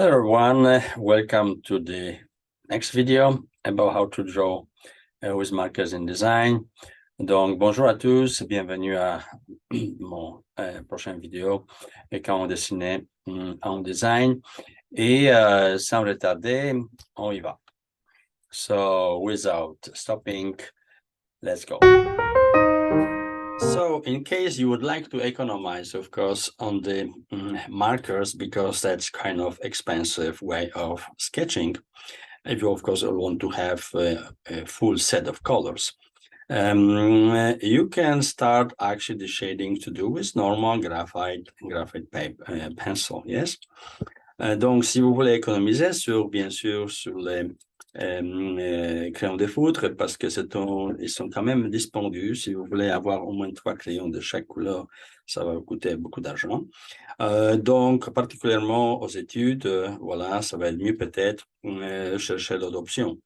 Hello everyone, welcome to the next video about how to draw with markers in design. Donc bonjour à tous, bienvenue à mon prochaine vidéo et quand on dessinait en design. Et sans retarder, on y va. So without stopping, let's go. So in case you would like to economize, of course, on the markers, because that's kind of expensive way of sketching, if you, of course, want to have a full set of colors, you can start actually the shading to do with normal graphite paper, pencil, yes? Donc, si vous voulez économiser bien sûr, sur les crayons de feutre, parce que ils sont quand même dispendieux. Si vous voulez avoir au moins 3 crayons de chaque couleur, ça va vous coûter beaucoup d'argent. Donc, particulièrement aux études, voilà, ça va être mieux peut-être chercher d'autres options.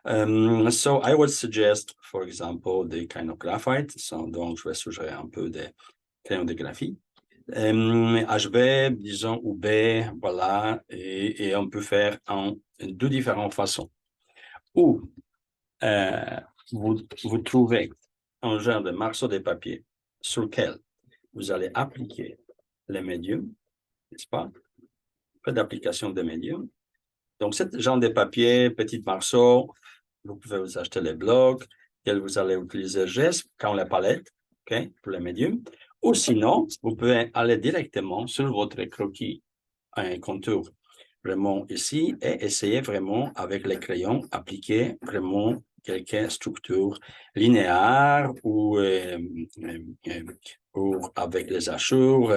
So I would suggest, for example, the kind of graphite. Donc, je vais suggérer un peu des crayons de graphite. HB, disons, ou B, voilà, et on peut faire en deux différentes façons. Ou vous trouvez un genre de morceau de papier sur lequel vous allez appliquer les médiums, n'est-ce pas? Peu d'application de médiums. Donc, ce genre de papier, petit morceau, vous pouvez vous acheter les blocs, que vous allez utiliser juste quand la palette, ok, pour les médiums. Ou sinon, vous pouvez aller directement sur votre croquis, un contour vraiment ici, et essayer vraiment avec les crayons, appliquer vraiment quelques structures linéaires ou avec les hachures,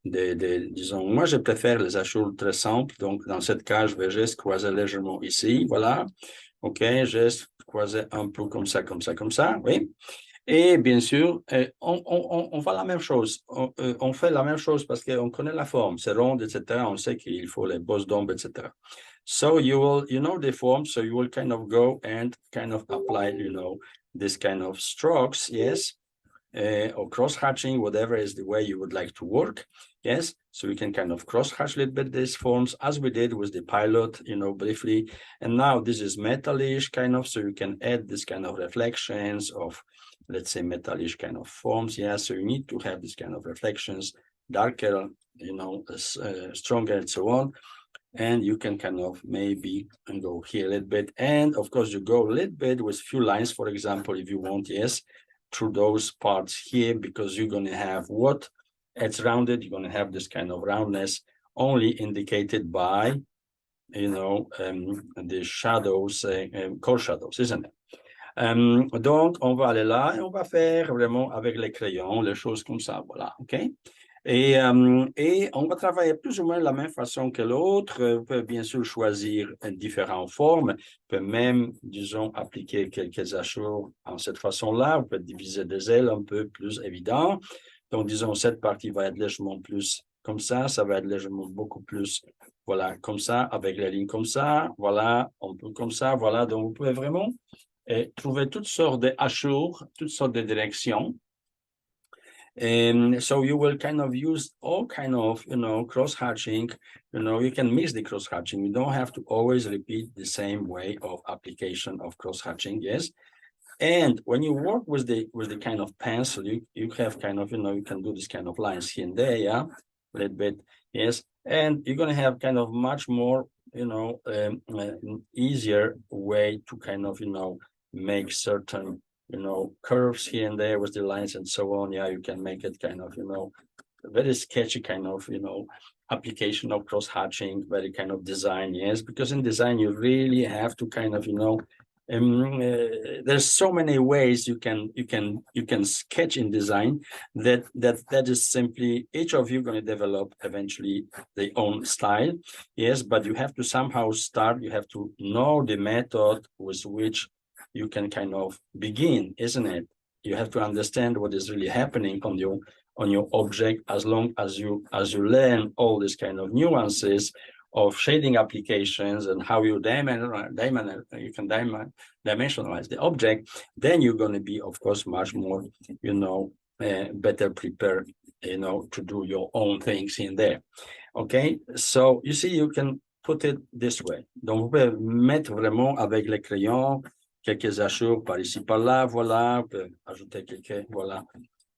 disons, moi je préfère les hachures très simples, donc dans ce cas, je vais juste croiser légèrement ici, voilà, ok, juste croiser un peu comme ça, oui. Et bien sûr, on fait la même chose. On fait la même chose parce qu'on connaît la forme, c'est rond, etc. On sait qu'il faut les bosses d'ombre, etc. So you know the form, so you will kind of go and kind of apply, this kind of strokes, yes, or cross-hatching, whatever is the way you would like to work, yes. So we can kind of cross-hatch a little bit these forms as we did with the pilot, briefly. And now this is metallish kind of, so you can add this kind of reflections of, let's say, metallish kind of forms. Yeah, so you need to have this kind of reflections, darker, stronger and so on. And you can kind of maybe go here a little bit. And of course, you go a little bit with few lines, for example, if you want, yes, through those parts here, because you're going to have what it's rounded, you're going to have this kind of roundness only indicated by, the shadows, core shadows, isn't it? Donc, on va aller là et on va faire vraiment avec les crayons, les choses comme ça, voilà, ok? Et on va travailler plus ou moins de la même façon que l'autre. Vous pouvez bien sûr choisir différentes formes. Vous pouvez même, disons, appliquer quelques hachures en cette façon-là. Vous pouvez diviser des ailes un peu plus évident. Donc, disons, cette partie va être légèrement plus comme ça va être légèrement beaucoup plus, voilà, comme ça, avec les lignes comme ça, voilà, un peu comme ça, voilà. Donc, vous pouvez vraiment trouver toutes sortes de hachures, toutes sortes de directions. So you will kind of use all kind of, cross-hatching, you can mix the cross-hatching. You don't have to always repeat the same way of application of cross-hatching, yes. And when you work with the kind of pencil, you have kind of, you can do this kind of lines here and there, yeah, a little bit, yes. And you're going to have kind of much more, easier way to kind of, make certain curves here and there with the lines and so on. Yeah, you can make it kind of, very sketchy kind of, application of cross-hatching, very kind of design, yes, because in design you really have to kind of, there's so many ways you can sketch in design that is simply each of you going to develop eventually their own style, yes, but you have to somehow start. You have to know the method with which you can kind of begin, isn't it? You have to understand what is really happening on your object. As long as you learn all these kind of nuances of shading applications and how you dimensionalize the object, then you're going to be, of course, much more, better prepared, to do your own things in there. Okay, so you see, you can put it this way. Donc, vous pouvez mettre vraiment avec les crayons quelques hachures par ici, par là, voilà. Vous pouvez ajouter quelques, voilà,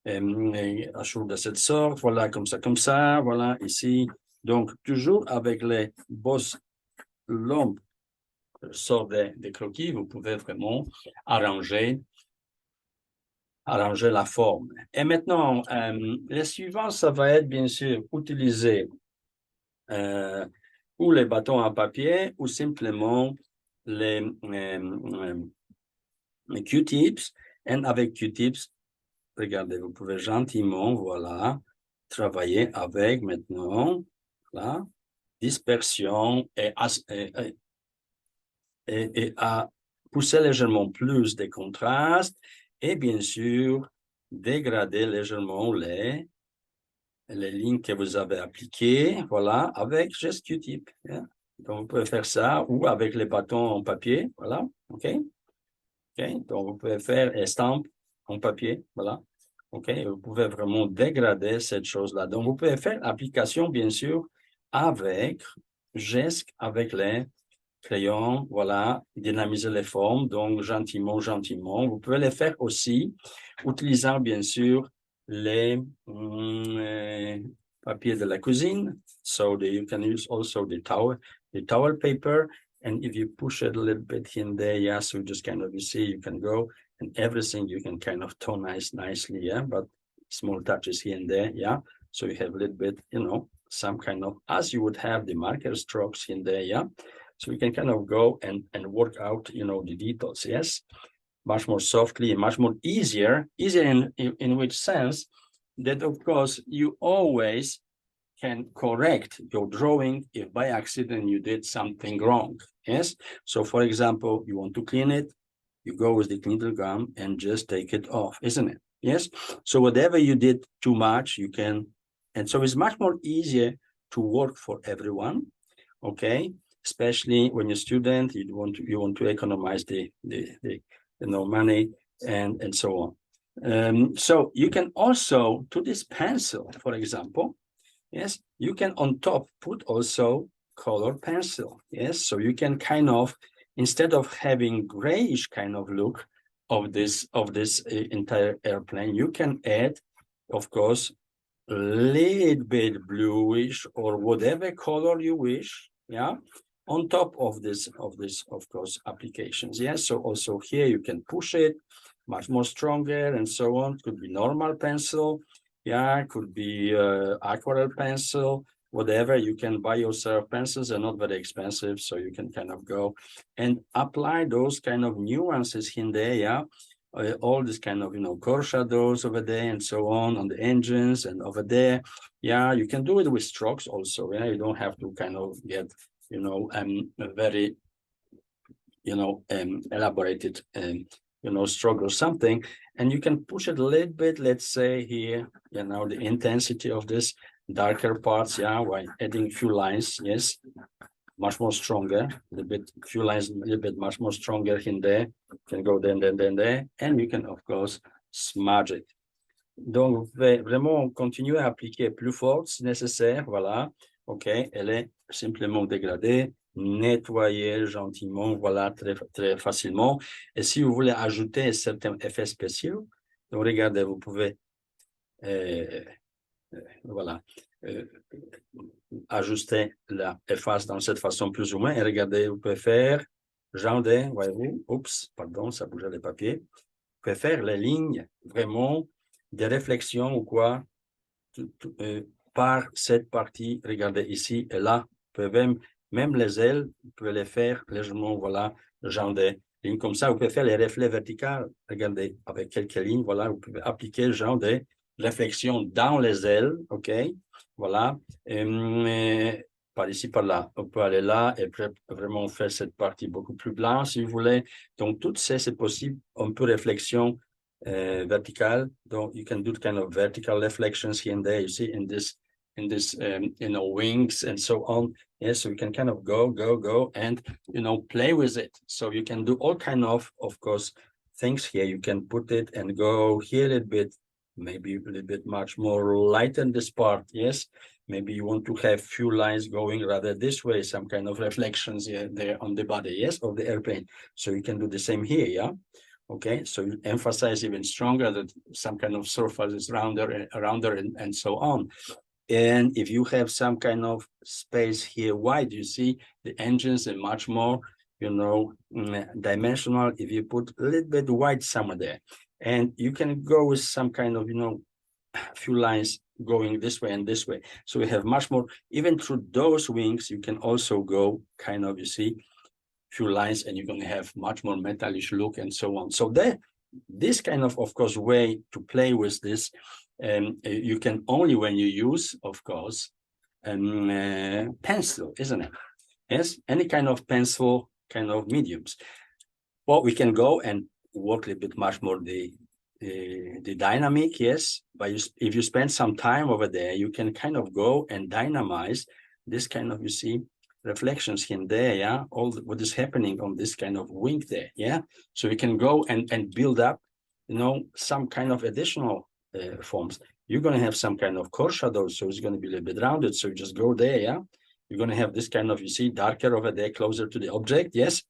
hachures de cette sorte, voilà, comme ça, voilà, ici. Donc, toujours avec les bosses longues, sorte des croquis, vous pouvez vraiment arranger la forme. Et maintenant, le suivant, ça va être bien sûr utiliser ou les bâtons à papier ou simplement les Q-tips. Et avec Q-tips, regardez, vous pouvez gentiment, voilà, travailler avec maintenant la dispersion et à pousser légèrement plus de contraste et bien sûr dégrader légèrement les lignes que vous avez appliquées, voilà, avec juste Q-tip. Yeah. Donc, vous pouvez faire ça ou avec les bâtons en papier, voilà, OK? Donc, vous pouvez faire estampe en papier, voilà, OK? Vous pouvez vraiment dégrader cette chose-là. Donc, vous pouvez faire application, bien sûr, avec gestes, avec les crayons, voilà, dynamiser les formes, donc gentiment. Vous pouvez les faire aussi, utilisant bien sûr les papiers de la cuisine. So you can use also the towel paper. And if you push it a little bit here and there, yeah, so just kind of, you see, you can go and everything you can kind of tonize nicely, yeah, but small touches here and there, yeah. So you have a little bit, you know, some kind of, as you would have the marker strokes in there, yeah. So we can kind of go and work out, you know, the details, yes, much more softly and much more easier in which sense that, of course, you always can correct your drawing if by accident you did something wrong, yes? So, for example, you want to clean it, you go with the cleaner gum and just take it off, isn't it? Yes? So whatever you did too much, you can, and so it's much more easier to work for everyone, okay? Especially when you're a student, you want to economize the money and so on. So you can also, to this pencil, for example, yes, you can on top put also color pencil, yes, so you can kind of, instead of having grayish kind of look of this entire airplane, you can add, of course, a little bit bluish or whatever color you wish, yeah, on top of this, of course, applications. Yes, so also here you can push it much more stronger and so on. It could be normal pencil, yeah, it could be aquarelle pencil, whatever. You can buy yourself pencils. They're not very expensive, so you can kind of go and apply those kind of nuances in there, yeah. All this kind of, you know, core shadows over there and so on the engines and over there. Yeah, you can do it with strokes also. Yeah, you don't have to kind of get, you know, a very, you know, elaborated, you know, stroke or something. And you can push it a little bit, let's say here, you know, the intensity of this darker parts, yeah, by adding a few lines, yes, much more stronger, few lines, a little bit much more stronger in there. You can go then there, and you can, of course, smudge it. Donc, vous pouvez vraiment continuer à appliquer plus fort si nécessaire, voilà. OK, elle est simplement dégradée, nettoyer gentiment, voilà, très facilement. Et si vous voulez ajouter certains effets spéciaux, donc regardez, vous pouvez, voilà, ajuster la efface dans cette façon plus ou moins. Et regardez, vous pouvez faire, voyez-vous, oups, pardon, ça bougeait les papiers. Vous pouvez faire les lignes, vraiment, des réflexions ou quoi, par cette partie, regardez ici et là, vous pouvez même les ailes, vous pouvez les faire légèrement, voilà, genre des lignes comme ça. Vous pouvez faire les reflets verticaux, regardez, avec quelques lignes, voilà, vous pouvez appliquer le genre de réflexion dans les ailes, OK, voilà, par ici, par là. On peut aller là et vraiment faire cette partie beaucoup plus blanche, si vous voulez. Donc, tout ça, c'est possible. On peut réflexion vertical. Donc, you can do kind of vertical reflections here and there. You see in this, you know, wings and so on. Yes, so you can kind of go, and, you know, play with it. So you can do all kind of course, things here. You can put it and go here a little bit maybe a little bit much more lighten this part, yes. Maybe you want to have few lines going rather this way, some kind of reflections here, there on the body, yes, of the airplane. So you can do the same here, yeah. Okay, so you emphasize even stronger that some kind of surface is rounder and so on. And if you have some kind of space here wide, you see the engines are much more, you know, dimensional if you put a little bit wide somewhere there. And you can go with some kind of, you know, a few lines going this way and this way. So we have much more, even through those wings, you can also go kind of, you see, few lines, and you're going to have much more metallish look and so on. So this kind of course, way to play with this, you can only when you use, of course, pencil, isn't it? Yes, any kind of pencil, kind of mediums. Well, we can go and work a little bit much more the dynamic, yes. But if you spend some time over there, you can kind of go and dynamize this kind of, you see, reflections here and there, yeah, all what is happening on this kind of wing there, yeah. So we can go and build up, you know, some kind of additional forms. You're going to have some kind of core shadow, so it's going to be a little bit rounded. So you just go there, yeah. You're going to have this kind of, you see, darker over there, closer to the object, yes.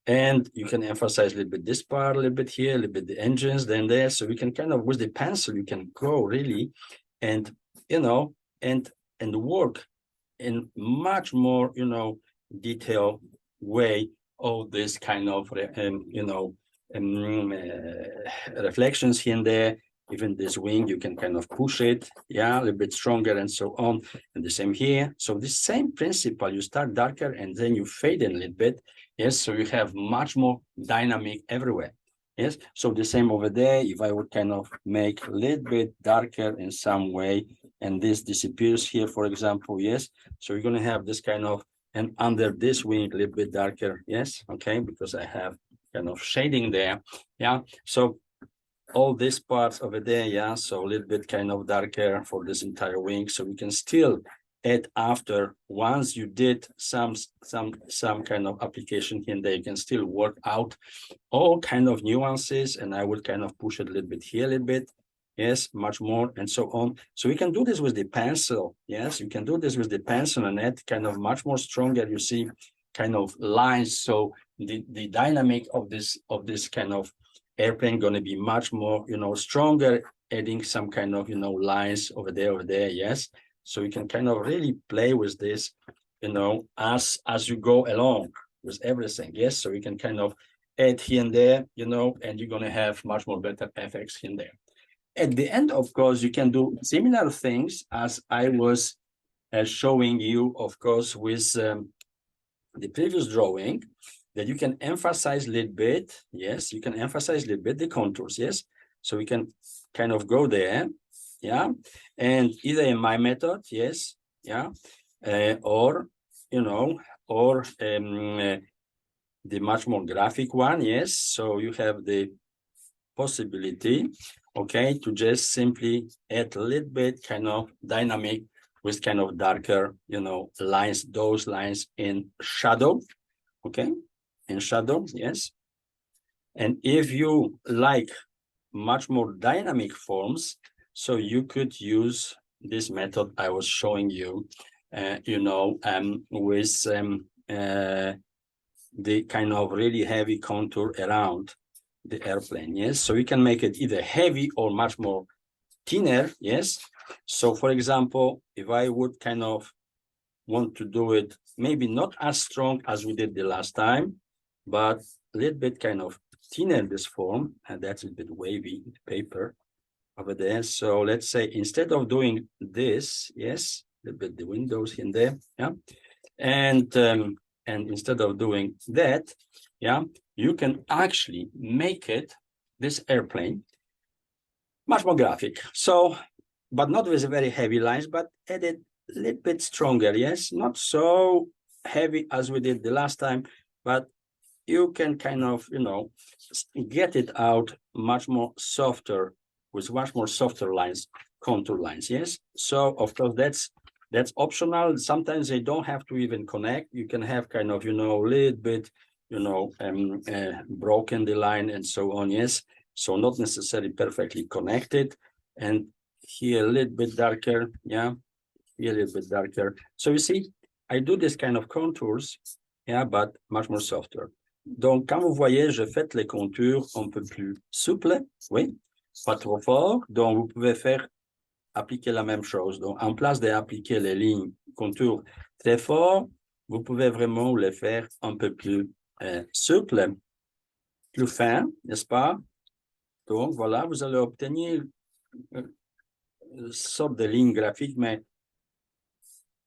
And you can emphasize a little bit this part, a little bit here, a little bit the engines, then there. So we can kind of, with the pencil, you can go really and, you know, and work in much more, you know, detailed way all this kind of, you know, reflections here and there. Even this wing, you can kind of push it, yeah, a little bit stronger and so on. And the same here. So the same principle, you start darker and then you fade in a little bit. Yes, so you have much more dynamic everywhere. Yes, so the same over there. If I would kind of make a little bit darker in some way, and this disappears here, for example, yes. So you're going to have this kind of, and under this wing, a little bit darker, yes, okay, because I have kind of shading there, yeah. So all these parts over there, yeah, so a little bit kind of darker for this entire wing. So we can still add after, once you did some kind of application here and there, you can still work out all kind of nuances, and I will kind of push it a little bit here, a little bit, yes, much more, and so on. So we can do this with the pencil, yes, you can do this with the pencil and add kind of much more stronger, you see, kind of lines. So the dynamic of this kind of airplane going to be much more, you know, stronger, adding some kind of, you know, lines over there, yes. So you can kind of really play with this, you know, as you go along with everything, yes. So you can kind of add here and there, you know, and you're going to have much more better effects here and there. At the end, of course, you can do similar things as I was showing you, of course, with the previous drawing, that you can emphasize a little bit, yes, you can emphasize a little bit the contours, yes. So we can kind of go there, yeah, and either in my method, yes, yeah, or, you know, or the much more graphic one, yes. So you have the possibility, okay, to just simply add a little bit kind of dynamic with kind of darker, you know, lines, those lines in shadow, okay, in shadow, yes. And if you like much more dynamic forms, so you could use this method I was showing you, you know, with the kind of really heavy contour around the airplane, yes. So you can make it either heavy or much more thinner, yes. So for example, if I would kind of want to do it maybe not as strong as we did the last time, but a little bit kind of thinner in this form, and that's a bit wavy paper over there. So let's say instead of doing this, yes, a little bit the windows in there, yeah, and instead of doing that, yeah, you can actually make it, this airplane, much more graphic. So, but not with very heavy lines, but add it a little bit stronger, yes, not so heavy as we did the last time, but you can kind of, you know, get it out much more softer, with much more softer lines, contour lines, yes. So of course that's optional. Sometimes they don't have to even connect. You can have kind of, you know, a little bit, you know, broken the line and so on, yes. So not necessarily perfectly connected, and here a little bit darker, yeah, here a little bit darker. So you see, I do this kind of contours, yeah, but much more softer. Donc, quand vous voyez, je fais les contours un peu plus souples, oui, pas trop fort. Donc, vous pouvez faire appliquer la même chose. Donc, en place d'appliquer les lignes contours très forts, vous pouvez vraiment les faire un peu plus souples, plus fins, n'est-ce pas? Donc, voilà, vous allez obtenir une sorte de ligne graphique, mais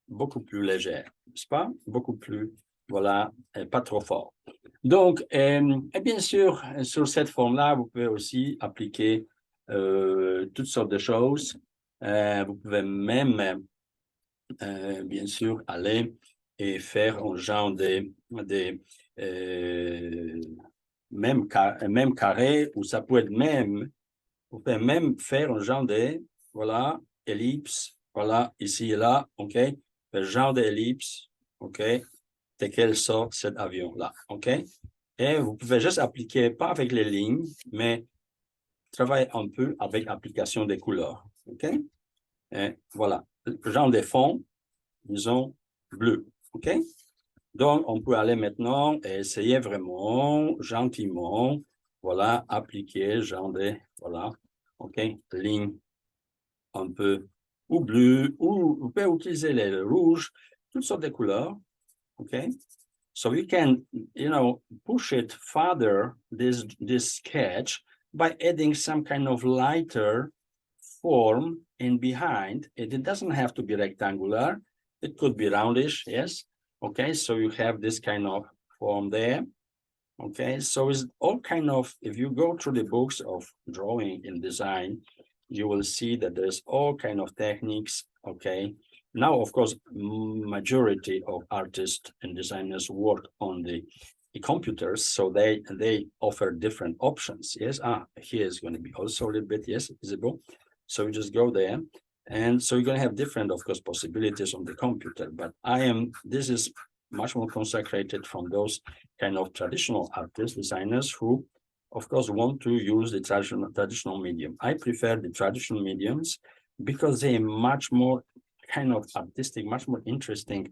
beaucoup plus légère, n'est-ce pas? Beaucoup plus, voilà, pas trop fort. Donc, et bien sûr, sur cette forme-là, vous pouvez aussi appliquer toutes sortes de choses. Vous pouvez même, bien sûr, aller et faire un genre même carré, ou ça peut être même, vous pouvez même faire un genre de, voilà, ellipse, voilà, ici et là, OK? Le genre d'ellipse, OK? De quelle sorte cet avion-là, OK? Et vous pouvez juste appliquer, pas avec les lignes, mais travailler un peu avec l'application des couleurs, OK? Et voilà, le genre de fond, disons, bleu, OK? Donc, on peut aller maintenant et essayer vraiment, gentiment, voilà, appliquer genre de, voilà, OK, ligne un peu ou bleu, ou vous pouvez utiliser les rouges, toutes sortes de couleurs, OK? So you can, push it further, this sketch, by adding some kind of lighter form in behind. It doesn't have to be rectangular. It could be roundish, yes. Okay, so you have this kind of form there. Okay, so it's all kind of, if you go through the books of drawing and design, you will see that there's all kind of techniques, okay. Now, of course, majority of artists and designers work on the computers, so they offer different options, yes. Here is going to be also a little bit, yes, visible. So you just go there, and so you're going to have different, of course, possibilities on the computer, but this is much more consecrated from those kind of traditional artists, designers who, of course, want to use the traditional medium. I prefer the traditional mediums because they're much more kind of artistic, much more interesting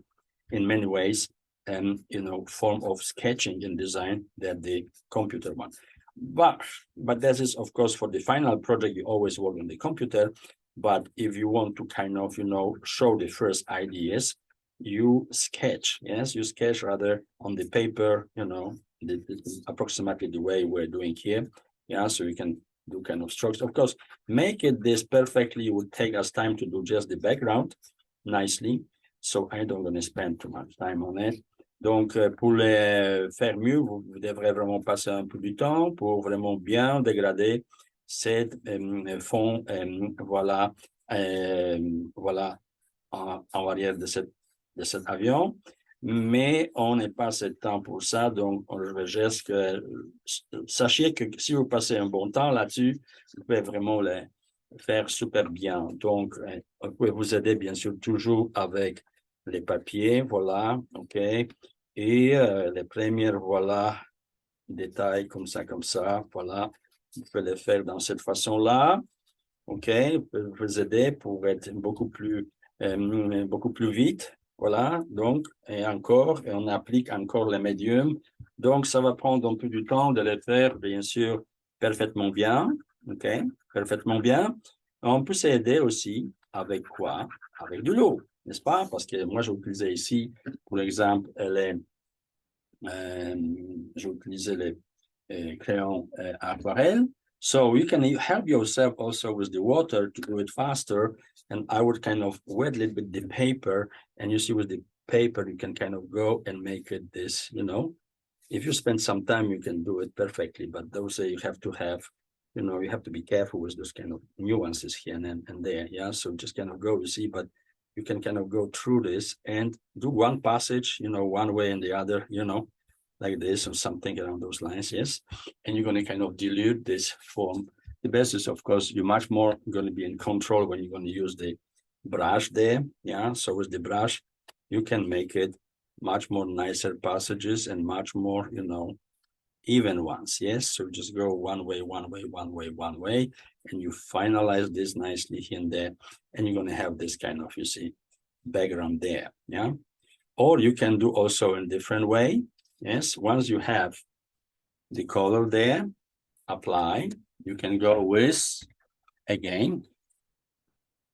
in many ways, and form of sketching and design than the computer one. But that is, of course, for the final project, you always work on the computer. But if you want to kind of, show the first ideas, you sketch, yes, you sketch rather on the paper, approximately the way we're doing here. Yeah, so you can do kind of strokes. Of course, make it this perfectly would take us time to do just the background nicely. So I don't want to spend too much time on it. Donc, pour le faire mieux, vous devrez vraiment passer un peu du temps pour vraiment bien dégrader cette fond, voilà, voilà, en arrière de cet avion, mais on n'est pas assez de temps pour ça, donc je veux juste que sachez que si vous passez un bon temps là-dessus, vous pouvez vraiment le faire super bien. Donc, vous pouvez vous aider bien sûr toujours avec les papiers, voilà, OK, et les premières, voilà, détails comme ça, voilà, vous pouvez les faire dans cette façon-là, OK, vous aider pour être beaucoup plus vite. Voilà, donc, et on applique encore les médiums. Donc, ça va prendre un peu du temps de les faire, bien sûr, parfaitement bien. OK, parfaitement bien. On peut s'aider aussi avec quoi? Avec de l'eau, n'est-ce pas? Parce que moi, j'ai utilisé ici, pour exemple, j'ai utilisé les crayons aquarelles. So you can help yourself also with the water to do it faster. And I would kind of wet a little bit the paper. And you see with the paper, you can kind of go and make it this, if you spend some time, you can do it perfectly. But those you have to have, you have to be careful with those kind of nuances here and there. Yeah. So just kind of go, you see, but you can kind of go through this and do one passage, one way and the other, like this or something along those lines, yes. And you're going to kind of dilute this form. The best is, of course, you're much more going to be in control when you're going to use the brush there, yeah. So with the brush, you can make it much more nicer passages and much more, even ones, yes? So just go one way, one way, one way, one way, and you finalize this nicely here and there, and you're gonna have this kind of, you see, background there, yeah? Or you can do also in different way, yes? Once you have the color there, apply, you can go with, again,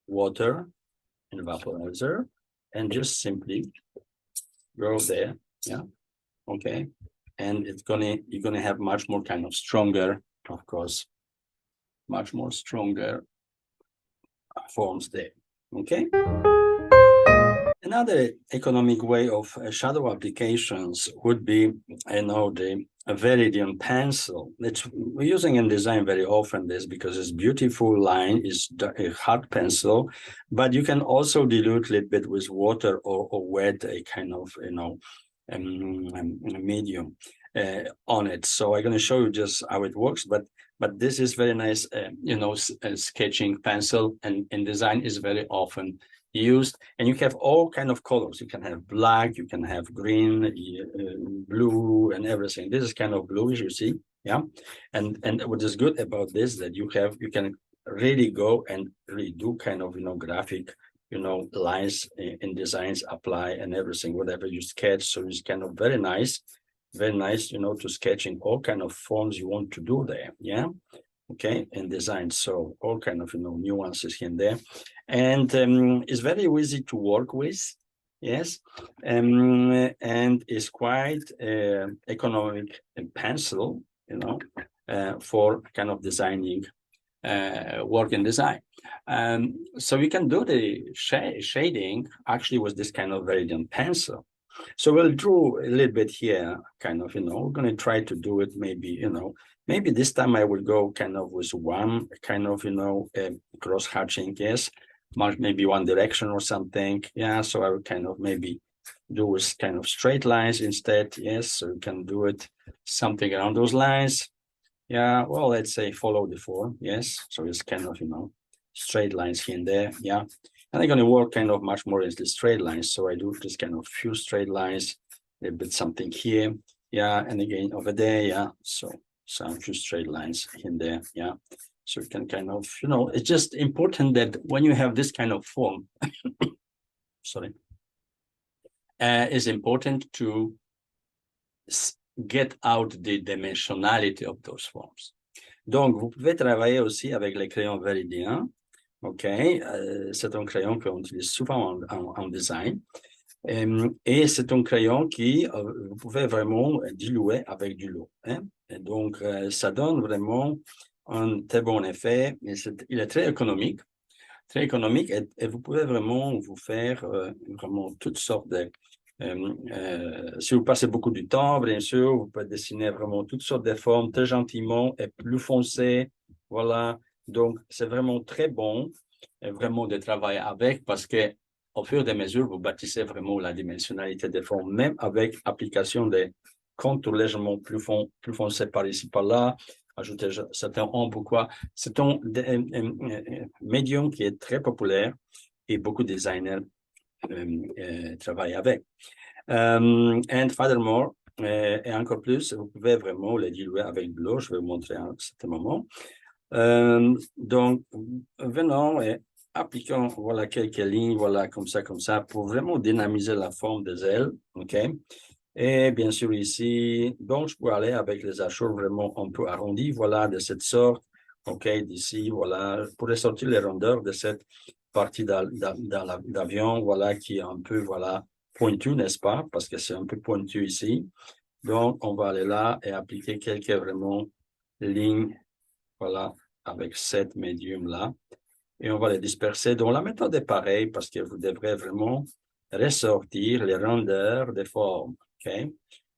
water and vaporizer, and just simply go there, yeah, okay? And you're gonna have much more kind of stronger, of course, much more stronger forms there, okay? Another economic way of shadow applications would be, the Viridian pencil. We're using in design very often this because it's beautiful line, is a hard pencil, but you can also dilute a little bit with water or wet a kind of, medium on it. So I'm going to show you just how it works, but this is very nice, sketching pencil, and in design is very often used, and you have all kind of colors. You can have black, you can have green, blue, and everything. This is kind of bluish, you see, yeah. And what is good about this, that you can really go and really do kind of graphic, lines in designs, apply and everything, whatever you sketch. So it's kind of very nice, to sketching all kind of forms you want to do there, yeah. Okay, and design, so all kind of nuances here and there, and it's very easy to work with, yes, and it's quite economic pencil, for kind of designing work in design. So you can do the shading actually with this kind of Viridian pencil. So we'll draw a little bit here, kind of, we're going to try to do it maybe, maybe this time I will go kind of with one kind of, cross hatching, yes, maybe one direction or something. Yeah, so I will kind of maybe do with kind of straight lines instead. Yes, so you can do it something around those lines. Yeah, well, let's say follow the form. Yes, so it's kind of, straight lines here and there. Yeah. And I'm going to work kind of much more as the straight lines. So I do this kind of few straight lines, a little bit something here. Yeah. And again over there. Yeah. So some few straight lines in there. Yeah. So you can kind of, it's just important that when you have this kind of form, sorry, it's important to get out the dimensionality of those forms. Donc, vous pouvez travailler aussi avec les crayons Viridian. OK, c'est un crayon qu'on utilise souvent en design. Et c'est un crayon qui, vous pouvez vraiment diluer avec du l'eau. Hein? Et donc, ça donne vraiment un très bon effet. Et il est très économique et vous pouvez vraiment vous faire vraiment toutes sortes de... si vous passez beaucoup du temps, bien sûr, vous pouvez dessiner vraiment toutes sortes de formes très gentiment et plus foncées. Voilà. Donc, c'est vraiment très bon vraiment de travailler avec parce que au fur et à mesure, vous bâtissez vraiment la dimensionnalité des formes, même avec application des contours légèrement plus foncés par ici, par là, ajouter certains ombres ou quoi. C'est un médium qui est très populaire et beaucoup de designers travaillent avec. And furthermore, et encore plus, vous pouvez vraiment les diluer avec de l'eau. Je vais vous montrer à un certain moment. Donc, venons et appliquons, voilà, quelques lignes, voilà, comme ça, pour vraiment dynamiser la forme des ailes, OK? Et bien sûr, ici, donc, je peux aller avec les hachures vraiment un peu arrondis, voilà, de cette sorte, OK? D'ici, voilà, pour ressortir les rondeurs de cette partie d'avion, voilà, qui est un peu, voilà, pointu, n'est-ce pas? Parce que c'est un peu pointu ici. Donc, on va aller là et appliquer quelques vraiment lignes, voilà, avec cette médium-là. Et on va les disperser. Donc, la méthode est pareille parce que vous devrez vraiment ressortir les rondeurs des formes. OK?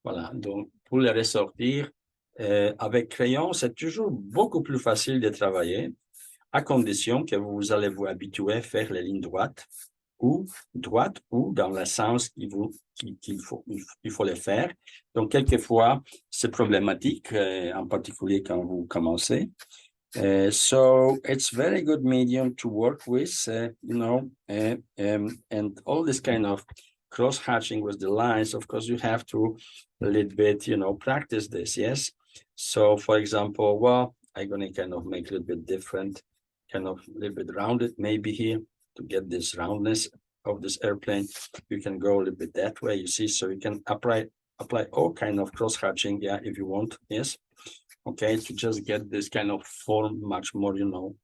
Voilà. Donc, pour les ressortir, avec crayon, c'est toujours beaucoup plus facile de travailler à condition que vous allez vous habituer à faire les lignes droites ou dans le sens qu'il faut les faire. Donc, quelquefois, c'est problématique, en particulier quand vous commencez. So it's very good medium to work with, and all this kind of cross hatching with the lines. Of course, you have to a little bit, practice this, yes. So for example, well, I'm going to kind of make a little bit different, kind of a little bit rounded maybe here to get this roundness of this airplane. You can go a little bit that way, you see, so you can apply all kind of cross hatching, yeah, if you want, yes. Okay, to just get this kind of form much more, you know,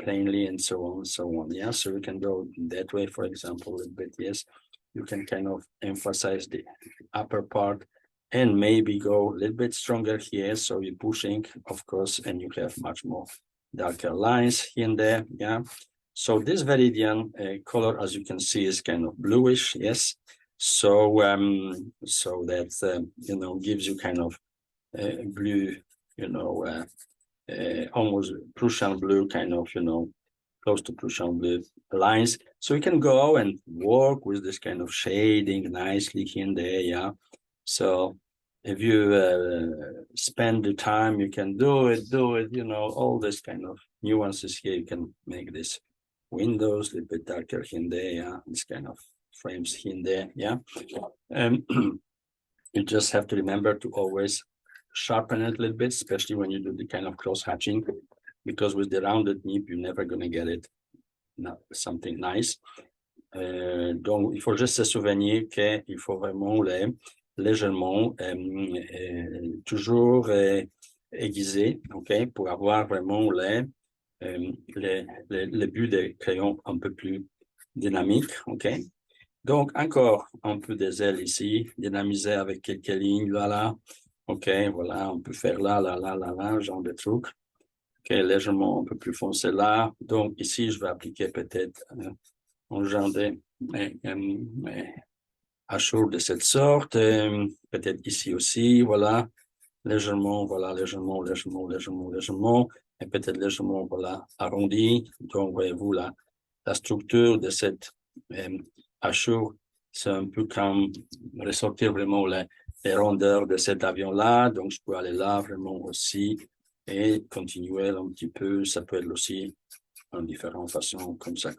plainly and so on and so on. Yeah, so you can go that way, for example, a little bit, yes. You can kind of emphasize the upper part and maybe go a little bit stronger here. So you're pushing, of course, and you have much more darker lines here and there. Yeah. So this Veridian color, as you can see, is kind of bluish. Yes. So so that you know, gives you kind of blue, you know, almost Prussian blue, kind of, you know, close to Prussian blue lines. So you can go and work with this kind of shading nicely here and there, yeah. So if you spend the time, you can do it, you know, all this kind of nuances here. You can make this windows a little bit darker here and there, yeah. This kind of frames here and there, yeah. You just have to remember to always sharpen it a little bit, especially when you do the kind of cross hatching, because with the rounded nib, you're never going to get it something nice. Donc, il faut juste se souvenir qu'il faut vraiment les légèrement toujours aiguiser, ok, pour avoir vraiment les buts de crayon un peu plus dynamiques, ok. Donc, encore un peu des ailes ici, dynamiser avec quelques lignes, voilà. Ok, voilà, on peut faire là, genre de truc. Ok, légèrement un peu plus foncé là. Donc, ici, je vais appliquer peut-être un genre de hachures de cette sorte. Peut-être ici aussi, voilà. Légèrement, voilà, légèrement. Et peut-être légèrement, voilà, arrondi. Donc, voyez-vous, la structure de cette hachure, c'est un peu comme ressortir vraiment les rondeurs de cet avion-là. Donc, je peux aller là vraiment aussi et continuer un petit peu. Ça peut être aussi en différentes façons, comme ça.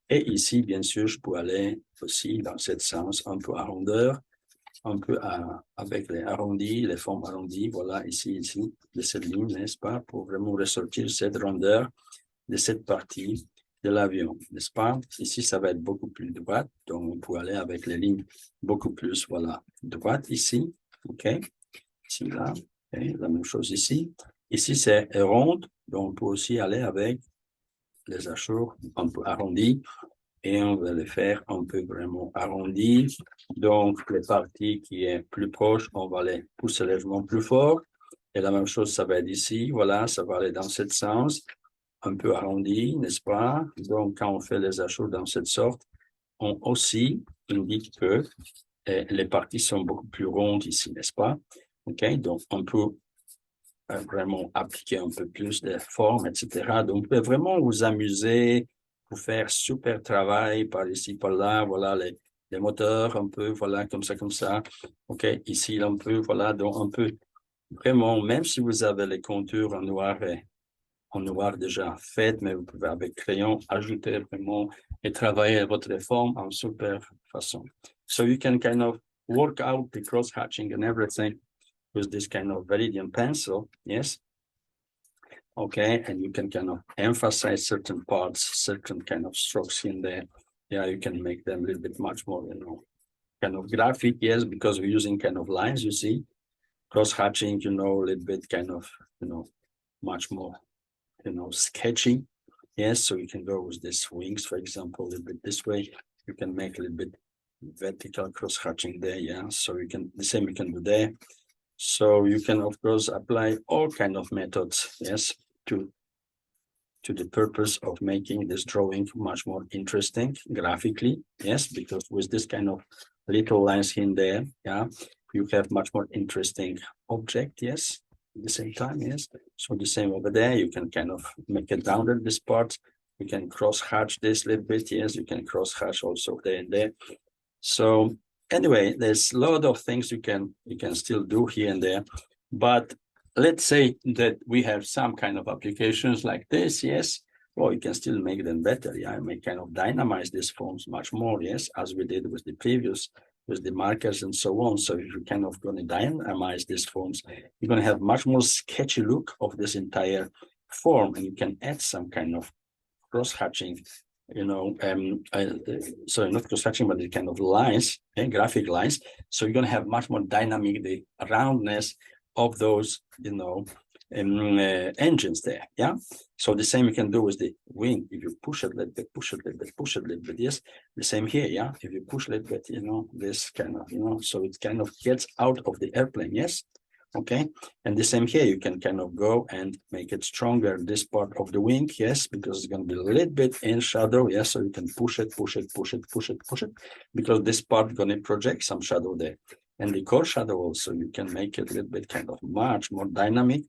Et ici, bien sûr, je peux aller aussi dans ce sens, un peu arrondeur, un peu avec les arrondis, les formes arrondies, voilà, ici, de cette ligne, n'est-ce pas, pour vraiment ressortir cette rondeur de cette partie de l'avion, n'est-ce pas? Ici, ça va être beaucoup plus droite, donc on peut aller avec les lignes beaucoup plus, voilà, droite ici, ok? Ici, là, okay. La même chose ici. Ici, c'est ronde, donc on peut aussi aller avec les hachures un peu arrondies, et on va les faire un peu vraiment arrondies. Donc, les parties qui est plus proche, on va les pousser légèrement plus fort. Et la même chose, ça va être ici, voilà, ça va aller dans ce sens, un peu arrondi, n'est-ce pas? Donc, quand on fait les hachures dans cette sorte, on aussi indique que les parties sont beaucoup plus rondes ici, n'est-ce pas? OK, donc on peut vraiment appliquer un peu plus de formes, etc. Donc, vous pouvez vraiment vous amuser, vous faire super travail par ici, par là, voilà, les moteurs un peu, voilà, comme ça. OK, ici un peu, voilà, donc on peut vraiment, même si vous avez les contours en noir déjà fait, mais vous pouvez avec crayon ajouter vraiment et travailler votre forme en super façon. So you can kind of work out the cross hatching and everything with this kind of Veridian pencil, yes? Okay, and you can kind of emphasize certain parts, certain kind of strokes in there. Yeah, you can make them a little bit much more, you know, kind of graphic, yes, because we're using kind of lines, you see. Cross hatching, you know, a little bit kind of, you know, much more, you know, sketchy. Yes, so you can go with these wings, for example, a little bit this way. You can make a little bit vertical cross hatching there, yeah. So you can, the same you can do there. So you can, of course, apply all kind of methods, yes, to the purpose of making this drawing much more interesting graphically, yes, because with this kind of little lines in there, yeah, you have much more interesting object, yes, at the same time, yes. So the same over there, you can kind of make it rounded this part. You can cross hatch this a little bit, yes, you can cross hatch also there and there. So anyway, there's a lot of things you can still do here and there, but let's say that we have some kind of applications like this, yes, well, you can still make them better, yeah, you may kind of dynamize these forms much more, yes, as we did with the previous with the markers and so on. So if you're kind of going to dynamize these forms, you're going to have much more sketchy look of this entire form, and you can add some kind of cross-hatching, sorry, not cross-hatching, but the kind of lines, graphic lines. So you're going to have much more dynamic, the roundness of those, engines there, yeah. So the same you can do with the wing. If you push it a little bit, push it a little bit, push it a little bit, yes. The same here, yeah. If you push a little bit, this kind of, so it kind of gets out of the airplane, yes. Okay, and the same here, you can kind of go and make it stronger, this part of the wing, yes, because it's going to be a little bit in shadow, yes, so you can push it, push it, push it, push it, push it, because this part going to project some shadow there. And the core shadow also, you can make it a little bit kind of much more dynamic.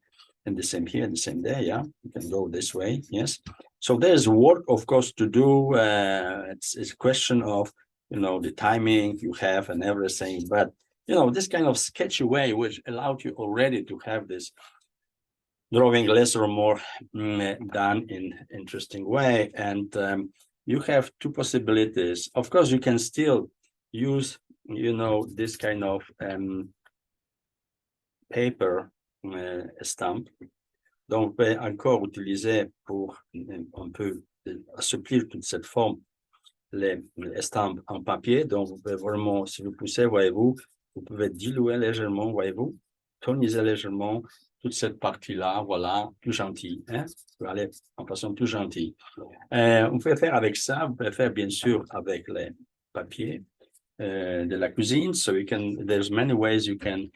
And the same here, the same there, yeah, you can go this way, yes. So there's work, of course, to do. It's a question of, the timing you have and everything, but this kind of sketchy way, which allowed you already to have this drawing less or more done in interesting way. And you have two possibilities. Of course, you can still use, this kind of paper stamp. Donc, on peut encore utiliser pour un peu assouplir toute cette forme les estampes en papier. Donc, vous pouvez vraiment, si vous poussez, voyez-vous, vous pouvez diluer légèrement, voyez-vous, toniser légèrement toute cette partie-là, voilà, plus gentil, hein? Vous pouvez aller en façon plus gentille. On peut faire avec ça, vous pouvez faire bien sûr avec les papiers de la cuisine. So there's many ways you can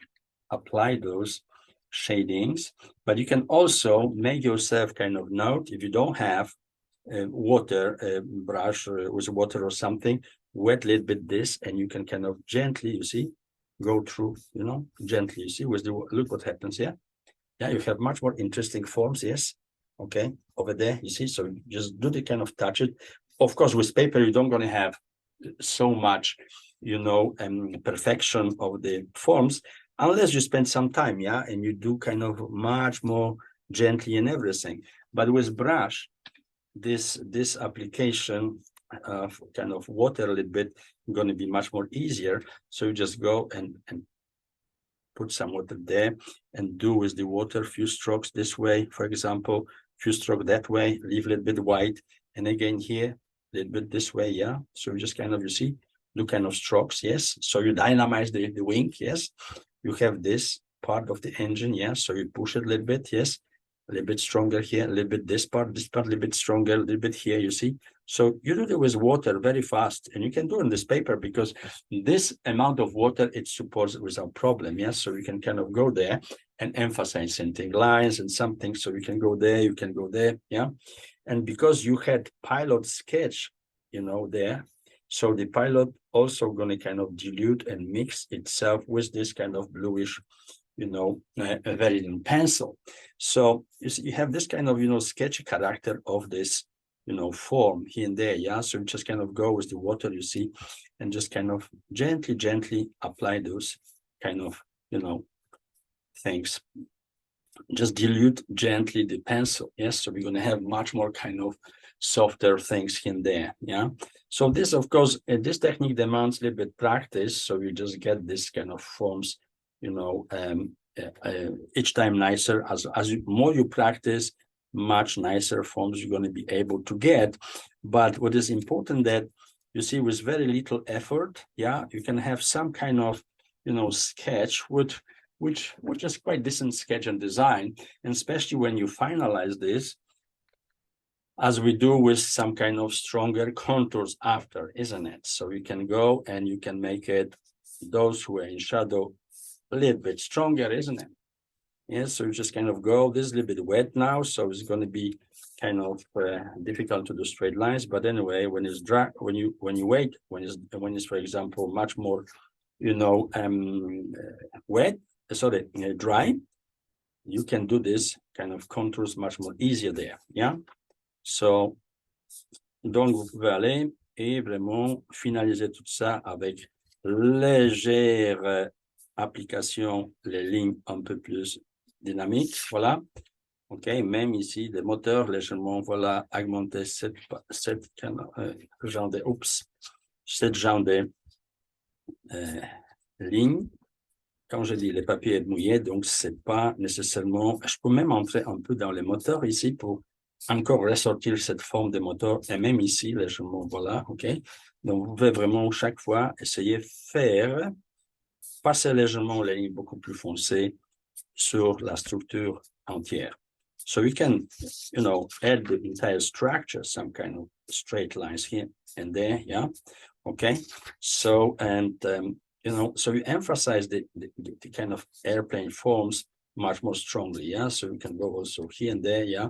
apply those shadings, but you can also make yourself kind of note if you don't have water brush with water or something, wet a little bit this, and you can kind of gently, you see, go through, gently, you see, with the, look what happens here. Yeah, you have much more interesting forms, yes. Okay, over there, you see, so just do the kind of touch it. Of course, with paper, you don't going to have so much, perfection of the forms, unless you spend some time, yeah, and you do kind of much more gently and everything. But with brush, this application of kind of water a little bit going to be much more easier. So you just go and put some water there and do with the water few strokes this way, for example, few strokes that way, leave a little bit white, and again here a little bit this way, yeah. So you just kind of, you see, do kind of strokes, yes. So you dynamize the wing, yes. You have this part of the engine, yeah. So you push it a little bit, yes. A little bit stronger here, a little bit this part, a little bit stronger, a little bit here, you see. So you do it with water very fast, and you can do it in this paper because this amount of water, it supports it without problem, yes. So you can kind of go there and emphasize something, lines and something, so you can go there, you can go there, yeah. And because you had pilot sketch, there, so the pilot also going to kind of dilute and mix itself with this kind of bluish, very thin pencil. So you have this kind of, sketchy character of this, form here and there, yeah. So you just kind of go with the water, you see, and just kind of gently apply those kind of, things. Just dilute gently the pencil, yes. So we're going to have much more kind of softer things here and there, yeah. So this, of course, this technique demands a little bit practice. So you just get this kind of forms, each time nicer. As more you practice, much nicer forms you're going to be able to get. But what is important that you see, with very little effort, yeah, you can have some kind of, sketch which is quite decent sketch and design, and especially when you finalize this, as we do with some kind of stronger contours after, isn't it? So you can go and you can make it, those who are in shadow, a little bit stronger, isn't it? Yes, so you just kind of go, this is a little bit wet now, so it's going to be kind of difficult to do straight lines. But anyway, when it's dry, when you wait, when it's for example much more, wet, sorry, dry, you can do this kind of contours much more easier there, yeah. So, donc vous pouvez aller et vraiment finaliser tout ça avec légère application, les lignes un peu plus dynamiques, voilà. OK, même ici, des moteurs légèrement, voilà, augmenter cette genre de ligne. Quand je dis les papiers mouillés, donc c'est pas nécessairement. Je peux même entrer un peu dans les moteurs ici pour encore ressortir cette forme de moteur, et même ici, légèrement, voilà, ok. Donc, vous pouvez vraiment chaque fois essayer de faire passer légèrement les lignes beaucoup plus foncées sur la structure entière. So you can, add the entire structure, some kind of straight lines here and there, yeah, okay. So, and so you emphasize the kind of airplane forms much more strongly, yeah. So you can go also here and there, yeah,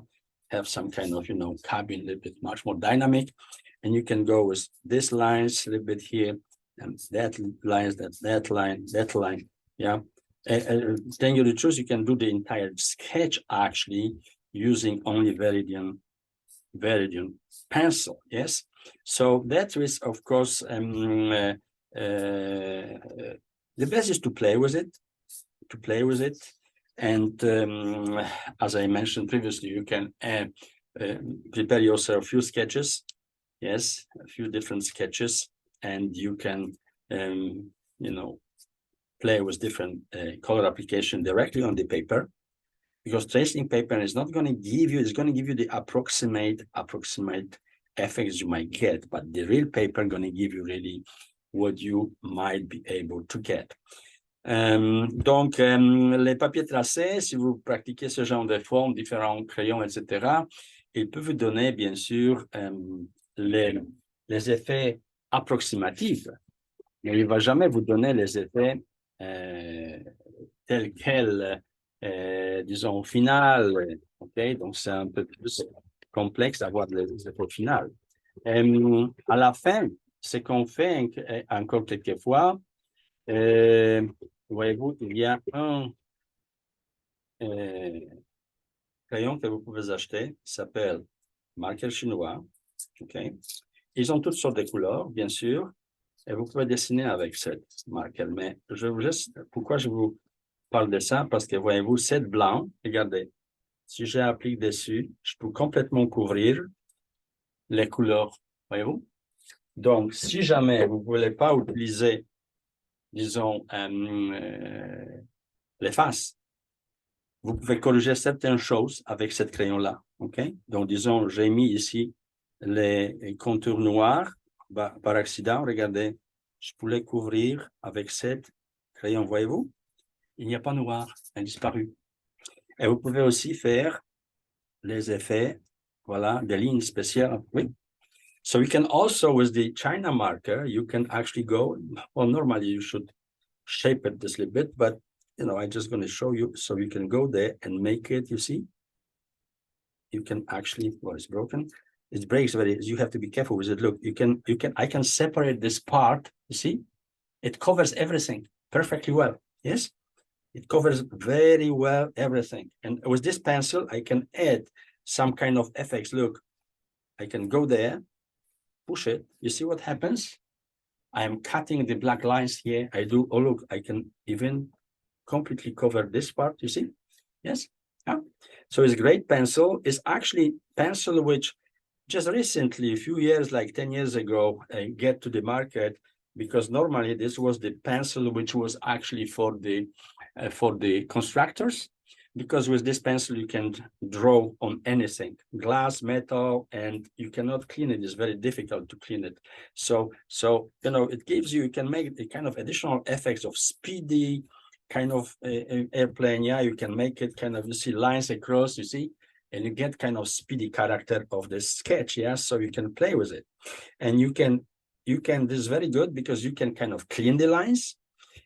have some kind of, cabin a little bit much more dynamic, and you can go with this lines a little bit here, and that lines, that line, yeah. Then you choose, you can do the entire sketch actually using only Veridian pencil, yes. So that is, of course, the best is to play with it, and as I mentioned previously, you can prepare yourself a few sketches, yes, a few different sketches, and you can play with different color application directly on the paper, because tracing paper is not going to give you, it's going to give you the approximate effects you might get, but the real paper going to give you really what you might be able to get. Donc, les papiers tracés, si vous pratiquez ce genre de formes, différents crayons, etc., ils peuvent vous donner, bien sûr, les effets approximatifs, mais il ne va jamais vous donner les effets tels quels, disons, au final. OK, donc c'est un peu plus complexe d'avoir les effets finaux. À la fin, ce qu'on fait encore quelques fois, voyez-vous, il y a un crayon que vous pouvez acheter, qui s'appelle marqueur chinois. OK. Ils ont toutes sortes de couleurs, bien sûr, et vous pouvez dessiner avec cette marqueur. Mais pourquoi je vous parle de ça? Parce que, voyez-vous, cette blanc, regardez, si j'applique dessus, je peux complètement couvrir les couleurs, voyez-vous? Donc, si jamais vous ne voulez pas utiliser, disons, les faces, vous pouvez corriger certaines choses avec cette crayon-là, OK? Donc, disons, j'ai mis ici les contours noirs par accident. Regardez, je peux les couvrir avec cette crayon, voyez-vous? Il n'y a pas noir, elle a disparu. Et vous pouvez aussi faire les effets, voilà, des lignes spéciales, oui. So you can also, with the China marker, you can actually go, well, normally you should shape it this little bit, but I'm just going to show you, so you can go there and make it, you see? You can actually, well, it's broken. It breaks, but you have to be careful with it. Look, I can separate this part, you see? It covers everything perfectly well, yes? It covers very well everything. And with this pencil, I can add some kind of effects. Look, I can go there, push it. You see what happens? I am cutting the black lines here. Oh, look, I can even completely cover this part, you see? Yes? Yeah. So it's a great pencil. It's actually pencil which just recently, a few years, like 10 years ago, get to the market, because normally this was the pencil which was actually for the constructors, because with this pencil you can draw on anything, glass, metal, and you cannot clean it. It's very difficult to clean it. So it gives you can make a kind of additional effects of speedy kind of airplane. Yeah, you can make it kind of, you see lines across, you see, and you get kind of speedy character of the sketch. Yeah, so you can play with it, and you can this is very good because you can kind of clean the lines,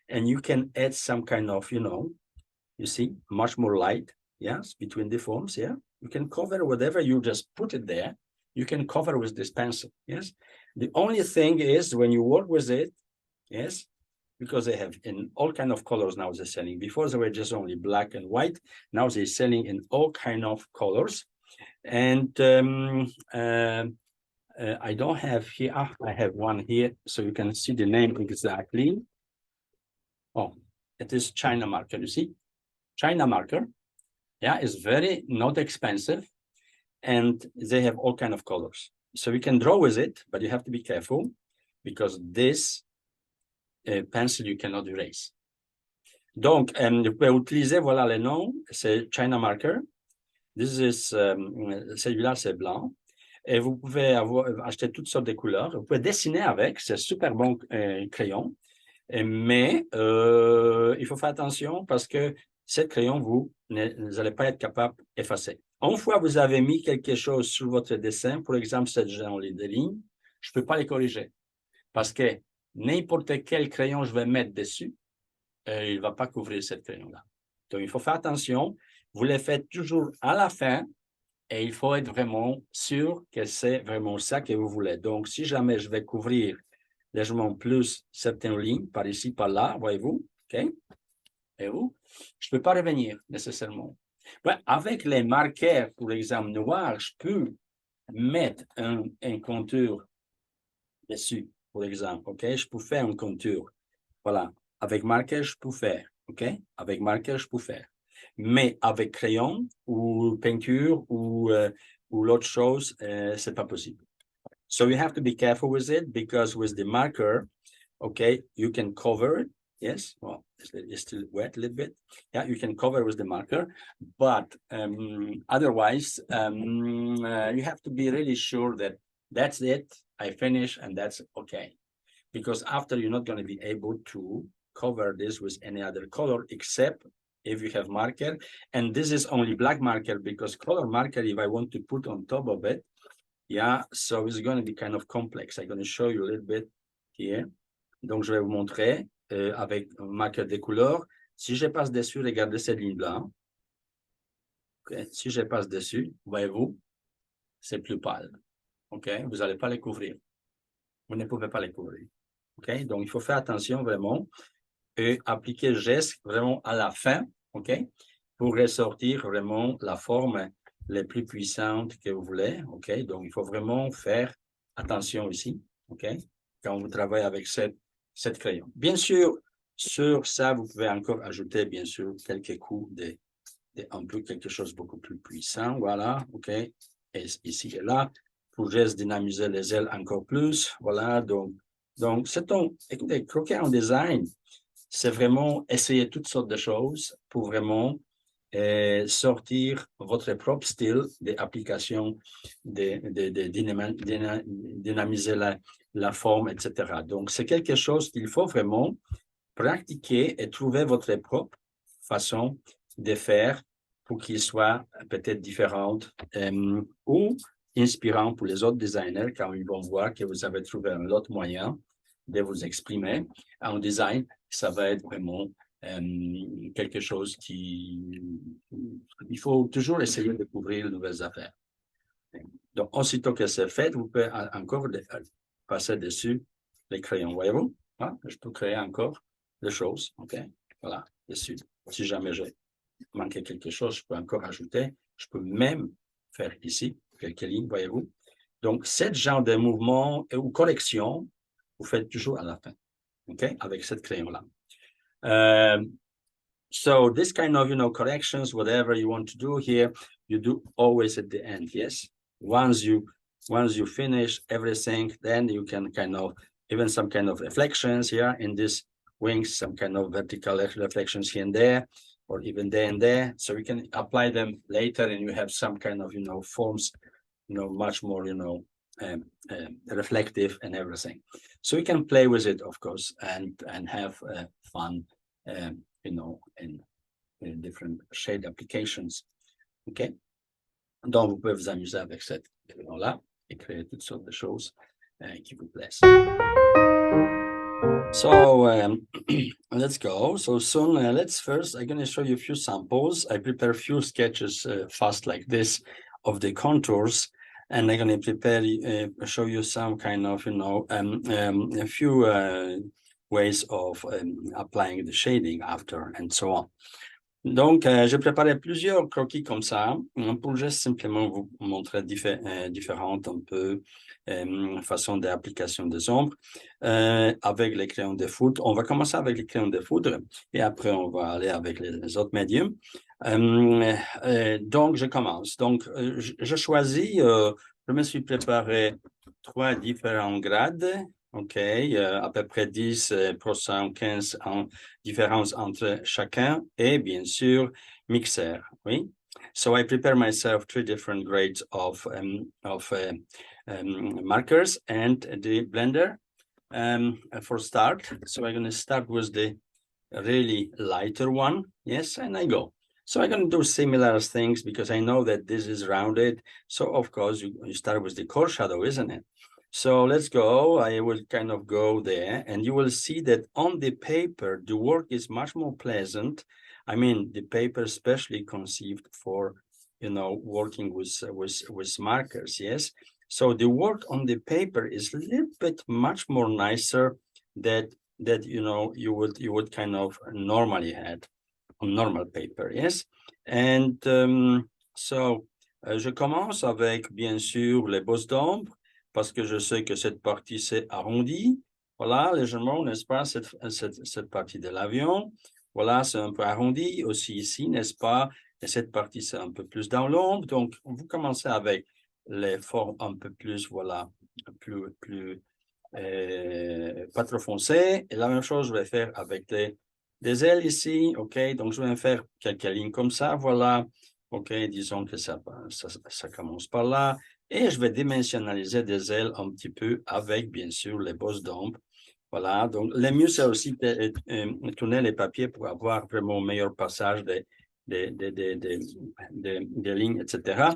and you can add some kind of, you see, much more light, yes, between the forms. Yeah, you can cover whatever you just put it there. You can cover with this pencil. Yes, the only thing is when you work with it, yes, because they have in all kind of colors now they're selling. Before they were just only black and white. Now they're selling in all kind of colors. And I don't have here. I have one here, so you can see the name exactly. Oh, it is China marker. You see, China marker. Yeah, it's very not expensive, and they have all kind of colors. So you can draw with it, but you have to be careful because this pencil you cannot erase. Donc, vous pouvez utiliser, voilà les noms, c'est China Marker. Celui-là, c'est blanc. Et vous pouvez acheter toutes sortes de couleurs. Vous pouvez dessiner avec, c'est super bon crayon. Mais il faut faire attention parce que ce crayon, vous n'allez pas être capable d'effacer. Une fois que vous avez mis quelque chose sur votre dessin, par exemple, cette genre de lignes, je ne peux pas les corriger. Parce que n'importe quel crayon je vais mettre dessus, il ne va pas couvrir ce crayon-là. Donc, il faut faire attention. Vous les faites toujours à la fin et il faut être vraiment sûr que c'est vraiment ça que vous voulez. Donc, si jamais je vais couvrir légèrement plus certaines lignes, par ici, par là, voyez-vous, OK? Et où? Je ne peux pas revenir nécessairement. Ouais, avec les marqueurs, pour exemple, noir, je peux mettre un contour dessus, pour exemple, OK? Je peux faire un contour. Voilà. Avec marqueur, je peux faire, OK? Avec marqueur, je peux faire. Mais avec crayon ou peinture ou l'autre chose, c'est pas possible. So you have to be careful with it because with the marker, okay, you can cover it. Yes, well, it's still wet a little bit. Yeah, you can cover with the marker, but otherwise, you have to be really sure that that's it. I finish and that's okay. Because after you're not going to be able to cover this with any other color except if you have marker. And this is only black marker because color marker, if I want to put on top of it, yeah, so it's going to be kind of complex. I'm going to show you a little bit here. Donc, je vais vous montrer avec un marqueur des couleurs. Si je passe dessus, regardez cette ligne blanche. Okay. Si je passe dessus, voyez-vous, c'est plus pâle. OK? Vous n'allez pas les couvrir. Vous ne pouvez pas les couvrir. OK? Donc, il faut faire attention vraiment et appliquer le geste vraiment à la fin, OK? Pour ressortir vraiment la forme la plus puissante que vous voulez, OK? Donc, il faut vraiment faire attention ici, OK? Quand vous travaillez avec cette crayon. Bien sûr, sur ça, vous pouvez encore ajouter, bien sûr, quelques coups un peu quelque chose de beaucoup plus puissant, voilà, OK? Et ici et là, pour juste dynamiser les ailes encore plus, voilà, donc écoutez, croquer en design, c'est vraiment essayer toutes sortes de choses pour vraiment sortir votre propre style d'application, dynamiser la forme, etc. Donc, c'est quelque chose qu'il faut vraiment pratiquer et trouver votre propre façon de faire pour qu'il soit peut-être différente ou inspirant pour les autres designers quand ils vont voir que vous avez trouvé un autre moyen de vous exprimer. En design, ça va être vraiment quelque chose il faut toujours essayer de découvrir de nouvelles affaires. Donc, aussitôt que c'est fait, vous pouvez encore passer dessus les crayons. Voyez-vous? Hein? Je peux créer encore des choses. OK? Voilà, dessus. Si jamais j'ai manqué quelque chose, je peux encore ajouter. Je peux même faire ici quelques lignes, voyez-vous? Donc, ce genre de mouvement ou correction, vous faites toujours à la fin. OK? Avec cette crayon-là. So this kind of, corrections, whatever you want to do here, you do always at the end, yes? Once you finish everything, then you can kind of, even some kind of reflections here in this wings, some kind of vertical reflections here and there, or even there and there. So you can apply them later and you have some kind of, forms, much more, reflective and everything. So you can play with it, of course, and have fun, in different shade applications. OK? Donc, vous pouvez vous amuser avec cette crayon-là et créer toutes sortes de choses qui vous plaisent. So, let's go. So soon, let's first, I'm going to show you a few samples. I prepare a few sketches fast like this of the contours. And I'm going to show you some kind of, a few ways of applying the shading after and so on. Donc, j'ai préparé plusieurs croquis comme ça pour juste simplement vous montrer différentes un peu façons d'application des ombres avec les crayons de foudre. On va commencer avec les crayons de foudre et après on va aller avec les autres médiums. Donc, je commence. Donc, je choisis, je me suis préparé 3 différents grades OK, à peu près 10%, 15 en différence entre chacun et bien sûr mixer, oui. So I prepare myself 3 different grades of markers and the blender for start. So I'm going to start with the really lighter one, yes, and I go. So I'm going to do similar things because I know that this is rounded. So of course you start with the core shadow, isn't it? So let's go. I will kind of go there and you will see that on the paper, the work is much more pleasant. I mean, the paper especially conceived for, you know, working with markers, yes. So the work on the paper is a little bit much more nicer that you know you would kind of normally had on normal paper, yes. And je commence avec bien sûr les bosses d'ombre parce que je sais que cette partie c'est arrondi. Voilà, légèrement, n'est-ce pas, cette partie de l'avion. Voilà, c'est un peu arrondi aussi ici, n'est-ce pas? Et cette partie c'est un peu plus dans l'ombre. Donc, vous commencez avec les formes un peu plus, voilà, plus pas trop foncé. Et la même chose, je vais faire avec des ailes ici. OK, donc je vais faire quelques lignes comme ça. Voilà. OK, disons que ça commence par là. Et je vais dimensionnaliser des ailes un petit peu avec, bien sûr, les bosses d'ombre. Voilà, donc le mieux, c'est aussi de tourner les papiers pour avoir vraiment un meilleur passage des lignes, etc.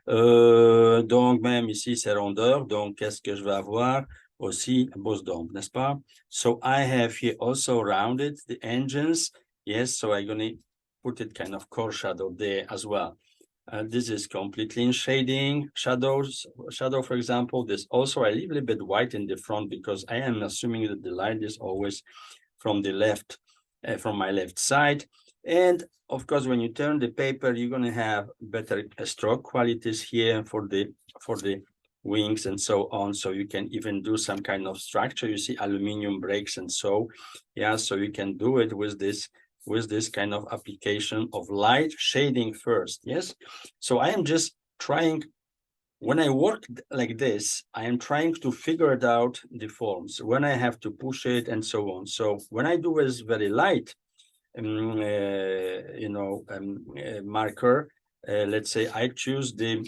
Donc, même ici, c'est rondeur. Donc, qu'est-ce que je vais avoir? Aussi, bosse d'ombre, n'est-ce pas? So, I have here also rounded the engines. Yes, so I'm going to put it kind of core shadow there as well. This is completely in shading. Shadow, for example, there's also a little bit white in the front because I am assuming that the light is always from the left, from my left side. And of course, when you turn the paper, you're going to have better stroke qualities here for the wings and so on. So you can even do some kind of structure. You see aluminum brakes and so, yeah, so you can do it with this kind of application of light shading first, yes? So I am just trying, when I work like this, I am trying to figure it out the forms, when I have to push it and so on. So when I do with very light, marker, let's say I choose the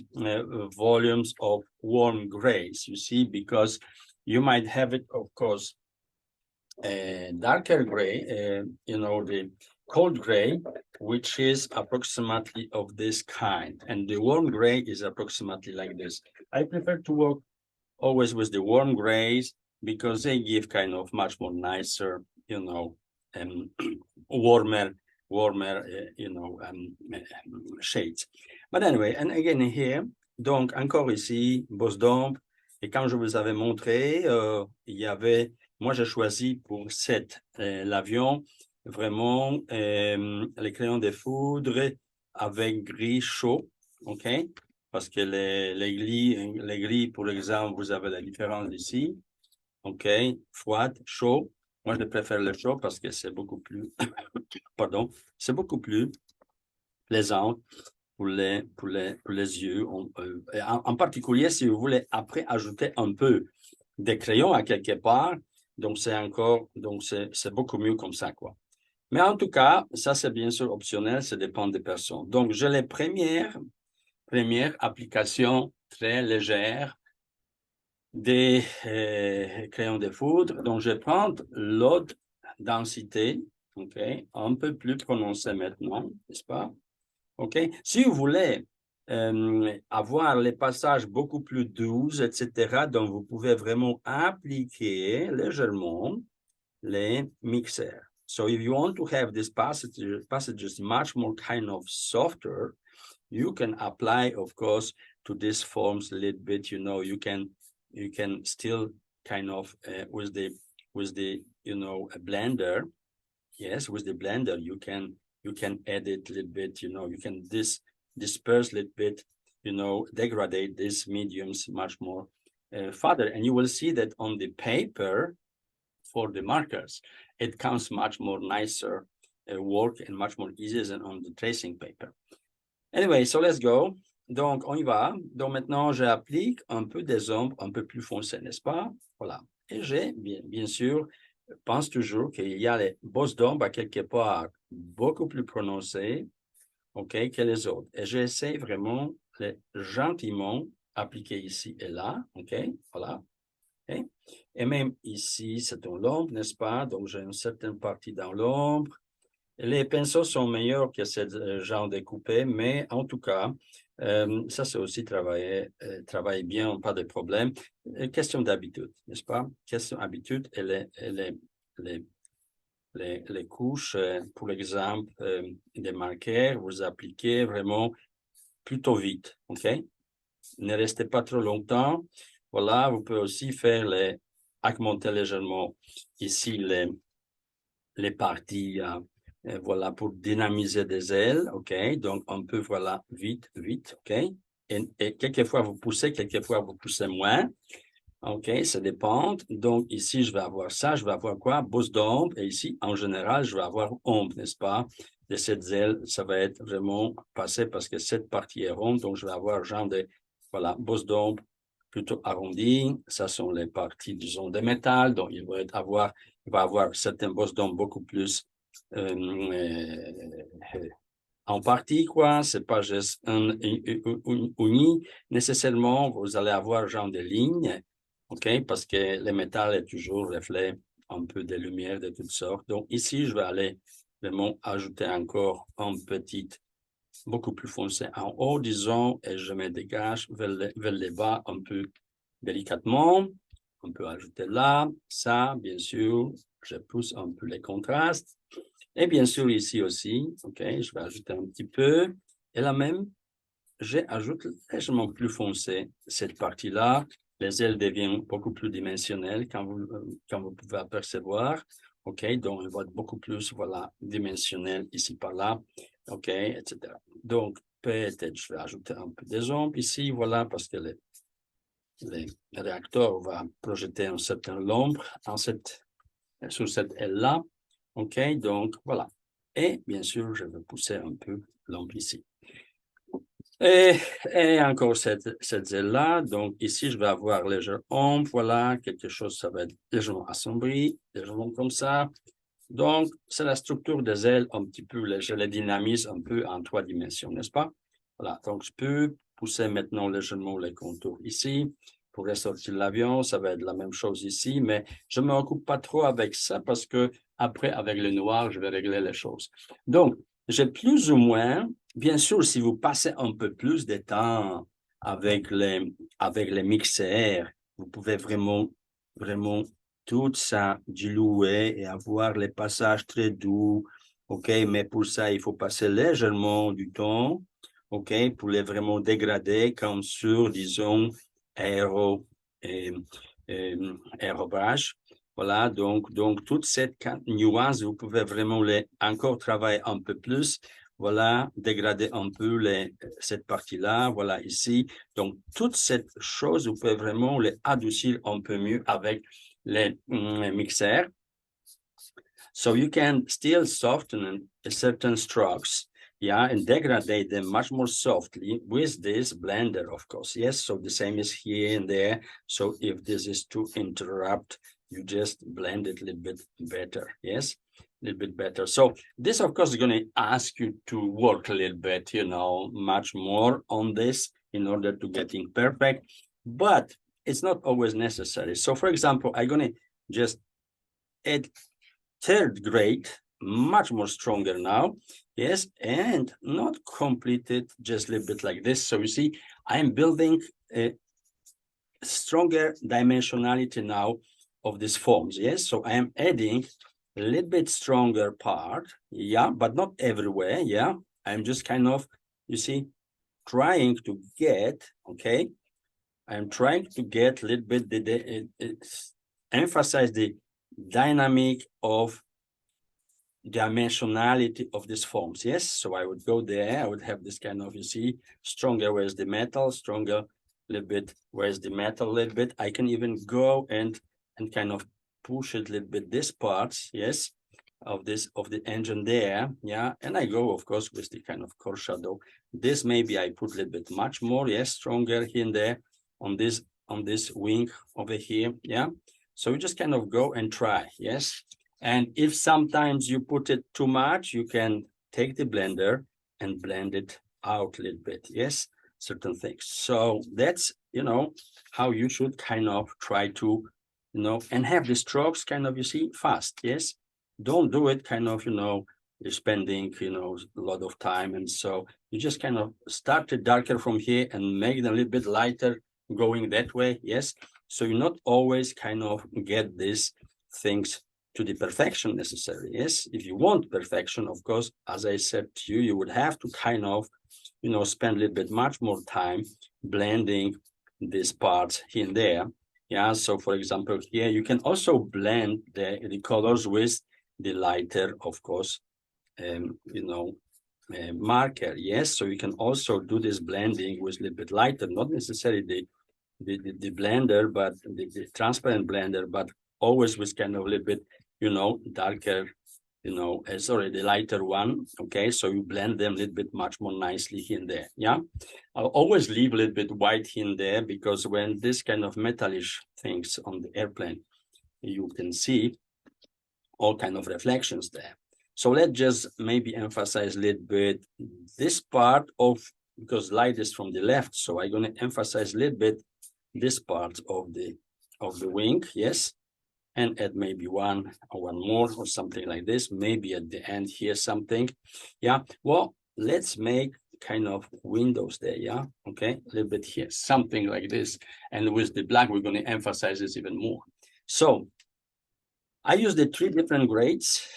volumes of warm grays, you see, because you might have it, of course, darker gray, the cold gray, which is approximately of this kind, and the warm gray is approximately like this. I prefer to work always with the warm grays because they give kind of much more nicer, warmer, shades. But anyway, and again here, donc encore ici, bosse d'ombre, et quand je vous avais montré, il y avait, moi j'ai choisi pour l'avion, vraiment les crayons de foudre avec gris chaud, ok? Parce que les gris, pour exemple, vous avez la différence ici, ok? Froide, chaud. Moi, je préfère le chaud parce que c'est beaucoup plus, pardon, c'est beaucoup plus plaisant pour les yeux. En particulier, si vous voulez après ajouter un peu de crayon à quelque part, donc c'est beaucoup mieux comme ça, quoi. Mais en tout cas, ça c'est bien sûr optionnel, ça dépend des personnes. Donc, j'ai les premières applications très légères des crayons de foudre. Donc, je vais prendre l'autre densité, ok, un peu plus prononcée maintenant, n'est-ce pas? Ok. Si vous voulez avoir les passages beaucoup plus doux, etc., donc vous pouvez vraiment appliquer légèrement les mixeurs. So if you want to have this passages much more kind of softer, you can apply, of course, to these forms a little bit. You can still kind of with the a blender. Yes, with the blender you can edit a little bit. You can disperse a little bit. Degrade these mediums much more further, and you will see that on the paper for the markers, it comes much more nicer work and much more easier than on the tracing paper. Anyway, so let's go. Donc, on y va. Donc, maintenant, j'applique un peu des ombres un peu plus foncées, n'est-ce pas? Voilà. Et j'ai, bien sûr, pense toujours qu'il y a les bosses d'ombre à quelque part beaucoup plus prononcées, OK, que les autres. Et j'essaie vraiment de gentiment appliquer ici et là, OK, voilà. Okay? Et même ici, c'est dans l'ombre, n'est-ce pas? Donc, j'ai une certaine partie dans l'ombre. Les pinceaux sont meilleurs que ce genre de coupé, mais en tout cas, ça c'est aussi travailler bien, pas de problème. Question d'habitude, n'est-ce pas? Question d'habitude et les couches, pour exemple, des marqueurs, vous appliquez vraiment plutôt vite, OK? Ne restez pas trop longtemps. Voilà, vous pouvez aussi faire augmenter légèrement ici les parties, voilà, pour dynamiser des ailes, OK? Donc, on peut, voilà, vite, OK? Et quelquefois, vous poussez moins. OK, ça dépend. Donc, ici, je vais avoir ça. Je vais avoir quoi? Bosse d'ombre. Et ici, en général, je vais avoir ombre, n'est-ce pas? De cette aile, ça va être vraiment passé parce que cette partie est ronde. Donc, je vais avoir genre de, voilà, bosse d'ombre plutôt arrondi. Ça sont les parties, disons, de métal. Donc, il va avoir certaines bosses d'ombre beaucoup plus en partie, quoi. C'est pas juste uni. Nécessairement, vous allez avoir genre de lignes, OK? Parce que le métal est toujours reflet un peu de lumière de toutes sortes. Donc, ici, je vais aller vraiment ajouter encore un petit, beaucoup plus foncé en haut, disons, et je me dégage vers le bas un peu délicatement. On peut ajouter là, ça, bien sûr, je pousse un peu les contrastes. Et bien sûr, ici aussi, OK, je vais ajouter un petit peu. Et là même, j'ajoute légèrement plus foncé cette partie-là. Les ailes deviennent beaucoup plus dimensionnelles quand vous pouvez apercevoir. OK, donc on va être beaucoup plus, voilà, dimensionnel ici par là. OK, etc. Donc, peut-être je vais ajouter un peu des ombres ici, voilà, parce que le réacteur va projeter un certain ombre sur cette aile-là. OK, donc voilà. Et bien sûr, je vais pousser un peu l'ombre ici. Et encore cette aile-là. Donc ici, je vais avoir légère ombre. Voilà, quelque chose, ça va être légèrement assombri, légèrement comme ça. Donc, c'est la structure des ailes un petit peu, je les dynamise un peu en 3 dimensions, n'est-ce pas? Voilà, donc je peux pousser maintenant légèrement les contours ici. Pour ressortir l'avion, ça va être la même chose ici, mais je ne me occupe pas trop avec ça parce que après, avec le noir, je vais régler les choses. Donc, j'ai plus ou moins, bien sûr, si vous passez un peu plus de temps avec les mixeurs, vous pouvez vraiment tout ça diluer et avoir les passages très doux. OK, mais pour ça, il faut passer légèrement du temps, OK, pour les vraiment dégrader comme sur, disons, aérobrush. Voilà, donc toute cette nuance, vous pouvez vraiment encore travailler un peu plus. Voilà, dégrader un peu cette partie-là, voilà, ici. Donc, toute cette chose, vous pouvez vraiment les adoucir un peu mieux avec les mixeurs. So you can still soften certain strokes, yeah, and degrade them much more softly with this blender, of course. Yes, so the same is here and there. So if this is to interrupt, you just blend it a little bit better. Yes, a little bit better. So this, of course, is going to ask you to work a little bit, much more on this in order to getting perfect, but it's not always necessary. So for example, I'm going to just add third grade, much more stronger now, yes, and not completed just a little bit like this. So you see, I'm building a stronger dimensionality now of these forms, yes. So I am adding a little bit stronger part, yeah, but not everywhere, yeah. I'm just kind of, you see, trying to get, okay, I'm trying to get a little bit emphasize the dynamic of dimensionality of these forms. Yes, so I would go there, I would have this kind of, you see, stronger where's the metal, stronger a little bit where's the metal a little bit. I can even go and kind of push it a little bit, this parts, yes, of the engine there, yeah, and I go, of course, with the kind of core shadow. This maybe I put a little bit much more, yes, stronger here and there on this wing over here, yeah. So you just kind of go and try, yes? And if sometimes you put it too much, you can take the blender and blend it out a little bit, yes? Certain things. So that's, you know, how you should kind of try to, you know, and have the strokes kind of, you see, fast, yes? Don't do it kind of, you know, you're spending, you know, a lot of time. And so you just kind of start it darker from here and make them a little bit lighter going that way, yes? So you not always kind of get these things to the perfection necessary, yes? If you want perfection, of course, as I said to you, you would have to kind of, you know, spend a little bit much more time blending these parts here and there. Yeah, so for example, here you can also blend the colors with the lighter, of course, you know, marker, yes? So you can also do this blending with a little bit lighter, not necessarily the blender, but the transparent blender, but always with kind of a little bit, you know, darker, you know, sorry, the lighter one, okay? So you blend them a little bit much more nicely here and there, yeah? I'll always leave a little bit white here and there because when this kind of metallish things on the airplane, you can see all kind of reflections there. So let's just maybe emphasize a little bit this part of, because light is from the left, so I'm going to emphasize a little bit this part of the wing, yes, and add maybe one more or something like this, maybe at the end here something, yeah. Well, let's make kind of windows there, yeah, okay, a little bit here, something like this, and with the black we're going to emphasize this even more. So I use the 3 different grades.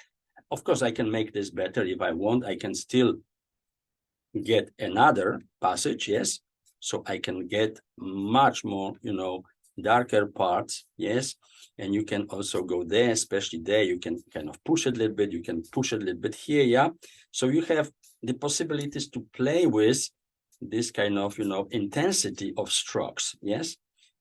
Of course, I can make this better if I want. I can still get another passage, yes. So I can get much more, you know, darker parts, yes. And you can also go there, especially there. You can kind of push it a little bit. You can push it a little bit here, yeah. So you have the possibilities to play with this kind of, you know, intensity of strokes, yes.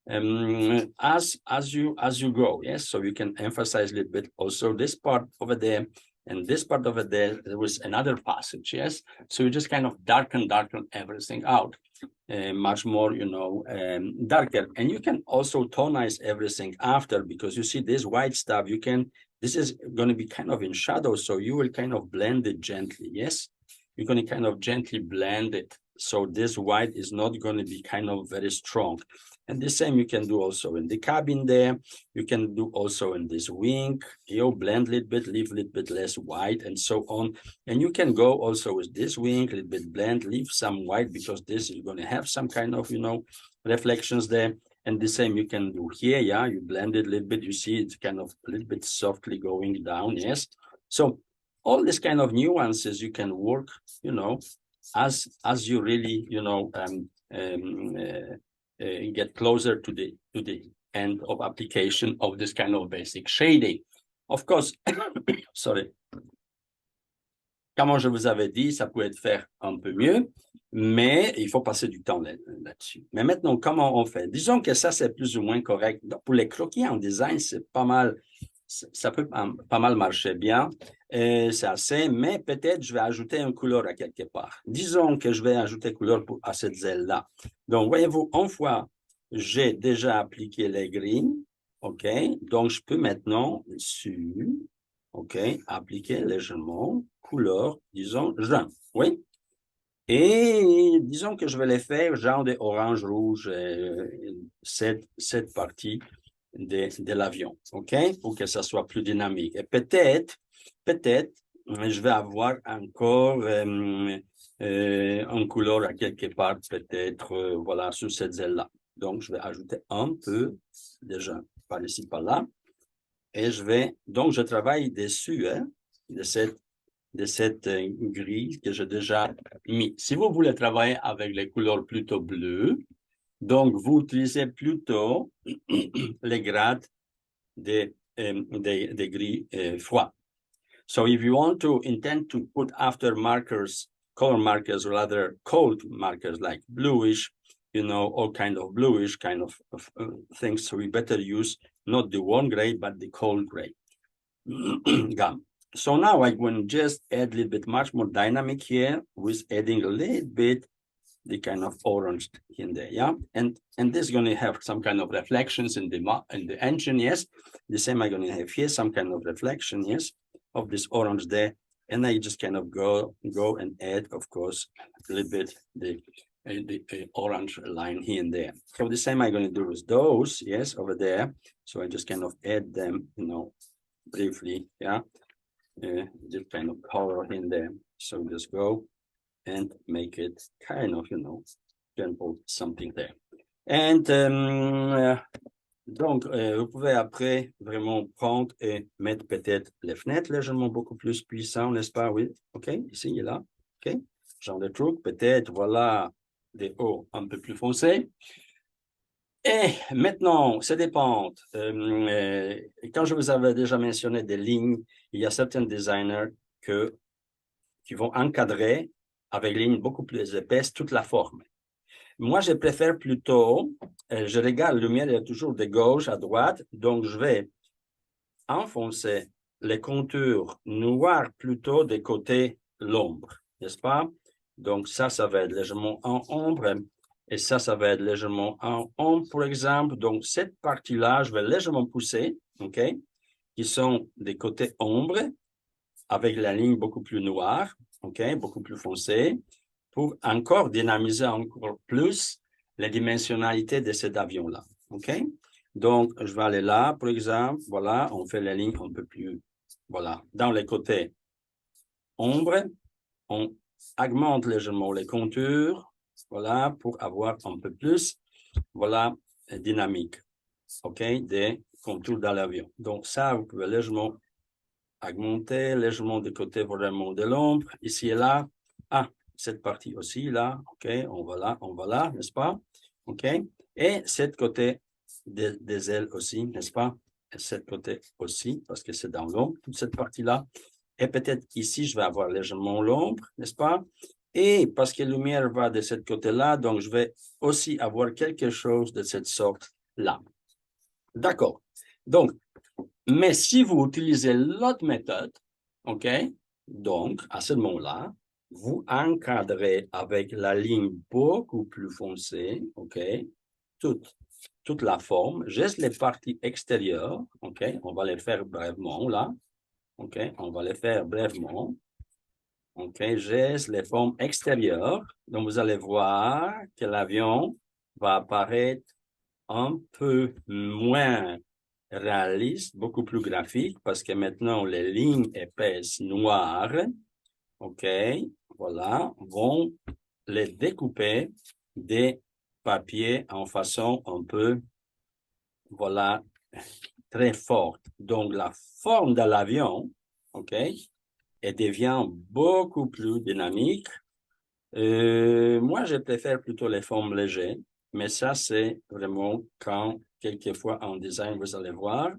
As you go, yes. So you can emphasize a little bit also this part over there and this part over there. There was another passage, yes. So you just kind of darken everything out, much more, you know, darker. And you can also tonize everything after, because you see this white stuff. You can. This is going to be kind of in shadow, so you will kind of blend it gently, yes. You're going to kind of gently blend it. So this white is not going to be kind of very strong. And the same you can do also in the cabin there. You can do also in this wing, you blend a little bit, leave a little bit less white and so on. And you can go also with this wing, a little bit blend, leave some white because this is going to have some kind of, you know, reflections there. And the same you can do here, yeah, you blend it a little bit, you see it's kind of a little bit softly going down, yes. So all these kind of nuances you can work, you know, as you really, you know, get closer to the end of application of this kind of basic shading. Of course, sorry. Comme je vous avais dit, ça pouvait être fait un peu mieux, mais il faut passer du temps là-dessus. Mais maintenant, comment on fait? Disons que ça, c'est plus ou moins correct. Donc, pour les croquis en design, c'est pas mal, ça peut pas mal marcher bien. C'est assez, mais peut-être je vais ajouter une couleur à quelque part. Disons que je vais ajouter couleur à cette zèle-là. Donc, voyez-vous, une fois, j'ai déjà appliqué les grilles, OK? Donc, je peux maintenant, dessus, OK, appliquer légèrement couleur, disons, jaune, oui. Et disons que je vais les faire genre de orange, rouge, cette partie de l'avion, OK, pour que ça soit plus dynamique. Et peut-être, je vais avoir encore une couleur à quelque part, peut-être, voilà, sur cette zèle-là. Donc, je vais ajouter un peu de jaune par ici, par là. Et donc je travaille dessus, hein, de cette grille que j'ai déjà mis. Si vous voulez travailler avec les couleurs plutôt bleues, donc vous utilisez plutôt les grades des grilles froides. So if you want to intend to put after markers, color markers, or rather cold markers like bluish, you know, all kind of bluish kind of things, so we better use not the warm gray, but the cold gray gum. So now I will just add a little bit much more dynamic here with adding a little bit the kind of orange in there, yeah? And this is going to have some kind of reflections in the engine, yes? The same I'm going to have here, some kind of reflection, yes, of this orange there. And I just kind of go and add, of course, a little bit the orange line here and there. So the same I'm going to do with those, yes, over there. So I just kind of add them, you know, briefly, yeah, this kind of color in there. So just go and make it kind of, you know, gentle something there. And donc, vous pouvez après vraiment prendre et mettre peut-être les fenêtres légèrement beaucoup plus puissants, n'est-ce pas? Oui, OK, ici et là, OK. Genre de truc, peut-être, voilà, des hauts un peu plus foncés. Et maintenant, ça dépend. Quand je vous avais déjà mentionné des lignes, il y a certains designers qui vont encadrer avec des lignes beaucoup plus épaisses toute la forme. Moi, je préfère plutôt, je regarde, la lumière est toujours de gauche à droite, donc je vais enfoncer les contours noirs plutôt des côtés l'ombre, n'est-ce pas? Donc ça va être légèrement en ombre, et ça va être légèrement en ombre, par exemple. Donc cette partie-là, je vais légèrement pousser, OK? Qui sont des côtés ombre, avec la ligne beaucoup plus noire, OK? Beaucoup plus foncée, pour encore dynamiser encore plus la dimensionnalité de cet avion-là, OK? Donc, je vais aller là, par exemple, voilà, on fait la ligne un peu plus, voilà, dans les côtés ombre, on augmente légèrement les contours, voilà, pour avoir un peu plus, voilà, dynamique, OK, des contours dans l'avion. Donc, ça, vous pouvez légèrement augmenter, légèrement du côté vraiment de l'ombre, ici et là. Ah, cette partie aussi, là, OK, on va là, n'est-ce pas? OK, et cette côté des ailes aussi, n'est-ce pas? Et cette côté aussi, parce que c'est dans l'ombre, toute cette partie-là. Et peut-être ici, je vais avoir légèrement l'ombre, n'est-ce pas? Et parce que la lumière va de ce côté-là, donc je vais aussi avoir quelque chose de cette sorte-là. D'accord. Donc, mais si vous utilisez l'autre méthode, OK, donc à ce moment-là, vous encadrez avec la ligne beaucoup plus foncée, OK, toute la forme, juste les parties extérieures, OK, on va les faire brièvement là, OK, on va les faire brièvement, OK, juste les formes extérieures, donc vous allez voir que l'avion va apparaître un peu moins réaliste, beaucoup plus graphique, parce que maintenant les lignes épaisses noires, OK, voilà, vont les découper des papiers en façon un peu, voilà, très forte. Donc la forme de l'avion, OK, elle devient beaucoup plus dynamique. Moi, je préfère plutôt les formes légères, mais ça, c'est vraiment quand, quelquefois, en design, vous allez voir,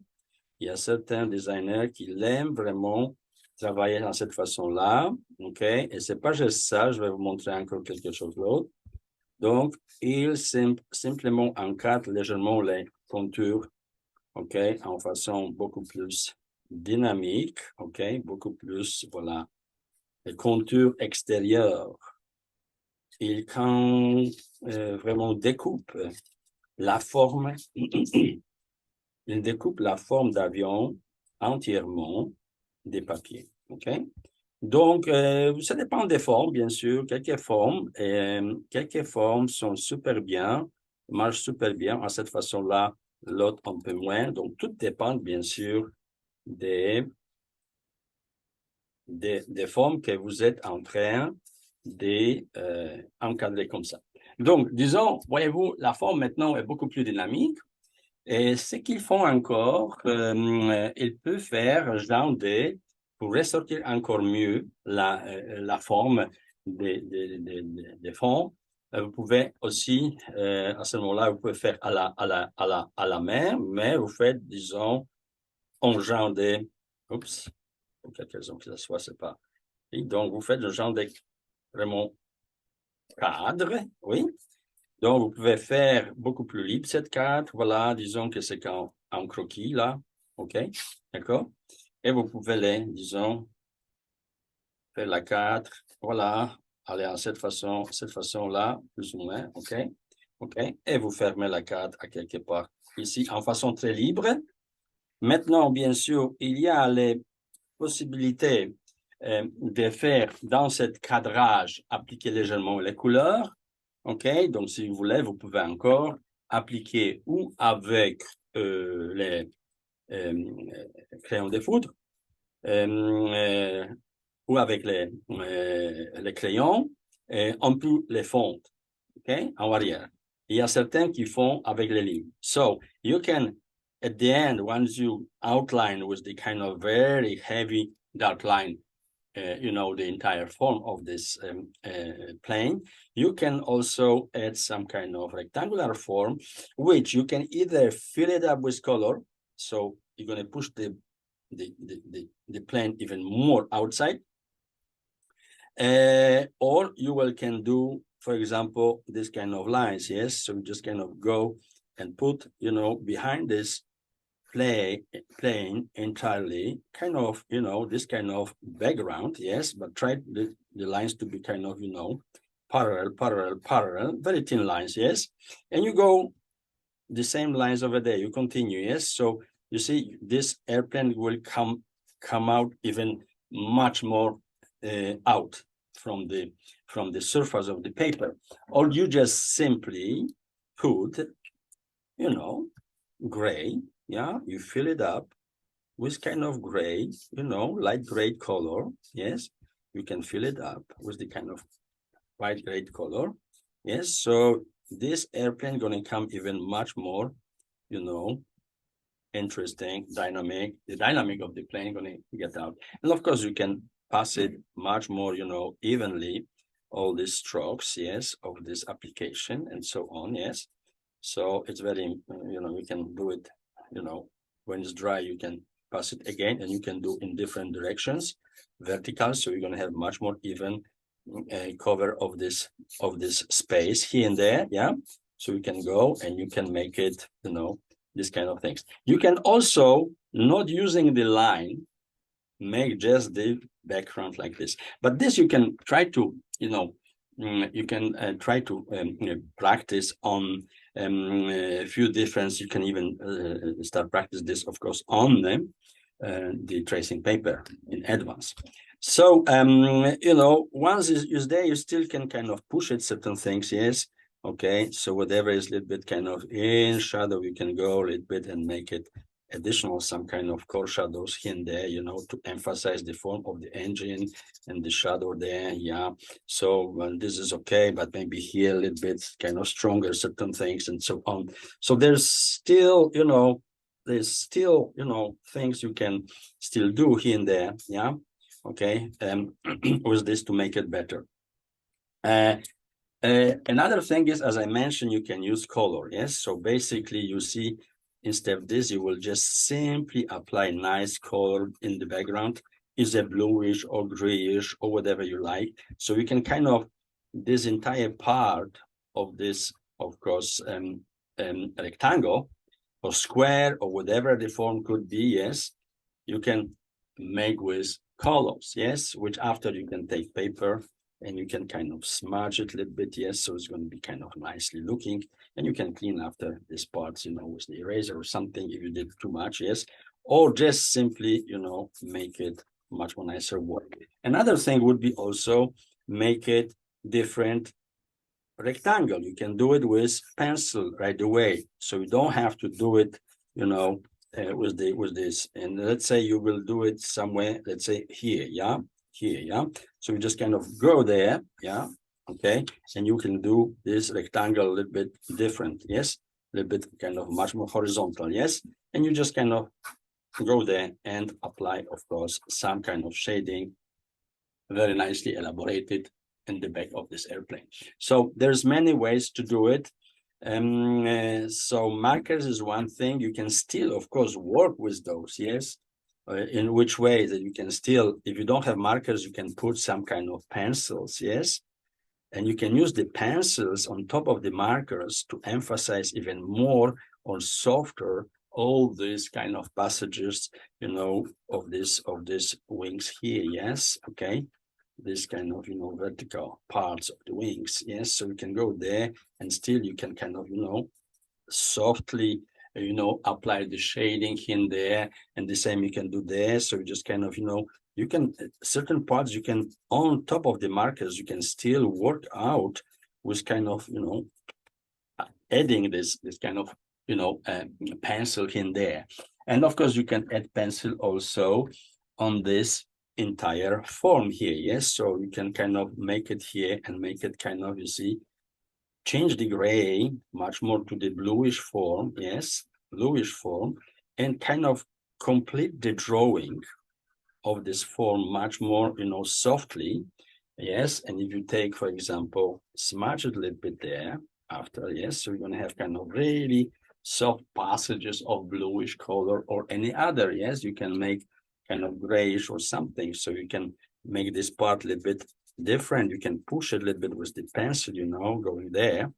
il y a certains designers qui l'aiment vraiment travailler dans cette façon-là, OK? Et c'est pas juste ça, je vais vous montrer encore quelque chose d'autre. Donc, ils simplement encadrent légèrement les contours, OK? En façon beaucoup plus dynamique, OK? Beaucoup plus, voilà, les contours extérieurs. Ils quand vraiment découpent la forme, ils découpent la forme d'avion entièrement des papiers, OK? Donc, ça dépend des formes, bien sûr. Quelques formes sont super bien, marchent super bien à cette façon-là, l'autre un peu moins. Donc, tout dépend, bien sûr, des formes que vous êtes en train d'encadrer comme ça. Donc, disons, voyez-vous, la forme maintenant est beaucoup plus dynamique. Et ce qu'ils font encore, ils peuvent faire genre pour ressortir encore mieux la forme des fonds. Vous pouvez aussi, à ce moment-là, vous pouvez faire à la main, mais vous faites, disons, en genre de, oups, pour quelque raison que ça soit, c'est pas. Et donc, vous faites le genre de vraiment cadre, oui. Donc, vous pouvez faire beaucoup plus libre cette carte. Voilà, disons que c'est en croquis, là. OK? D'accord? Et vous pouvez disons, faire la carte, voilà, aller en cette façon-là, plus ou moins, OK? OK? Et vous fermez la carte à quelque part ici en façon très libre. Maintenant, bien sûr, il y a les possibilités de faire dans ce cadrage, appliquer légèrement les couleurs. OK? Donc, si vous voulez, vous pouvez encore appliquer ou avec les crayons de foudre ou avec les crayons, on peut les fondre, OK, en arrière. Il y a certains qui font avec les lignes. So you can, at the end, once you outline with the kind of very heavy dark line, you know, the entire form of this plane, you can also add some kind of rectangular form, which you can either fill it up with color. So you're going to push the plane even more outside, or you can do, for example, this kind of lines. Yes, so you just kind of go and put, you know, behind this plane entirely, kind of, you know, this kind of background. Yes, but try the lines to be kind of, you know, parallel, very thin lines. Yes, and you go the same lines over there. You continue. Yes, so you see this airplane will come out even much more out from the surface of the paper, or you just simply put, you know, gray. Yeah, you fill it up with kind of gray, you know, light gray color. Yes, you can fill it up with the kind of white gray color. Yes, so this airplane gonna come even much more, you know, interesting, dynamic. The dynamic of the plane gonna get out, and of course you can pass it much more, you know, evenly, all these strokes, yes, of this application and so on. Yes, so it's very, you know, you can do it, you know, when it's dry, you can pass it again, and you can do in different directions, vertical, so you're going to have much more even cover of this space here and there. Yeah, so you can go and you can make it, you know, these kind of things. You can also, not using the line, make just the background like this, but this you can try to, you know, you can try to you know, practice on a few different. You can even start practice this, of course, on the tracing paper in advance. So you know, once it's there, you still can kind of push it certain things. Yes, okay. So whatever is a little bit kind of in shadow, you can go a little bit and make it additional, some kind of core shadows here and there, you know, to emphasize the form of the engine and the shadow there. Yeah, so this is okay, but maybe here a little bit kind of stronger certain things and so on. So there's still, you know, things you can still do here and there. Yeah, okay, with this to make it better. Another thing is, as I mentioned, you can use color. Yes, so basically you see, instead of this, you will just simply apply nice color in the background, is a bluish or grayish or whatever you like. So you can kind of, this entire part of this, of course, rectangle or square or whatever the form could be, yes, you can make with colors, yes, which after you can take paper and you can kind of smudge it a little bit, yes, so it's going to be kind of nicely looking, and you can clean after these parts, you know, with the eraser or something if you did too much, yes, or just simply, you know, make it much more nicer work. Another thing would be also make it different rectangle. You can do it with pencil right away, so you don't have to do it, you know, with this. And let's say you will do it somewhere, let's say here, yeah, here, yeah. So you just kind of go there, yeah, okay, and you can do this rectangle a little bit different, yes, a little bit kind of much more horizontal, yes, and you just kind of go there and apply, of course, some kind of shading, very nicely elaborated in the back of this airplane. So there's many ways to do it. So markers is one thing. You can still, of course, work with those, yes. In which way that you can still, if you don't have markers, you can put some kind of pencils, yes. And you can use the pencils on top of the markers to emphasize even more or softer all these kind of passages, you know, of this wings here, yes, okay. this kind of, vertical parts of the wings. Yes, so you can go there and still you can kind of, softly, apply the shading in there, and the same you can do there. So you just kind of, you can, certain parts you can, on top of the markers, you can still work out with kind of, adding this kind of, pencil in there. And of course, you can add pencil also on this entire form here. Yes, so you can kind of make it here and make it kind of, you see, change the gray much more to the bluish form. Yes, bluish form, and kind of complete the drawing of this form much more, softly. Yes, and if you take, for example, smudge it a little bit there after, yes, so you're going to have kind of really soft passages of bluish color or any other. Yes, you can make kind of grayish or something, so you can make this part a little bit different. You can push it a little bit with the pencil, going there,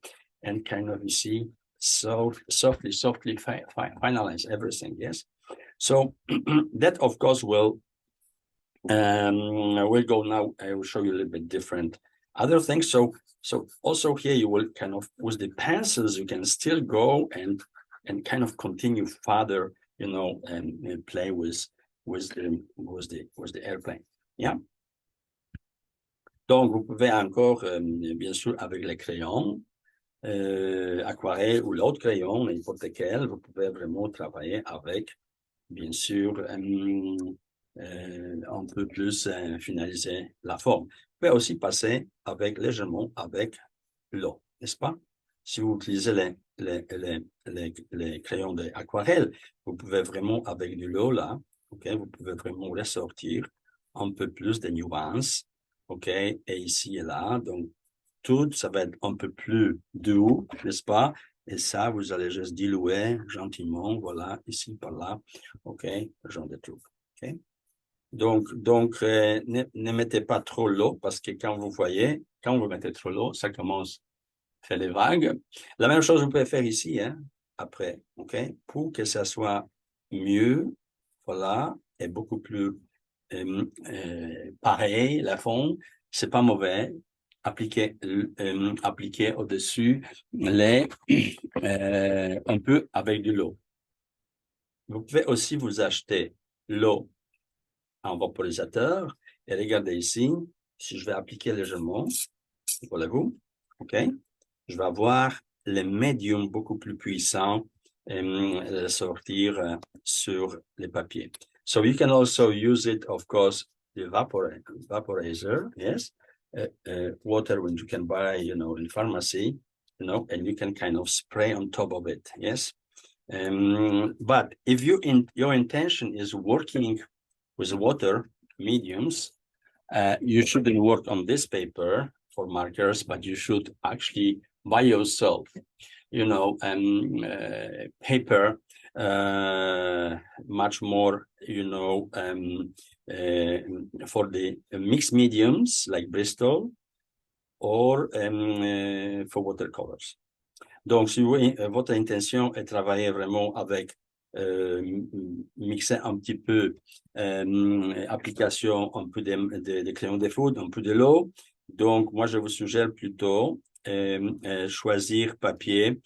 and kind of, you see, so softly finalize everything. Yes, so that of course will we'll go now. I will show you a little bit different other things. So also here you will kind of, with the pencils, you can still go and kind of continue further, and play with the airplane. Yeah. Donc vous pouvez encore, bien sûr, avec les crayons, aquarelle ou l'autre crayon, n'importe quel, vous pouvez vraiment travailler avec, bien sûr, un peu plus finaliser la forme. Vous pouvez aussi passer légèrement avec l'eau, n'est-ce pas? Si vous utilisez les crayons d'aquarelle, vous pouvez vraiment, avec de l'eau là, ok, vous pouvez vraiment ressortir un peu plus de nuances, ok, et ici et là, donc tout ça va être un peu plus doux, n'est-ce pas? Et ça, vous allez juste diluer gentiment, voilà, ici, par là, ok, genre de truc, ok? Donc ne mettez pas trop l'eau, parce que quand vous mettez trop l'eau, ça commence à faire des vagues. La même chose, vous pouvez faire ici, hein, après, ok? Pour que ça soit mieux, voilà, et beaucoup plus pareil, la fond, c'est pas mauvais. Appliquer au-dessus un peu avec de l'eau. Vous pouvez aussi vous acheter l'eau en vaporisateur, et regardez ici, si je vais appliquer légèrement, voyez-vous, ok, je vais avoir les médiums beaucoup plus puissants sortir sur les papiers. So you can also use it, of course, the vaporizer, yes, water when you can buy, in pharmacy, and you can kind of spray on top of it, yes. But if your intention is working with water mediums, you shouldn't work on this paper for markers, but you should actually by yourself, paper much more, for the mixed mediums like Bristol, or for watercolors. Donc, si votre intention est de travailler vraiment avec mixer un petit peu application, un peu de crayons de foudre, un peu de l'eau. Donc, moi, je vous suggère plutôt choisir papier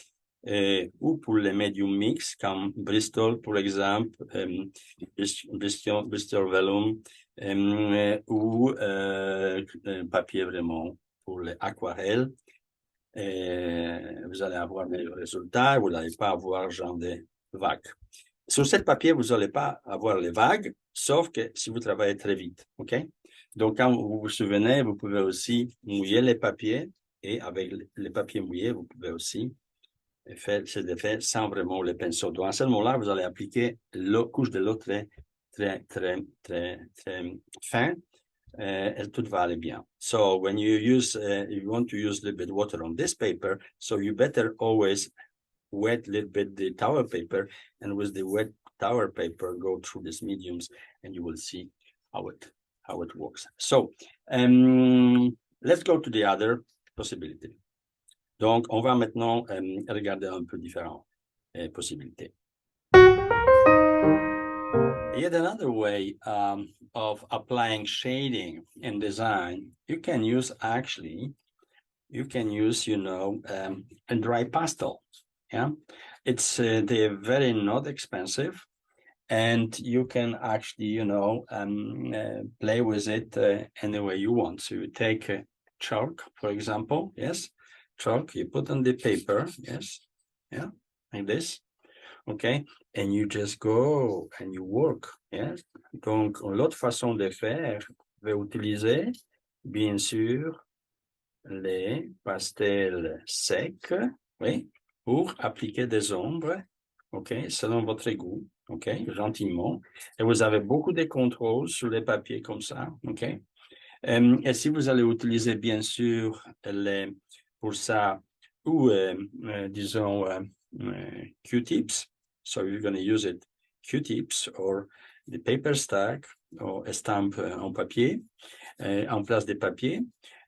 ou pour les medium mix, comme Bristol, pour exemple, Bristol Vellum, ou papier vraiment pour les aquarelles. Vous allez avoir des résultats, vous n'allez pas avoir genre de vagues. Sur ce papier, vous n'allez pas avoir les vagues, sauf que si vous travaillez très vite, ok? Donc, quand vous vous souvenez, vous pouvez aussi mouiller les papiers, et avec les papiers mouillés, vous pouvez aussi faire cet effet sans vraiment les pinceaux. Donc, à ce moment-là, vous allez appliquer la couche de l'eau très fin, et tout va aller bien. So, when you want to use a little bit water on this paper, so you better always wet a little bit the tower paper, and with the wet tower paper, go through these mediums, and you will see how it works. So, let's go to the other possibility. Donc, on va maintenant regarder un peu différentes possibilités. Yet another way of applying shading in design, you can use a dry pastel. Yeah, they're very not expensive, and you can actually play with it any way you want. So you take chalk, for example, yes, chalk, you put on the paper, yes, yeah, like this, okay, and you just go and you work, yes. Donc l'autre façon de faire, je vais utiliser bien sûr les pastels secs, oui, pour appliquer des ombres, ok, selon votre goût, ok, gentiment. Et vous avez beaucoup de contrôles sur les papiers comme ça, ok. Et si vous allez utiliser, bien sûr, pour ça, ou disons Q-tips, so you're going to use it Q-tips or the paper stack ou estampe en papier, en place des papiers.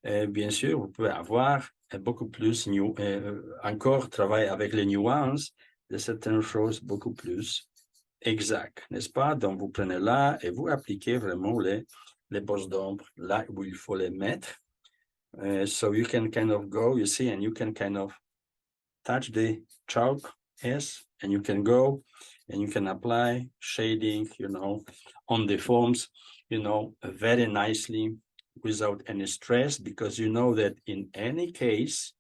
Bien sûr, vous pouvez avoir beaucoup plus, encore travailler avec les nuances de certaines choses beaucoup plus exactes, n'est-ce pas? Donc, vous prenez là et vous appliquez vraiment les bosses d'ombre là où il faut les mettre. So you can kind of go, you see, and you can kind of touch the chalk, yes, and you can go and you can apply shading, on the forms, very nicely without any stress, because you know that in any case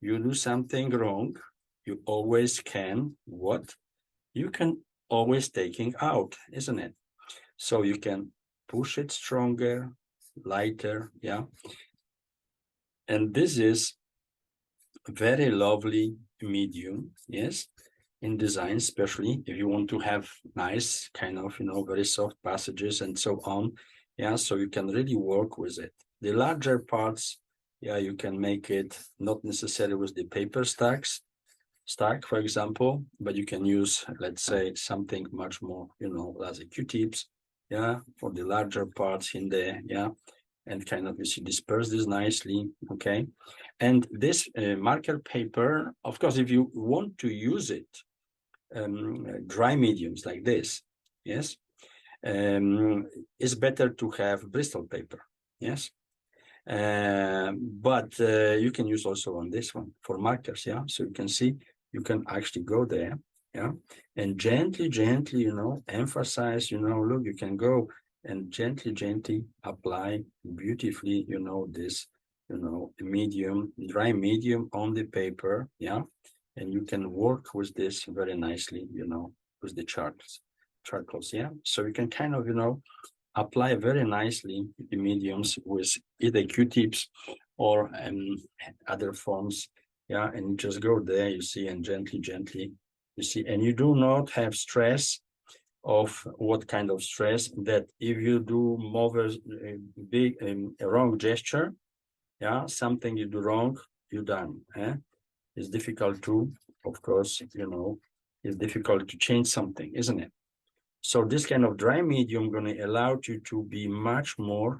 you do something wrong, you always can, you can always taking out, isn't it? So you can push it stronger, lighter, yeah. And this is a very lovely medium, yes, in design, especially if you want to have nice kind of, very soft passages and so on. Yeah, so you can really work with it. The larger parts, yeah, you can make it not necessarily with the paper stack, for example, but you can use, let's say, something much more, as a Q-tips, yeah, for the larger parts in there, yeah, and kind of disperse this nicely, okay? And this marker paper, of course, if you want to use it, dry mediums like this, yes, it's better to have Bristol paper, yes. But you can use also on this one for markers, yeah. So you can see, you can actually go there, yeah, and gently, emphasize, look, you can go and gently apply beautifully, this, dry medium on the paper, yeah, and you can work with this very nicely, with the charcoals, yeah. So you can kind of, apply very nicely the mediums with either Q-tips or other forms, yeah, and you just go there, you see, and gently, you see, and you do not have stress of what kind of stress that if you do more big wrong gesture, yeah, something you do wrong, you're done. It's difficult to, of course, it's difficult to change something, isn't it? So this kind of dry medium going to allow you to be much more,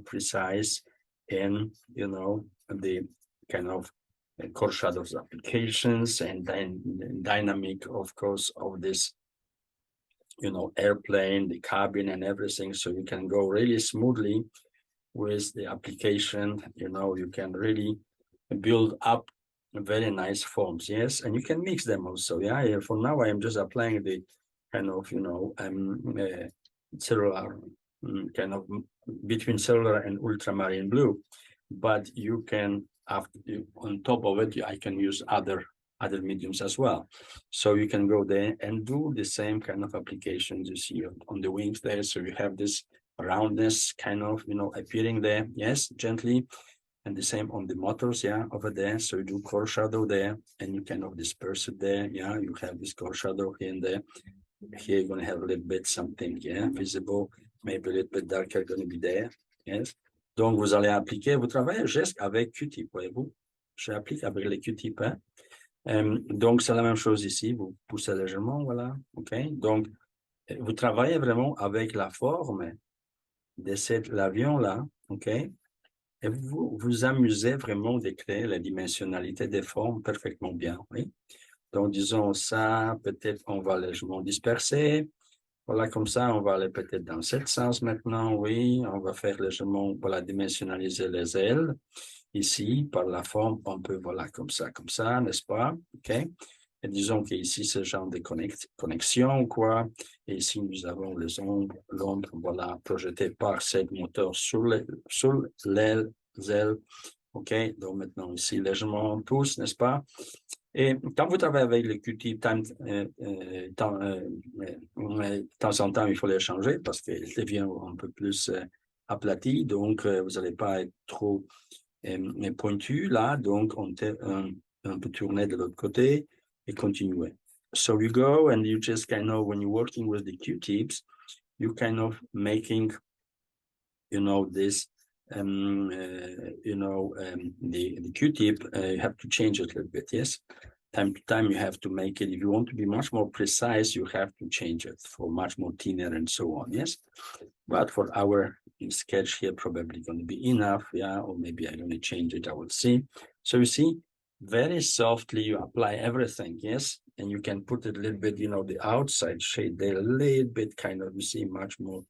precise in, the kind of core shadows applications and then dynamic, of course, of this, airplane, the cabin and everything. So you can go really smoothly with the application, you can really build up very nice forms, yes, and you can mix them also, yeah. For now, I am just applying the kind of, cellular, kind of between cellular and ultramarine blue, but you can, on top of it, I can use other mediums as well. So you can go there and do the same kind of applications you see on the wings there. So you have this roundness kind of, appearing there, yes, gently. And the same on the motors, yeah, over there. So you do core shadow there and you kind of disperse it there. Yeah, you have this core shadow here and there. Here you're going to have a little bit something, yeah, visible, maybe a little bit darker going to be there, yes. Donc, vous allez appliquer, vous travaillez juste avec Q-tip, voyez-vous. J'applique avec les Q-tip, hein. Donc, c'est la même chose ici, vous poussez légèrement, voilà, ok. Donc, vous travaillez vraiment avec la forme de l'avion-là, ok. Et vous vous amusez vraiment de créer la dimensionnalité des formes parfaitement bien, oui. Donc, disons ça, peut-être on va légèrement disperser. Voilà, comme ça, on va aller peut-être dans ce sens maintenant. Oui, on va faire légèrement, voilà, dimensionnaliser les ailes. Ici, par la forme, on peut, voilà, comme ça, n'est-ce pas? OK. Et disons qu'ici, c'est genre de connexion, quoi. Et ici, nous avons les ombres, l'ombre, voilà, projetée par cette moteur sur les ailes. OK. Donc, maintenant, ici, légèrement, on pousse, n'est-ce pas? Et quand vous travaillez avec le Q-tip, de temps en temps, il faut les changer parce qu'il devient un peu plus aplati. Donc, vous n'allez pas être trop pointu là. Donc, on peut tourner de l'autre côté et continuer. So you go and you just kind of, when you're working with the Q-tips, you kind of making, this, the Q-tip, you have to change it a little bit, yes? Time to time, you have to make it. If you want to be much more precise, you have to change it for much more thinner and so on, yes? But for our sketch here, probably going to be enough, yeah? Or maybe I'm going to change it, I will see. So you see, very softly, you apply everything, yes? And you can put it a little bit, the outside shade there, a little bit kind of, you see, much more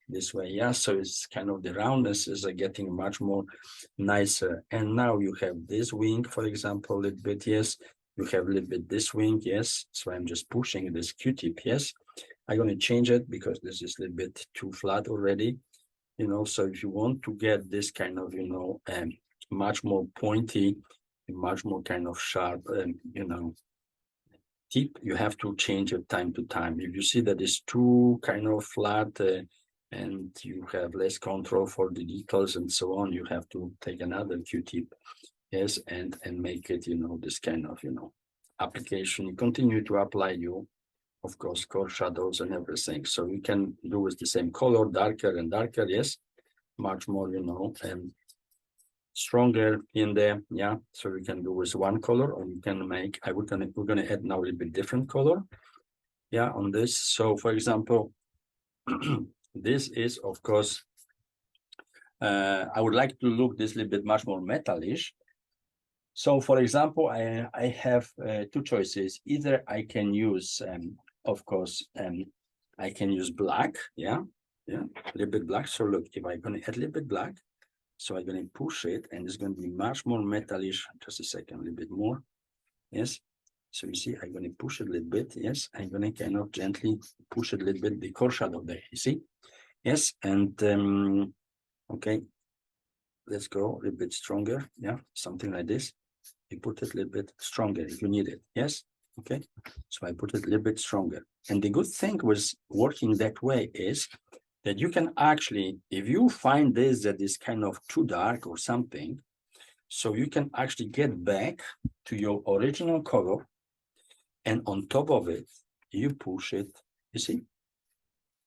this way, yeah? So it's kind of the roundness is getting much more nicer. And now you have this wing, for example, a little bit, yes? You have a little bit this wing, yes. So I'm just pushing this Q-tip, yes. I'm going to change it because this is a little bit too flat already, So if you want to get this kind of, much more pointy, much more kind of sharp, tip, you have to change it time to time. If you see that it's too kind of flat and you have less control for the details and so on, you have to take another Q-tip. Yes, and make it, this kind of, application. You continue to apply of course, color shadows and everything. So you can do with the same color, darker and darker, yes, much more, and stronger in there, yeah. So we can do with one color, or you can make, we're gonna add now a little bit different color, yeah, on this. So for example, this is, of course, I would like to look this little bit much more metallish. So, for example, I have two choices. Either I can use, of course, I can use black, a little bit black. So look, if I'm going to add a little bit black, so I'm going to push it, and it's going to be much more metallish. Just a second, a little bit more. Yes. So you see, I'm going to push it a little bit. Yes, I'm going to kind of gently push it a little bit, the core shadow there. You see? Yes, and okay, let's go a little bit stronger. Yeah, something like this. You put it a little bit stronger if you need it. Yes. Okay. So I put it a little bit stronger. And the good thing with working that way is that you can actually, if you find this that is kind of too dark or something, so you can actually get back to your original color, and on top of it, you push it. You see,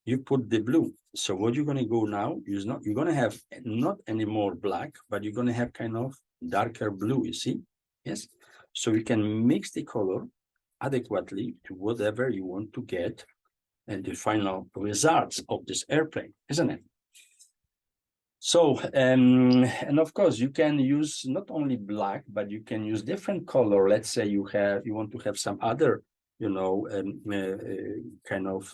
you put the blue. So what you're going to go now is you're going to have not any more black, but you're going to have kind of darker blue. You see. Yes, so you can mix the color adequately to whatever you want to get and the final results of this airplane, isn't it? So, and of course, you can use not only black, but you can use different color. Let's say you want to have some other, kind of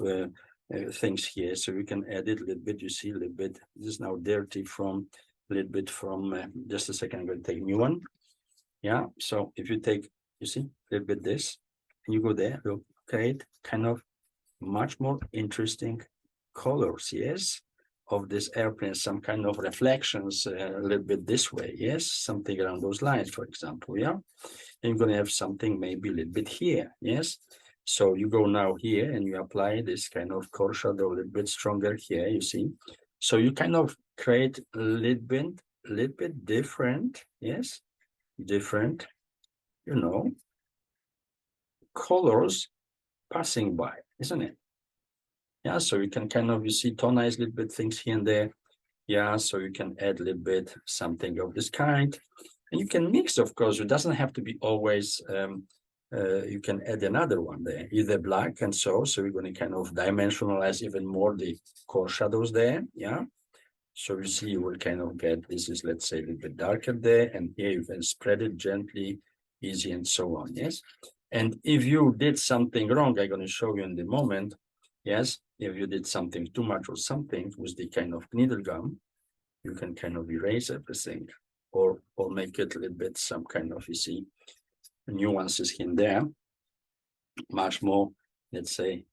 things here. So you can add it a little bit. You see a little bit. This is now dirty from a little bit from. Just a second, I'm going to take a new one. Yeah, so if you take, you see, a little bit this, and you go there, you'll create kind of much more interesting colors, yes, of this airplane, some kind of reflections a little bit this way, yes, something around those lines, for example, yeah. And you're going to have something maybe a little bit here, yes. So you go now here and you apply this kind of core shadow a little bit stronger here, you see. So you kind of create a little bit different, yes, different, colors passing by, isn't it? Yeah, so you can kind of, you see, tonize a little bit things here and there. Yeah, so you can add a little bit something of this kind. And you can mix, of course, it doesn't have to be always, you can add another one there, either black and so we're going to kind of dimensionalize even more the core shadows there, yeah. So you see, you will kind of get, this is, let's say, a little bit darker there, and here you can spread it gently, easy, and so on, yes? And if you did something wrong, I'm going to show you in the moment, yes? if you did something too much or something with the kind of needle gum, you can kind of erase everything or make it a little bit some kind of, you see, nuances here and there, much more, let's say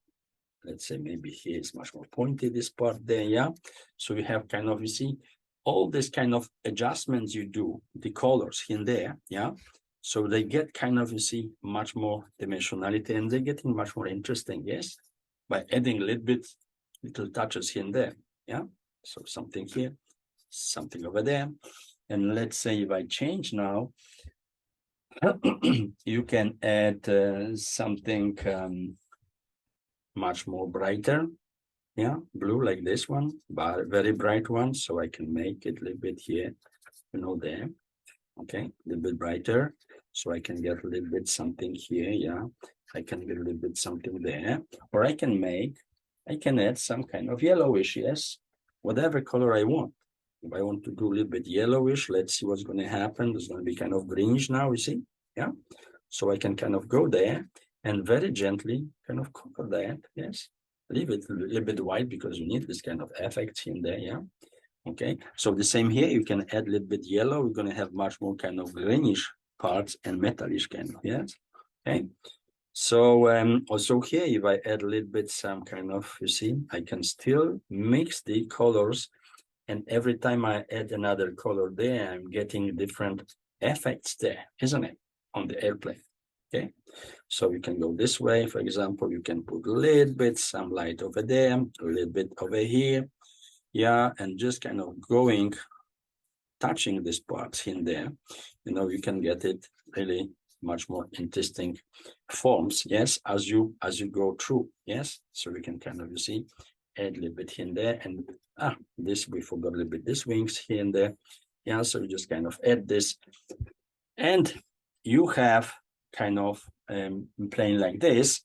maybe here is much more pointy, this part there, yeah. So you have kind of, you see, all this kind of adjustments you do, the colors here and there, yeah. So they get kind of, you see, much more dimensionality and they're getting much more interesting, yes, by adding a little touches here and there, yeah. So something here, something over there. And let's say if I change now, you can add something much more brighter, yeah, blue like this one, but very bright one. So I can make it a little bit here, you know, there, okay, a little bit brighter. So I can get a little bit something here, yeah, I can get a little bit something there, or I can add some kind of yellowish, yes, whatever color I want. If I want to do a little bit yellowish, let's see what's going to happen. It's going to be kind of greenish now, you see, yeah. So I can kind of go there and very gently kind of cover that, yes. Leave it a little bit white because you need this kind of effect in there, yeah. Okay, so the same here, you can add a little bit yellow. We're going to have much more kind of greenish parts and metallish kind of, yes. Okay, so also here, if I add a little bit some kind of, you see, I can still mix the colors, and every time I add another color there, I'm getting different effects there, isn't it, on the airplane? Okay, so you can go this way. For example, you can put a little bit some light over there, a little bit over here, yeah, and just kind of going, touching these parts in there, you know, you can get it really much more interesting forms, yes, as you go through, yes. So we can kind of, you see, add a little bit here and there, and this, we forgot a little bit this wings here and there, yeah. So you just kind of add this, and you have kind of playing like this.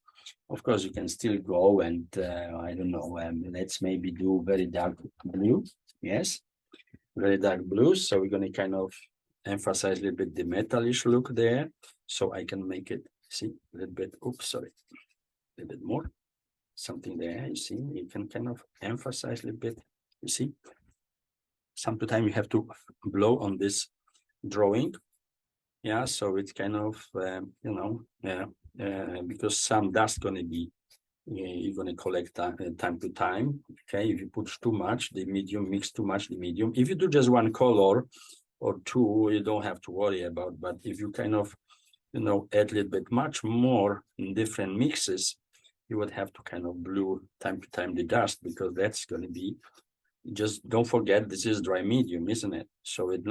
Of course, you can still go and I don't know, let's maybe do very dark blue, yes, very dark blue. So we're going to kind of emphasize a little bit the metallish look there. So I can make it, see, a little bit, oops, sorry, a little bit more, something there, you see, you can kind of emphasize a little bit, you see. Sometimes you have to blow on this drawing, yeah, so it's kind of, you know, because some dust going to be, you're going to collect time to time, okay. If you put too much, the medium, mix too much, the medium. If you do just one color or two, you don't have to worry about, but if you kind of, you know, add a little bit much more in different mixes, you would have to kind of blow time to time the dust, because that's going to be, just don't forget, this is dry medium, isn't it? So it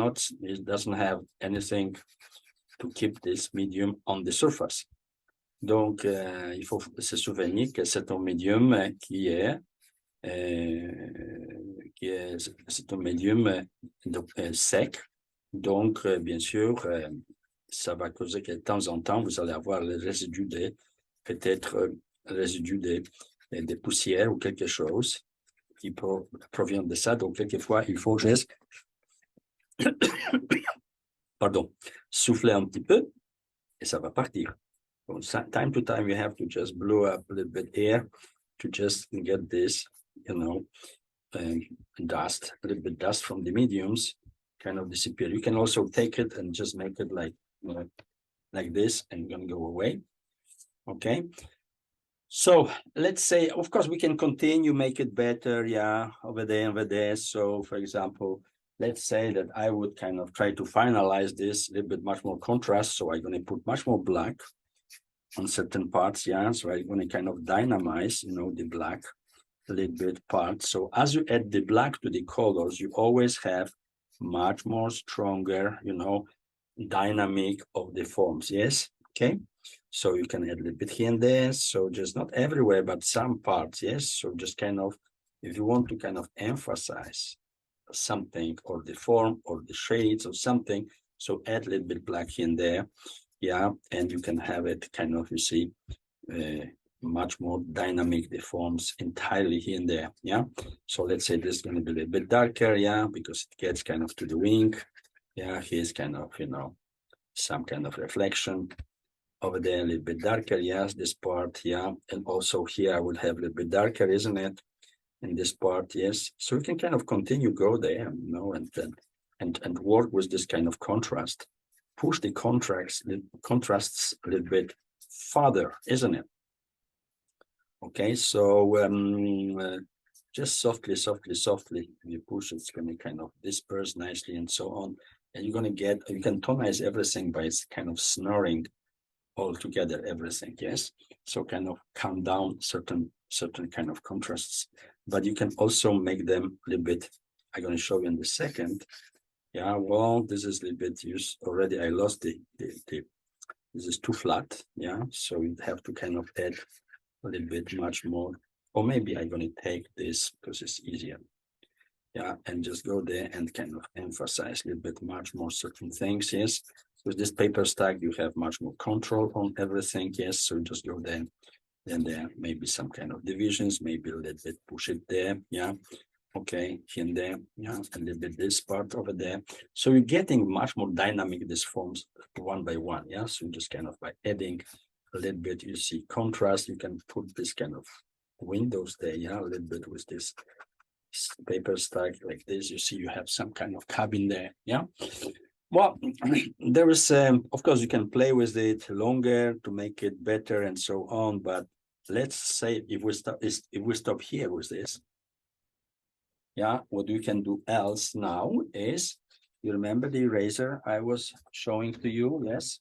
doesn't have anything to keep this medium on the surface. Donc, il faut se souvenir que c'est un médium qui est c'est un médium sec. Donc, bien sûr, ça va causer que de temps en temps, vous allez avoir le résidu peut-être résidu des poussières ou quelque chose qui provient de ça. Donc, quelquefois, il faut juste pardon, souffler un petit peu et ça va partir. So time to time, you have to just blow up a little bit air to just get this, you know, dust, a little bit dust from the mediums kind of disappear. You can also take it and just make it like, you know, like this, and gonna go away. Okay. So let's say, of course, we can continue, make it better, yeah, over there. So for example, let's say that I would kind of try to finalize this a little bit much more contrast. So I'm going to put much more black on certain parts, yeah. So I'm going to kind of dynamize, you know, the black a little bit part. So as you add the black to the colors, you always have much more stronger, you know, dynamic of the forms, yes. Okay, so you can add a little bit here and there. So just not everywhere, but some parts, yes. So just kind of, if you want to kind of emphasize something, or the form or the shades or something, so add a little bit black here and there, yeah, and you can have it kind of, you see, much more dynamic, the forms entirely here and there, yeah. So let's say this is going to be a little bit darker, yeah, because it gets kind of to the wing, yeah. Here's kind of, you know, some kind of reflection over there a little bit darker, yes, this part, yeah, and also here I will have a little bit darker, isn't it? In this part, yes. So we can kind of continue go there, you know, and work with this kind of contrast, push the contrasts a little bit farther, isn't it? Okay, so just softly, you push, it's going to kind of disperse nicely and so on. And you're going to get, you can tonize everything by kind of snurring all together, everything, yes? So kind of calm down certain kind of contrasts, but you can also make them a little bit, I'm going to show you in a second. Yeah, well, this is a little bit used already. I lost the this is too flat, yeah? So you have to kind of add a little bit much more, or maybe I'm going to take this because it's easier, yeah, and just go there and kind of emphasize a little bit much more certain things, yes. With this paper stack you have much more control on everything, yes, so just go there, then there maybe some kind of divisions, maybe a little bit push it there, yeah, okay, here and there, yeah, a little bit this part over there. So you're getting much more dynamic these forms one by one, yeah. So just kind of by adding a little bit, you see contrast, you can put this kind of windows there, yeah, a little bit with this paper stack like this, you see you have some kind of cabin there, yeah. Well, there is of course you can play with it longer to make it better and so on, but let's say if we stop here with this, yeah, what we can do else now is, you remember the eraser I was showing to you, yes,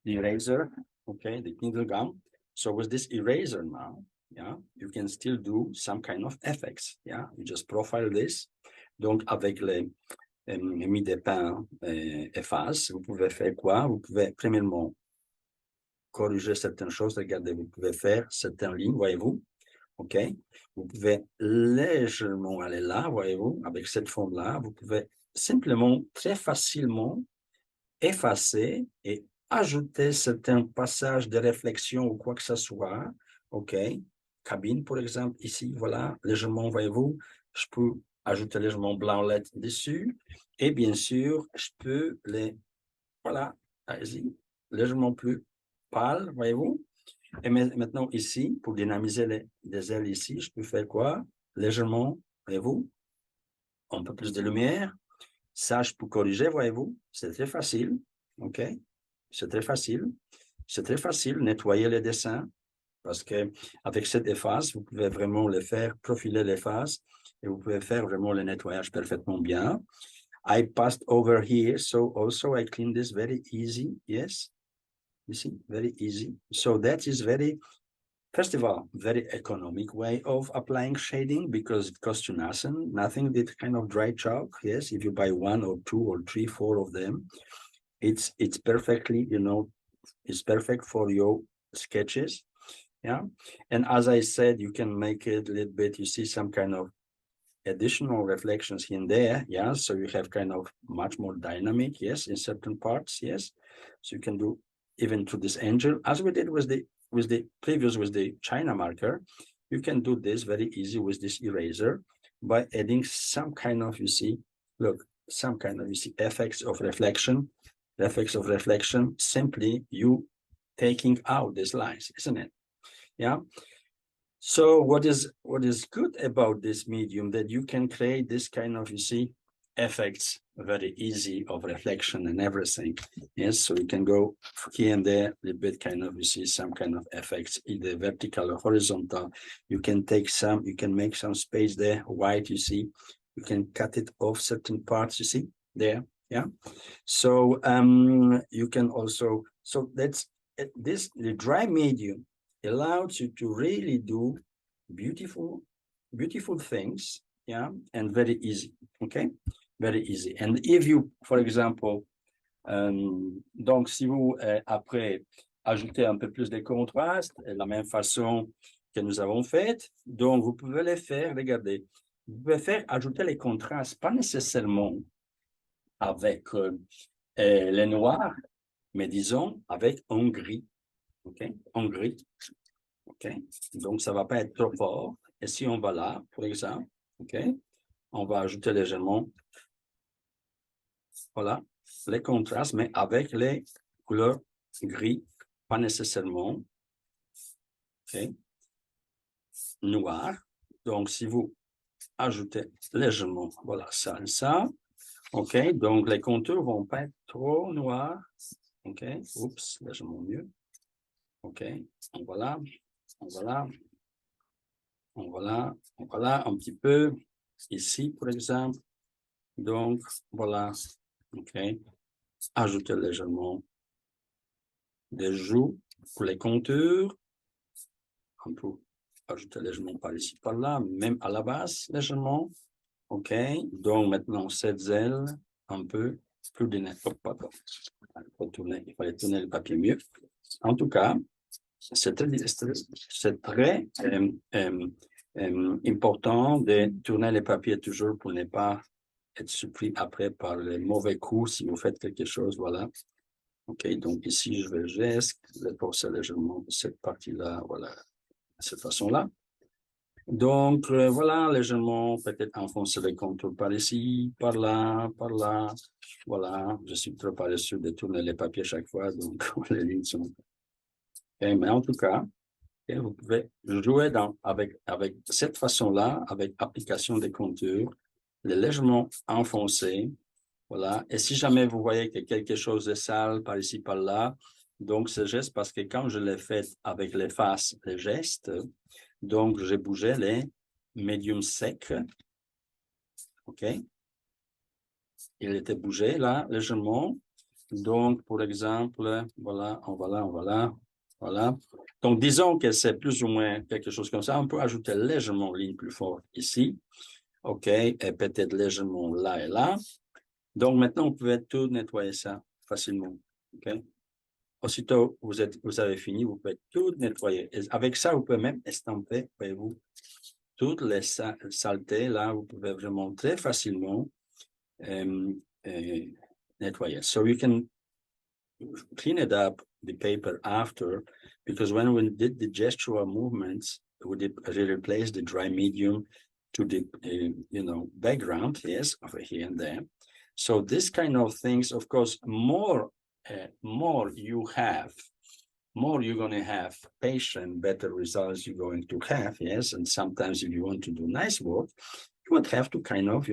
the eraser, okay, the needle gum. So with this eraser now, yeah, you can still do some kind of effects, yeah, you just profile this. Donc avec les mi-dépend efface, vous pouvez faire quoi? Vous pouvez premièrement corriger certaines choses, regardez, vous pouvez faire certaines lignes, voyez-vous, ok, vous pouvez légèrement aller là, voyez-vous, avec cette forme-là, vous pouvez simplement, très facilement effacer et ajouter certains passages de réflexion ou quoi que ce soit, ok, cabine par exemple, ici, voilà, légèrement, voyez-vous, je peux ajouter légèrement blanc LED dessus, et bien sûr, je peux les, voilà, allez-y, légèrement plus pâle, voyez-vous, et maintenant ici, pour dynamiser les ailes ici, je peux faire quoi? Légèrement, voyez-vous, un peu plus de lumière, ça je peux corriger, voyez-vous, c'est très facile, ok, c'est très facile, nettoyer les dessins, parce que avec cette efface, vous pouvez vraiment le faire, profiler l'efface, et vous pouvez faire vraiment le nettoyage parfaitement bien. I passed over here, so also I clean this very easy, yes, you see, very easy. So that is very, first of all, very economic way of applying shading because it costs you nothing, with kind of dry chalk, yes, if you buy 1 or 2 or 3, 4 of them, it's perfectly, you know, it's perfect for your sketches, yeah. And as I said, you can make it a little bit, you see some kind of additional reflections here and there, yeah, so you have kind of much more dynamic, yes, in certain parts, yes, so you can do even to this angel, as we did with the previous, with the China marker. You can do this very easy with this eraser by adding some kind of, you see, look, some kind of, you see, effects of reflection, simply you taking out these lines, isn't it? Yeah. So what is good about this medium, that you can create this kind of, you see, effects very easy of reflection and everything. Yes, so you can go here and there a little bit, kind of, you see some kind of effects, either vertical or horizontal. You can take some, you can make some space there, white, you see, you can cut it off certain parts, you see there, yeah. So you can also, so that's this, the dry medium allows you to really do beautiful things, yeah, and very easy, okay, very easy. And if you, for example, donc si vous après ajoutez un peu plus de contraste, de la même façon que nous avons fait, donc vous pouvez les faire, regardez, vous pouvez faire ajouter les contrastes, pas nécessairement avec les noirs, mais disons avec un gris, ok, en gris. OK, donc ça ne va pas être trop fort. Et si on va là, par exemple, OK, on va ajouter légèrement, voilà, les contrastes, mais avec les couleurs gris pas nécessairement. OK. Noir. Donc, si vous ajoutez légèrement, voilà, ça et ça. OK. Donc, les contours vont pas être trop noirs. OK. Oups, légèrement mieux. OK. Voilà. Voilà. Voilà. Voilà un petit peu. Ici, par exemple. Donc, voilà. OK. Ajoutez légèrement des joues pour les contours. On peut ajouter légèrement par ici, par là, même à la base, légèrement. OK. Donc, maintenant, cette aile, un peu plus de net. Il fallait tourner le papier mieux. En tout cas, c'est très important de tourner le papier toujours pour ne pas être surpris après par les mauvais coups si vous faites quelque chose, voilà. OK, donc ici, je vais juste forcer légèrement cette partie-là, voilà, de cette façon-là. Donc, voilà, légèrement, peut-être enfoncer les contours par ici, par là, voilà. Je suis trop paresseux de tourner les papiers chaque fois, donc les lignes sont... Okay, mais en tout cas, vous pouvez jouer avec cette façon-là, avec application des contours, les légèrement enfoncer, voilà. Et si jamais vous voyez que quelque chose est sale par ici, par là, donc ce geste, parce que quand je l'ai fait avec les faces, les gestes, donc j'ai bougé les médiums secs, OK? Il était bougé là, légèrement. Donc, pour exemple, voilà, voilà. Donc, disons que c'est plus ou moins quelque chose comme ça. On peut ajouter légèrement ligne plus forte ici, OK? Et peut-être légèrement là et là. Donc, maintenant, vous pouvez tout nettoyer ça facilement, OK? Aussitôt, vous avez fini, vous pouvez tout nettoyer. Et avec ça, vous pouvez même estamper, voyez-vous, toutes les saletés, là, vous pouvez vraiment très facilement nettoyer. So you can clean it up, the paper after, because when we did the gestural movements, we replaced the dry medium to the, background, yes, over here and there. So this kind of things, of course, more you have, more you're going to have patient, better results you're going to have, yes. And sometimes if you want to do nice work, you would have to kind of,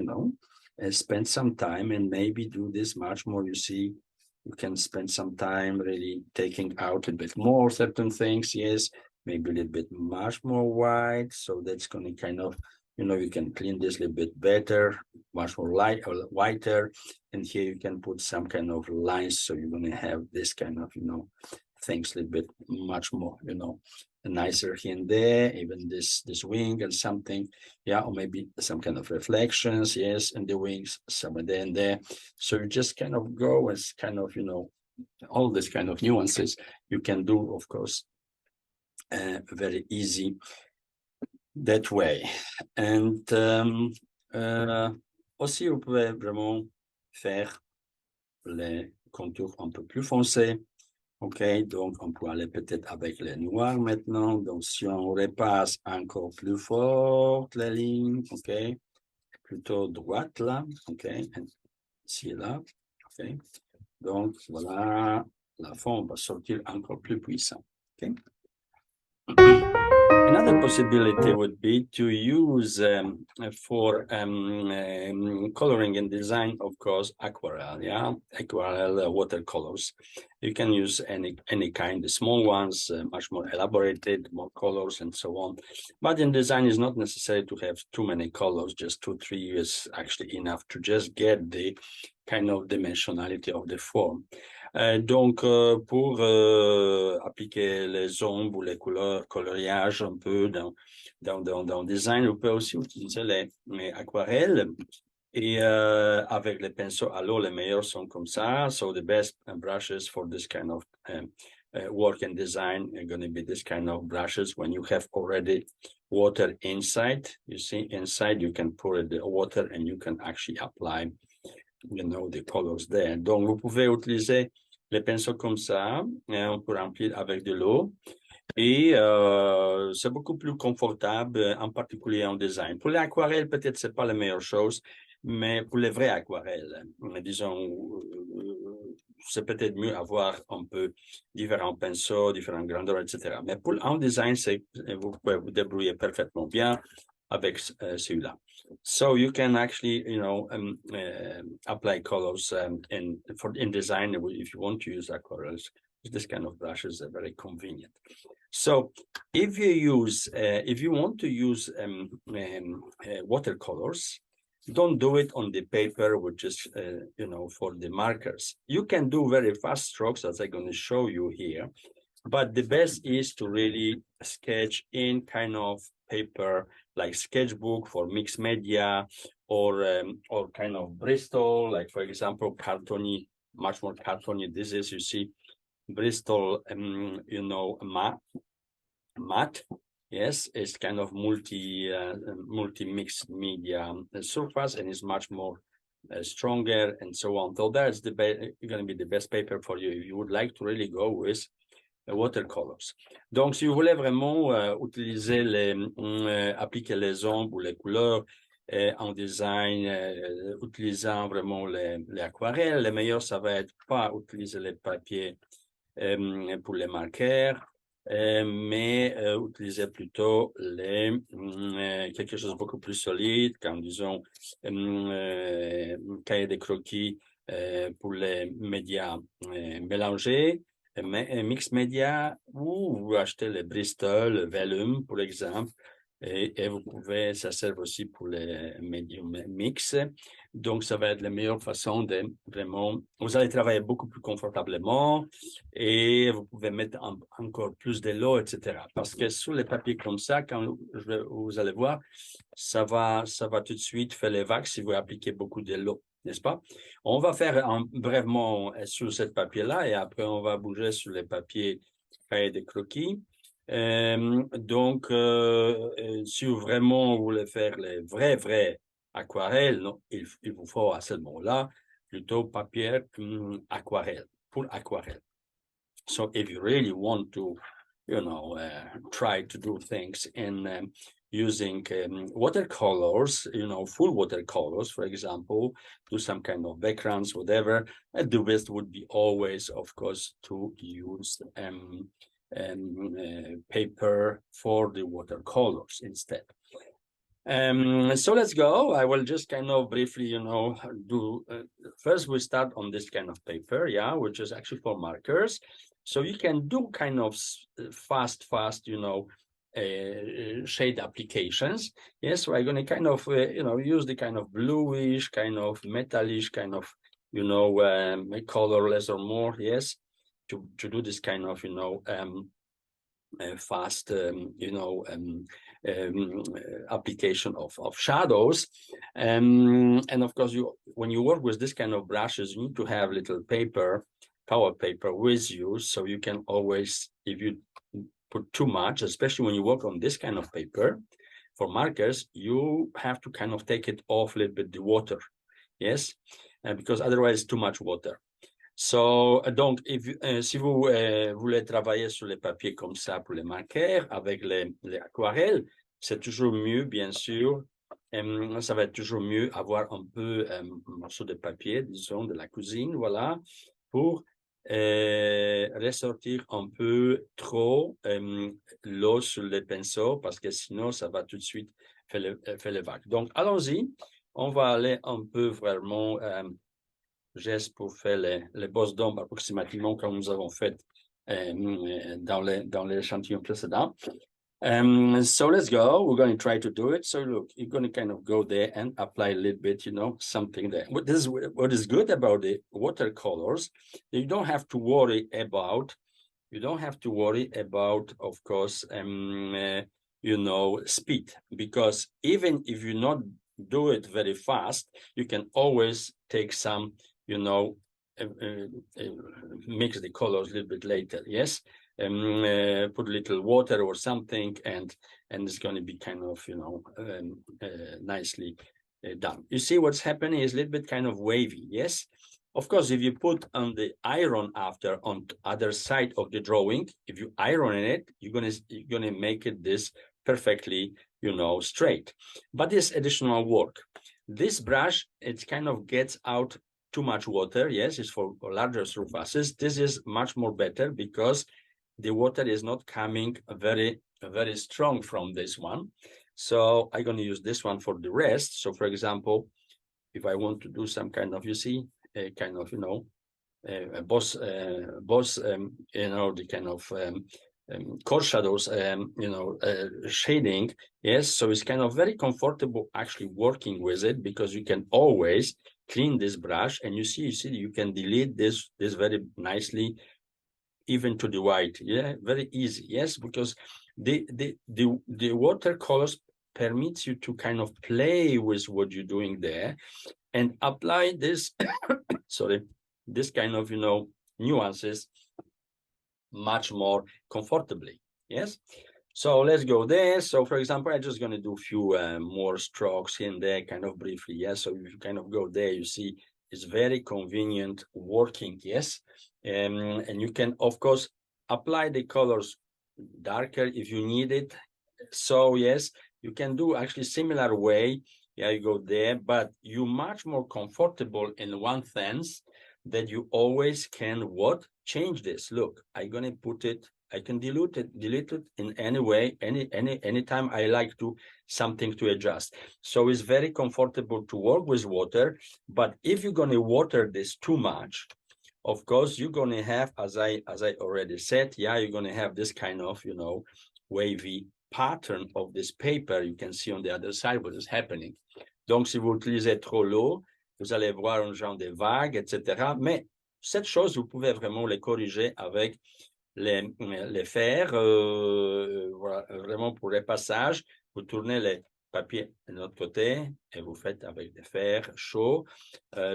spend some time and maybe do this much more. You see, you can spend some time really taking out a bit more certain things, yes, maybe a little bit much more white. So that's going to kind of, you can clean this a little bit better, much more light or whiter. And here you can put some kind of lines. So you're going to have this kind of, things a little bit much more, nicer here and there, even this wing and something, yeah, or maybe some kind of reflections, yes, and the wings somewhere there and there. So you just kind of go as kind of, all this kind of nuances you can do, of course, very easy that way. And aussi, vous pouvez vraiment faire les contours un peu plus foncés. OK, donc on peut aller peut-être avec les noirs maintenant. Donc, si on repasse encore plus fort les lignes, OK, plutôt droite là, OK, ici et là, OK. Donc, voilà, la forme va sortir encore plus puissant, OK. Another possibility would be to use for coloring and design, of course, aquarelle, yeah, aquarelle watercolors. You can use any kind, the small ones, much more elaborated, more colors and so on. But in design, it's not necessary to have too many colors, just 2, 3 is actually enough to just get the kind of dimensionality of the form. Donc, pour appliquer les ombres ou les couleurs, coloriage un peu dans le design, on peut aussi utiliser les aquarelles. Et avec les pinceaux à l'eau, les meilleurs sont comme ça. So the best brushes for this kind of work and design are going to be this kind of brushes. When you have already water inside, you see, inside you can pour the water and you can actually apply, the colors there. Donc, vous pouvez utiliser les pinceaux comme ça, pour remplir avec de l'eau. Et c'est beaucoup plus confortable, en particulier en design. Pour l'aquarelle, peut-être c'est pas la meilleure chose, mais pour les vraies aquarelles, disons, c'est peut-être mieux avoir un peu différents pinceaux, différentes grandeurs, etc. Mais pour en design, vous pouvez vous débrouiller parfaitement bien avec celui-là. So you can actually, apply colors in design if you want to use aquarels. This kind of brushes are very convenient. So if you want to use watercolors, don't do it on the paper, which is, for the markers. You can do very fast strokes, as I'm going to show you here, but the best is to really sketch in kind of paper like sketchbook for mixed media, or kind of Bristol, like for example, cartony, much more cartony. This is, you see, Bristol, matte. Yes, it's kind of multi mixed media surface, and is much more stronger and so on. So that's going to be the best paper for you if you would like to really go with watercolors. Donc, si vous voulez vraiment utiliser appliquer les ombres ou les couleurs en design, utilisant vraiment les aquarelles, le meilleur, ça va être pas utiliser les papiers pour les marqueurs, mais utiliser plutôt quelque chose de beaucoup plus solide, comme disons cahier de croquis pour les médias mélangés, mix média, ou vous achetez le Bristol, le Vellum, pour exemple, et vous pouvez, ça sert aussi pour les médiums mix. Donc, ça va être la meilleure façon de vraiment, vous allez travailler beaucoup plus confortablement, et vous pouvez mettre encore plus de l'eau, etc. Parce que sur les papiers comme ça, quand vous allez voir, ça va tout de suite faire les vagues si vous appliquez beaucoup de l'eau, n'est-ce pas? On va faire brièvement sur ce papier-là, et après on va bouger sur les papiers cahiers de croquis. Donc, si vraiment vous voulez faire les vrais aquarelles, non, il vous faut à ce moment-là plutôt papier aquarelle, pour aquarelle. So if you really want to, try to do things in using watercolors, full watercolors, for example, do some kind of backgrounds, whatever, the best would be always, of course, to use paper for the watercolors instead. So let's go. I will just kind of briefly, do, first we start on this kind of paper, yeah, which is actually for markers. So you can do kind of fast, shade applications. Yes, we're going to kind of, use the kind of bluish, kind of metallish, kind of, color less or more, yes, to do this kind of, fast, application of shadows. And of course, when you work with this kind of brushes, you need to have little color paper with you, so you can always, if you put too much, especially when you work on this kind of paper for markers, you have to kind of take it off a little bit, the water, yes, because otherwise too much water. So, donc, si vous voulez travailler sur les papiers comme ça pour les marqueurs avec les aquarelles, c'est toujours mieux, bien sûr. Ça va être toujours mieux avoir un peu un morceau de papier, disons, de la cuisine, voilà, pour ressortir un peu trop l'eau sur les pinceaux, parce que sinon, ça va tout de suite faire les vagues. Donc, allons-y. On va aller un peu vraiment geste pour faire les bosses d'ombre approximativement comme nous avons fait dans l'échantillon précédent. So let's go. We're going to try to do it. So look, you're going to kind of go there and apply a little bit, something there. What is good about the watercolors. You don't have to worry about, of course, speed, because even if you not do it very fast, you can always take some, mix the colors a little bit later, yes? Put a little water or something, and it's going to be kind of, nicely done. You see what's happening is a little bit kind of wavy, yes? Of course, if you put on the iron after on the other side of the drawing, if you iron it, you're gonna make it this perfectly, straight. But this additional work. This brush, it kind of gets out too much water. Yes, it's for larger surfaces. This is much more better because the water is not coming very strong from this one. So I'm going to use this one for the rest. So for example, if I want to do some kind of, you see, a kind of, boss, the kind of core shadows, shading. Yes, so it's kind of very comfortable actually working with it because you can always clean this brush, and you see, you can delete this very nicely, even to the white. Yeah, very easy. Yes, because the watercolors permits you to kind of play with what you're doing there and apply this sorry, this kind of nuances much more comfortably. Yes, so let's go there. So for example, I'm just going to do a few more strokes in there kind of briefly. Yes, so if you kind of go there, you see it's very convenient working. Yes, and you can of course apply the colors darker if you need it. So yes, you can do actually similar way. Yeah, you go there, but you're much more comfortable in one sense that you always can what? Change this. Look, I'm gonna put it, I can delete it in any way, anytime I like to something to adjust. So it's very comfortable to work with water, but if you're gonna water this too much, of course, you're gonna have, as I already said, yeah, you're gonna have this kind of, wavy pattern of this paper. You can see on the other side what is happening. Donc, si vous utilisez trop l'eau, vous allez voir un genre de vagues, etc. Mais cette chose, vous pouvez vraiment les corriger avec les fers. Voilà, vraiment pour les passages, vous tournez les papiers de l'autre côté et vous faites avec des fers chauds.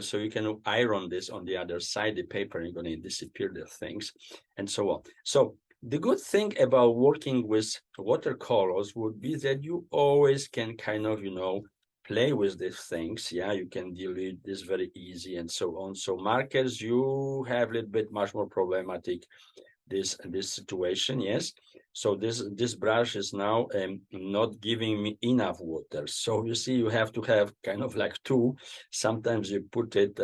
So you can iron this on the other side, the paper, you're going to disappear the things and so on. So the good thing about working with watercolors would be that you always can kind of, play with these things. Yeah, you can delete this very easy and so on. So markers, you have a little bit much more problematic this situation. Yes, so this brush is now not giving me enough water. So you see, you have to have kind of like two. Sometimes you put it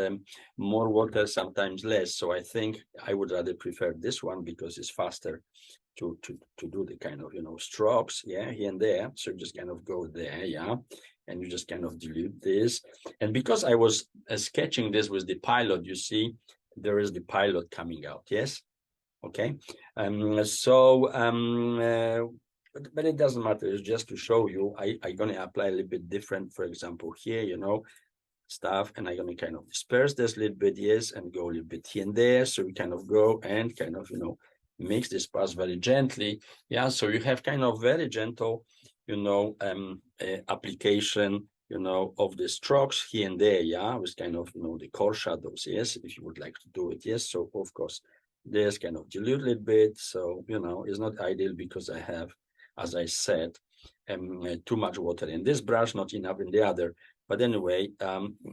more water, sometimes less. So I think I would rather prefer this one because it's faster to do the kind of strokes, yeah, here and there. So you just kind of go there, yeah, and you just kind of dilute this. And because I was sketching this with the pilot, you see there is the pilot coming out. Yes, okay. But it doesn't matter. It's just to show you. I'm going to apply a little bit different, for example, here, stuff, and I'm going to kind of disperse this a little bit, yes, and go a little bit here and there. So we kind of go and kind of, mix this pass very gently. Yeah, so you have kind of very gentle, application, of the strokes here and there, yeah, with kind of, the core shadows, yes, if you would like to do it, yes. So of course, there's kind of dilute a little bit. So, it's not ideal because I have, as I said, too much water in this brush, not enough in the other. But anyway,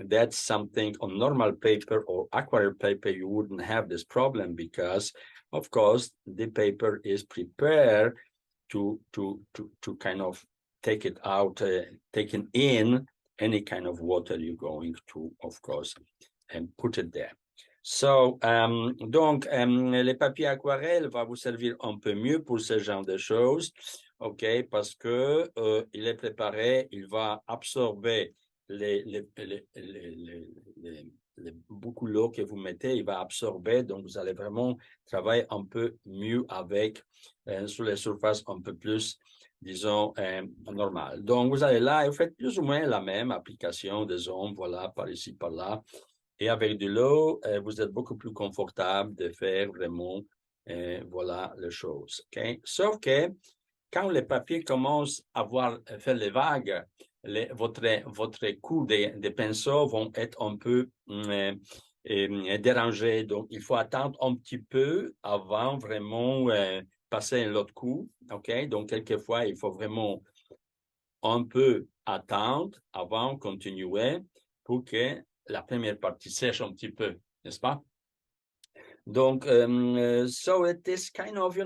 that's something on normal paper or aquarelle paper, you wouldn't have this problem because, of course, the paper is prepared to kind of take it out, taking in any kind of water you're going to, of course, and put it there. So, donc, les papiers aquarelles va vous servir un peu mieux pour ce genre de choses, ok, parce que il est préparé, il va absorber beaucoup l'eau que vous mettez, il va absorber, donc vous allez vraiment travailler un peu mieux avec, sur les surfaces un peu plus, disons, normales. Donc, vous allez là et vous faites plus ou moins la même application des ombres, voilà, par ici, par là. Et avec de l'eau, vous êtes beaucoup plus confortable de faire vraiment, voilà, les choses. Okay? Sauf que quand les papiers commencent à faire les vagues, votre coup de pinceau vont être un peu dérangés. Donc, il faut attendre un petit peu avant vraiment passer l'autre coup. Okay? Donc, quelquefois, il faut vraiment un peu attendre avant de continuer pour que la première partie sèche un petit peu, n'est-ce pas? Donc, so it is kind of,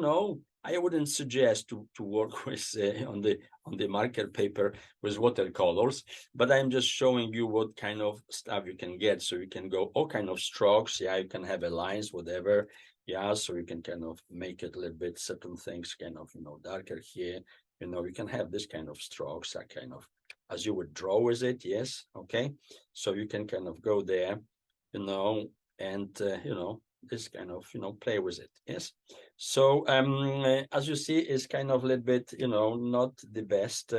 I wouldn't suggest to work with on the marker paper with watercolors, but I'm just showing you what kind of stuff you can get. So you can go all kind of strokes. Yeah, you can have a lines, whatever. Yeah, so you can kind of make it a little bit certain things kind of, darker here. You can have this kind of strokes, that kind of, as you would draw with it. Yes. Okay. So you can kind of go there, and, this kind of, play with it. Yes. So as you see, it's kind of a little bit, not the best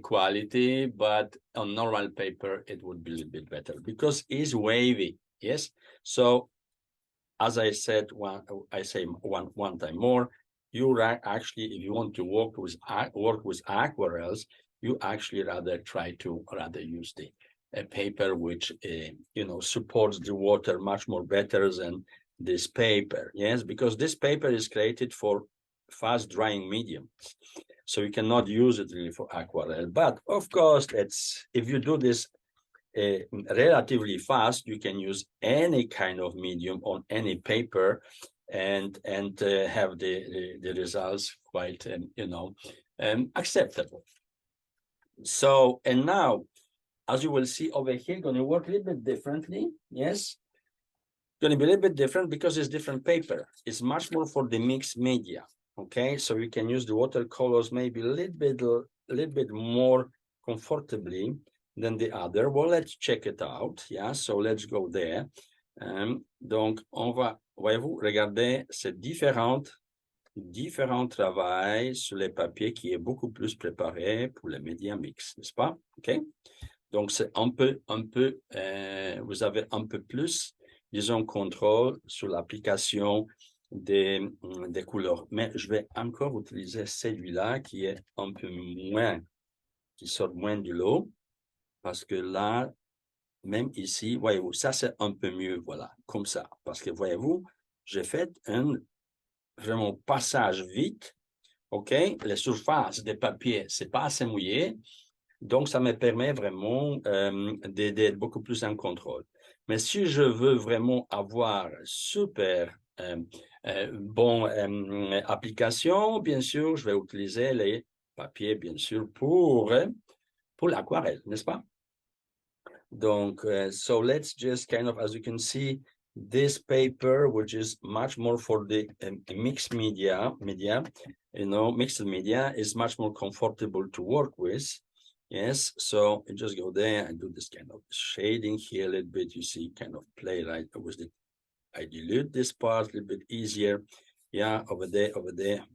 quality, but on normal paper, it would be a little bit better because it's wavy. Yes. So as I said, one time more, you actually, if you want to work with aquarels, you actually rather use the paper which supports the water much more better than this paper. Yes, because this paper is created for fast drying mediums, so you cannot use it really for aquarel. But of course, if you do this relatively fast, you can use any kind of medium on any paper and have the results quite acceptable. So, and now, as you will see over here, going to work a little bit differently. Yes, going to be a little bit different because it's different paper. It's much more for the mixed media. Okay, so you can use the watercolors maybe a little bit more comfortably than the other. Well, let's check it out. Yeah, so let's go there. Donc, voyez-vous, regardez, c'est différent travail sur les papiers qui est beaucoup plus préparé pour les médias mixtes, n'est-ce pas? OK? Donc, c'est un peu, vous avez un peu plus, disons, contrôle sur l'application des couleurs. Mais je vais encore utiliser celui-là qui est un peu moins, qui sort moins du lot, parce que là, même ici, voyez-vous, ça c'est un peu mieux, voilà, comme ça. Parce que voyez-vous, j'ai fait un vraiment passage vite, OK? Les surfaces des papiers, c'est pas assez mouillé, donc ça me permet vraiment d'être beaucoup plus en contrôle. Mais si je veux vraiment avoir super bon application, bien sûr, je vais utiliser les papiers, bien sûr, pour l'aquarelle, n'est-ce pas? Donc, so let's just kind of, as you can see, this paper, which is much more for the mixed media, mixed media is much more comfortable to work with. Yes, so you just go there and do this kind of shading here a little bit. You see, kind of play right with the, I dilute this part a little bit easier. Yeah, over there,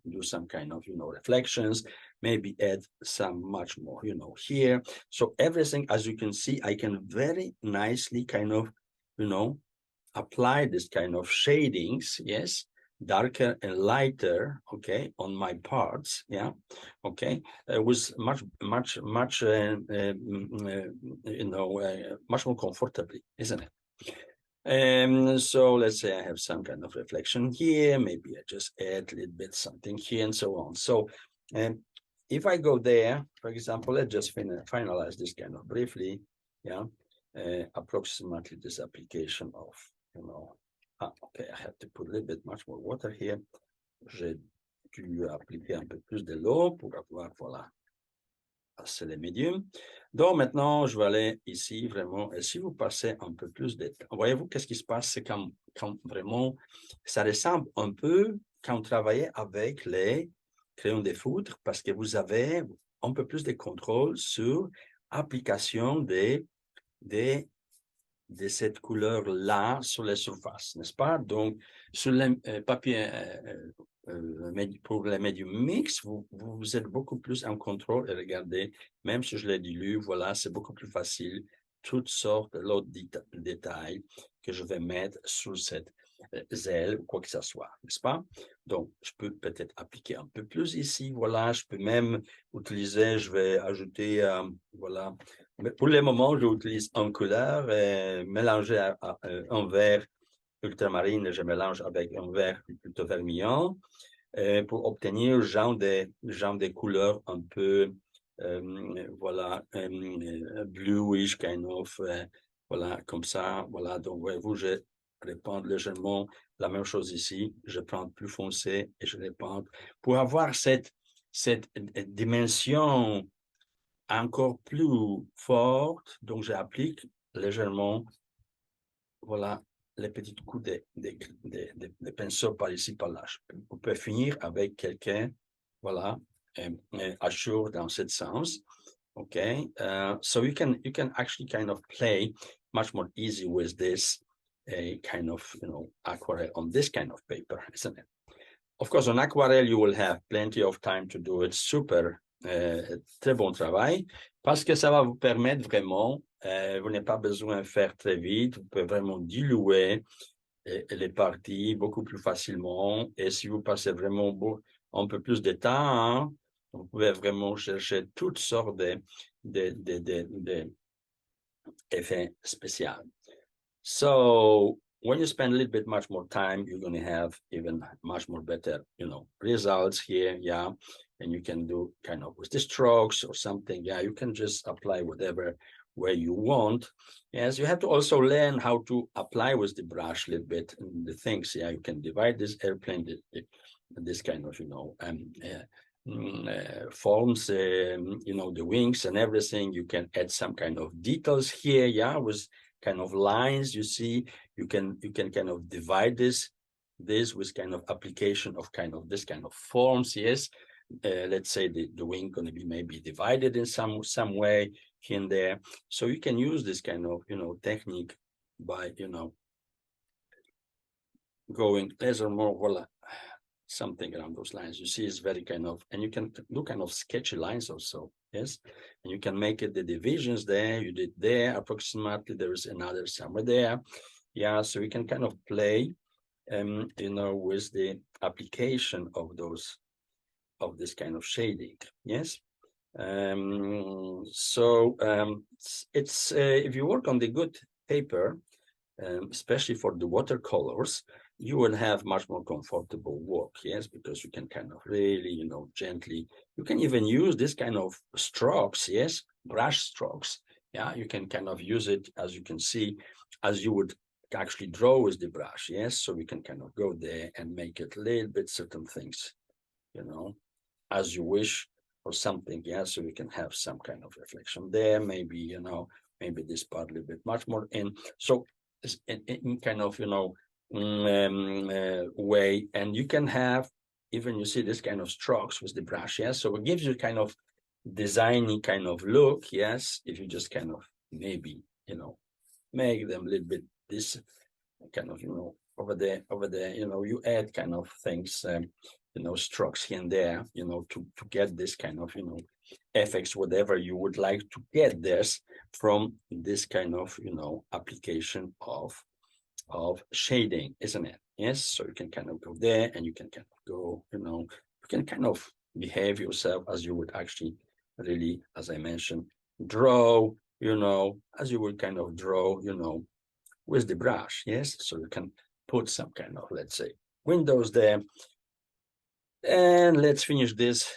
do some kind of, reflections, maybe add some much more, here. So everything, as you can see, I can very nicely kind of, apply this kind of shadings, yes, darker and lighter, okay, on my parts, yeah, okay, with much much more comfortably, isn't it? So let's say I have some kind of reflection here, maybe I just add a little bit something here and so on. So if I go there, for example, let's just finalize this kind of briefly, yeah, approximately this application of, okay, I have to put a little bit much more water here. J'ai dû appliquer un peu plus de l'eau pour avoir, voilà, c'est les médiums. Donc, maintenant, je vais aller ici vraiment, et si vous passez un peu plus de temps, voyez-vous, qu'est-ce qui se passe? C'est quand vraiment, ça ressemble un peu quand on travaillait avec les crayons de foudre, parce que vous avez un peu plus de contrôle sur l'application de cette couleur-là sur les surfaces, n'est-ce pas? Donc, sur les papiers pour les médiums mixtes, vous êtes beaucoup plus en contrôle. Et regardez, même si je les dilue, voilà, c'est beaucoup plus facile. Toutes sortes d'autres détails que je vais mettre sur cette zèle ou quoi que ce soit, n'est-ce pas? Donc, je peux peut-être appliquer un peu plus ici, voilà. Je peux même utiliser, je vais ajouter, voilà. Mais pour le moment, j'utilise en couleur, mélanger un vert ultramarine, je mélange avec un vert plutôt vermillon pour obtenir genre des couleurs un peu, voilà, bluish kind of, voilà, comme ça, voilà. Donc, voyez-vous, je répands légèrement La même chose ici, je prends plus foncé et je les peins pour avoir cette dimension encore plus forte. Donc, j'applique légèrement, voilà, les petits coups de pinceau par ici, par là. On peut finir avec quelqu'un, voilà, assure dans ce sens. Okay, so you can actually kind of play much more easy with this a kind of aquarelle on this kind of paper, isn't it? Of course, on aquarelle you will have plenty of time to do it. Super, très bon travail, parce que ça va vous permettre vraiment, vous n'avez pas besoin de faire très vite, vous pouvez vraiment diluer les parties beaucoup plus facilement. Et si vous passez vraiment un peu plus de temps, hein, vous pouvez vraiment chercher toutes sortes d'effets spéciaux. So when you spend a little bit much more time, you're going to have even much more better, results here. Yeah. And you can do kind of with the strokes or something. Yeah. You can just apply whatever where you want. Yes. You have to also learn how to apply with the brush a little bit and the things. Yeah. You can divide this airplane, this kind of, forms, the wings and everything. You can add some kind of details here. Yeah. With kind of lines, you see, you can kind of divide this with kind of application of kind of this kind of forms. Yes, let's say the wing going to be maybe divided in some way here and there. So you can use this kind of technique by going less or more, voila, something around those lines. You see, it's very kind of, and you can do kind of sketchy lines also. Yes, and you can make it the divisions there. You did there approximately. There is another somewhere there. Yeah, so we can kind of play, with the application of this kind of shading. Yes. It's if you work on the good paper, especially for the watercolors, you will have much more comfortable work, yes, because you can kind of really, gently, you can even use this kind of strokes, yes, brush strokes. Yeah, you can kind of use it, as you can see, as you would actually draw with the brush, yes, so we can kind of go there and make it a little bit certain things, as you wish or something, yeah, so we can have some kind of reflection there, maybe, maybe this part a little bit much more in. So in kind of, way, and you can have even, you see this kind of strokes with the brush, yes, so it gives you kind of designy kind of look, yes, if you just kind of maybe, make them a little bit this kind of, over there, you add kind of things, strokes here and there, to get this kind of, effects, whatever you would like to get this from this kind of, application of shading, isn't it? Yes, so you can kind of go there and you can kind of go, you can kind of behave yourself as you would actually really, as I mentioned, draw, as you would kind of draw, with the brush, yes? So you can put some kind of, let's say, windows there. And let's finish this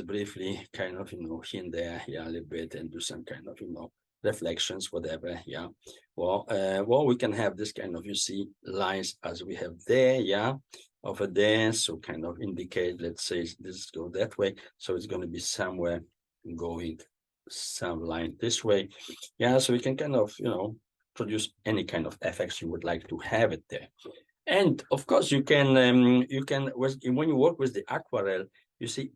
briefly, kind of, here and there, yeah, a little bit, and do some kind of, reflections, whatever, yeah. Well, we can have this kind of, you see, lines as we have there, yeah, over there, so kind of indicate, let's say, this go that way, so it's going to be somewhere going some line this way, yeah, so we can kind of, produce any kind of effects you would like to have it there. And of course, you can when you work with the aquarelle, you see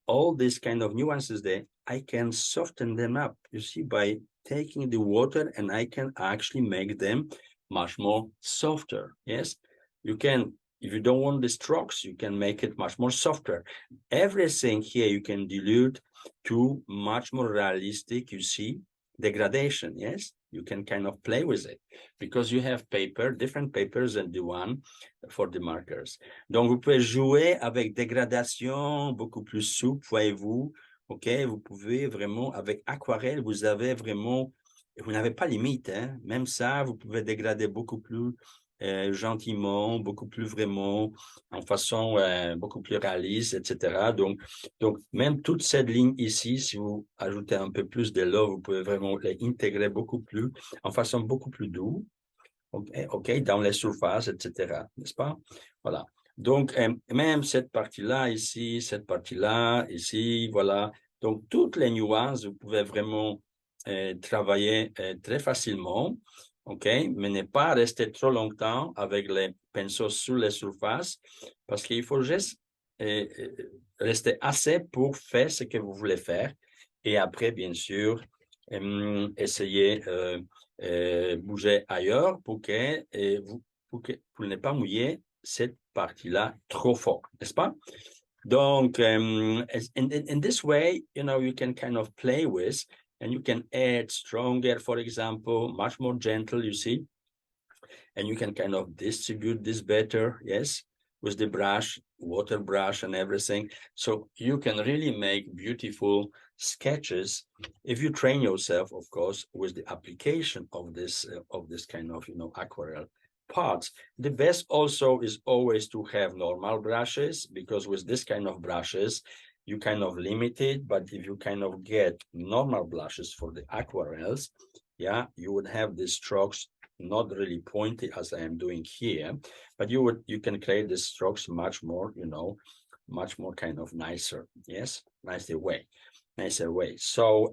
all these kind of nuances there. I can soften them up, you see, by taking the water, and I can actually make them much more softer. Yes, you can. If you don't want the strokes, you can make it much more softer. Everything here you can dilute to much more realistic, you see, degradation. Yes, you can kind of play with it because you have different papers than the one for the markers. Donc, vous pouvez jouer avec dégradation beaucoup plus souple, voyez-vous. OK, vous pouvez vraiment, avec aquarelle, vous avez vraiment, vous n'avez pas limite, hein. Même ça, vous pouvez dégrader beaucoup plus gentiment, beaucoup plus vraiment, en façon beaucoup plus réaliste, etc. Donc, même toute cette ligne ici, si vous ajoutez un peu plus de l'eau, vous pouvez vraiment les intégrer beaucoup plus, en façon beaucoup plus douce. OK, dans les surfaces, etc. N'est-ce pas? Voilà. Donc, même cette partie-là ici, cette partie-là ici, voilà. Donc, toutes les nuances, vous pouvez vraiment travailler très facilement, OK? Mais ne pas rester trop longtemps avec les pinceaux sur les surfaces parce qu'il faut juste rester assez pour faire ce que vous voulez faire. Et après, bien sûr, essayer bouger ailleurs pour que pour ne pas mouiller cette partie-là trop fort, n'est-ce pas? Donc, in this way, you know, you can kind of play with, and you can add stronger, for example, much more gentle, you see, and you can kind of distribute this better, yes, with the brush, water brush and everything. So you can really make beautiful sketches if you train yourself, of course, with the application of this kind of, you know, aquarelle parts. The best also is always to have normal brushes, because with this kind of brushes, you kind of limit it, but if you kind of get normal brushes for the aquarelles, yeah, you would have the strokes not really pointy as I am doing here, but you can create the strokes much more, you know, much more kind of nicer, yes, nicer way. So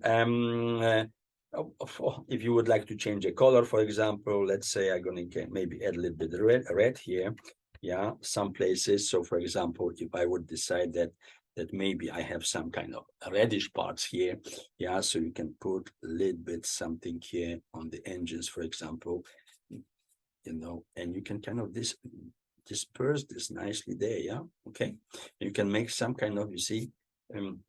if you would like to change a color, for example, let's say I'm going to maybe add a little bit of red here, yeah, some places. So for example, if I would decide that maybe I have some kind of reddish parts here, yeah, so you can put a little bit something here on the engines, for example, you know, and you can kind of disperse this nicely there, yeah, okay. You can make some kind of, you see,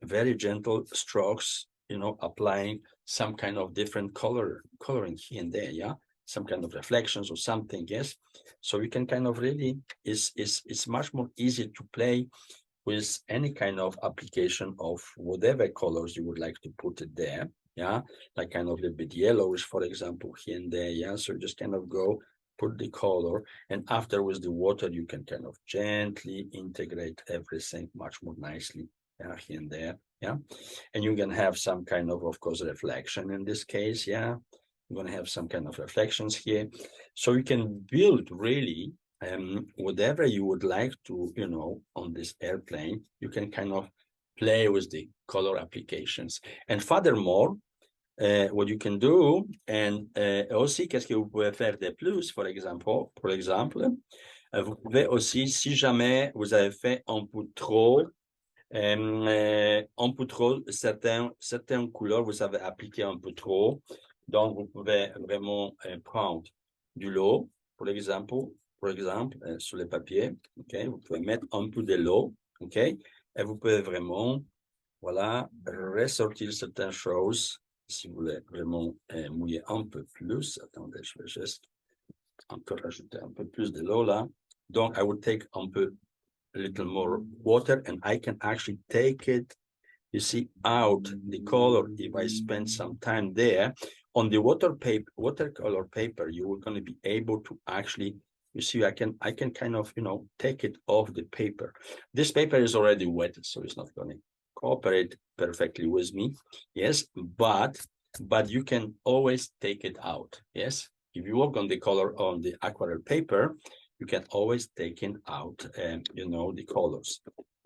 very gentle strokes, you know, applying some kind of different coloring here and there, yeah, some kind of reflections or something, yes. So you can kind of really, it's much more easy to play with any kind of application of whatever colors you would like to put it there, yeah, like kind of a bit yellowish, for example, here and there, yeah. So just kind of go put the color, and after with the water, you can kind of gently integrate everything much more nicely, yeah, here and there, yeah. And you can have some kind of course, reflection in this case, yeah. You're going to have some kind of reflections here. So you can build really whatever you would like to, you know, on this airplane, you can kind of play with the color applications. And furthermore, what you can do, and aussi, qu'est-ce que vous pouvez faire de plus, pour exemple, vous pouvez aussi, si jamais vous avez fait un peu trop, certaines couleurs, vous avez appliqué un peu trop, donc vous pouvez vraiment prendre de l'eau, pour exemple, sur le papier, ok, vous pouvez mettre un peu de l'eau, ok, et vous pouvez vraiment, voilà, ressortir certaines choses. Si vous voulez vraiment mouiller un peu plus, attendez, je vais juste encore ajouter un peu plus de l'eau là. Donc, I would take a little more water, and I can actually take it, you see, out the color. If I spend some time there on the watercolor paper, you are going to be able to actually, you see, I can kind of, you know, take it off the paper. This paper is already wet, so it's not going to cooperate perfectly with me, yes, but you can always take it out, yes. If you work on the color on the aquarelle paper, you can always take it out, you know, the colors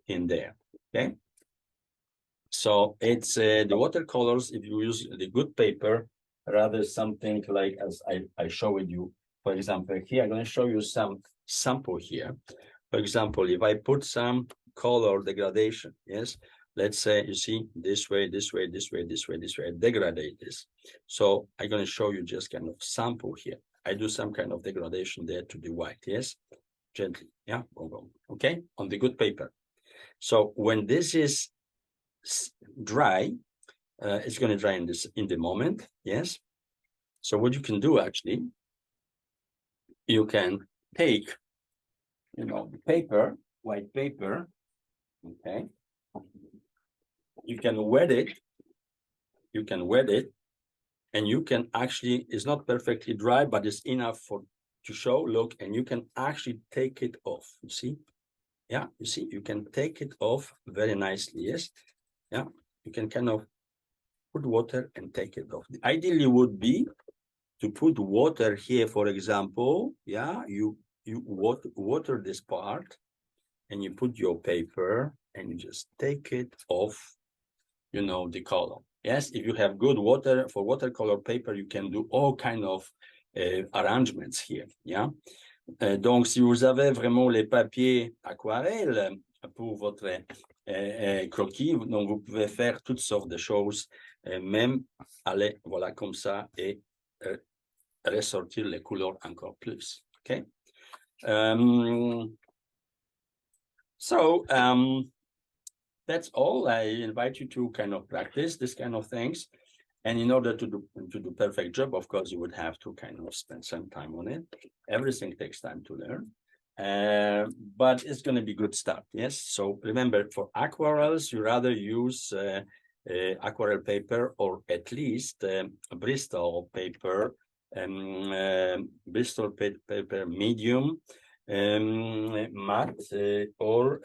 in there, okay. So it's the watercolors, if you use the good paper, rather something like as I showed you, for example, here, I'm going to show you some sample here. For example, if I put some color degradation, yes, let's say, you see, this way, this way, this way, this way, this way, I degrade this. So I'm going to show you just kind of sample here. I do some kind of degradation there to the white, yes, gently, yeah, okay, on the good paper. So when this is dry, it's going to dry in the moment, yes. So what you can do actually, you can take, you know, the paper, white paper, okay. You can wet it, and you can actually, it's not perfectly dry, but it's enough to show, look, and you can actually take it off, you see? Yeah, you see, you can take it off very nicely, yes? Yeah, you can kind of put water and take it off. The ideally would be to put water here, for example, yeah, you water this part and you put your paper and you just take it off, you know, the color. Yes, if you have good water for watercolor paper, you can do all kind of arrangements here, yeah. Donc, si vous avez vraiment les papiers aquarelles pour votre croquis, donc vous pouvez faire toutes sortes de choses, même aller, voilà, comme ça, et ressortir les couleurs encore plus. Okay. That's all. I invite you to kind of practice this kind of things. And in order to do perfect job, of course, you would have to kind of spend some time on it. Everything takes time to learn, but it's going to be good start. Yes. So remember, for aquarels, you rather use aquarelle paper or at least Bristol paper, Bristol paper medium, matte, or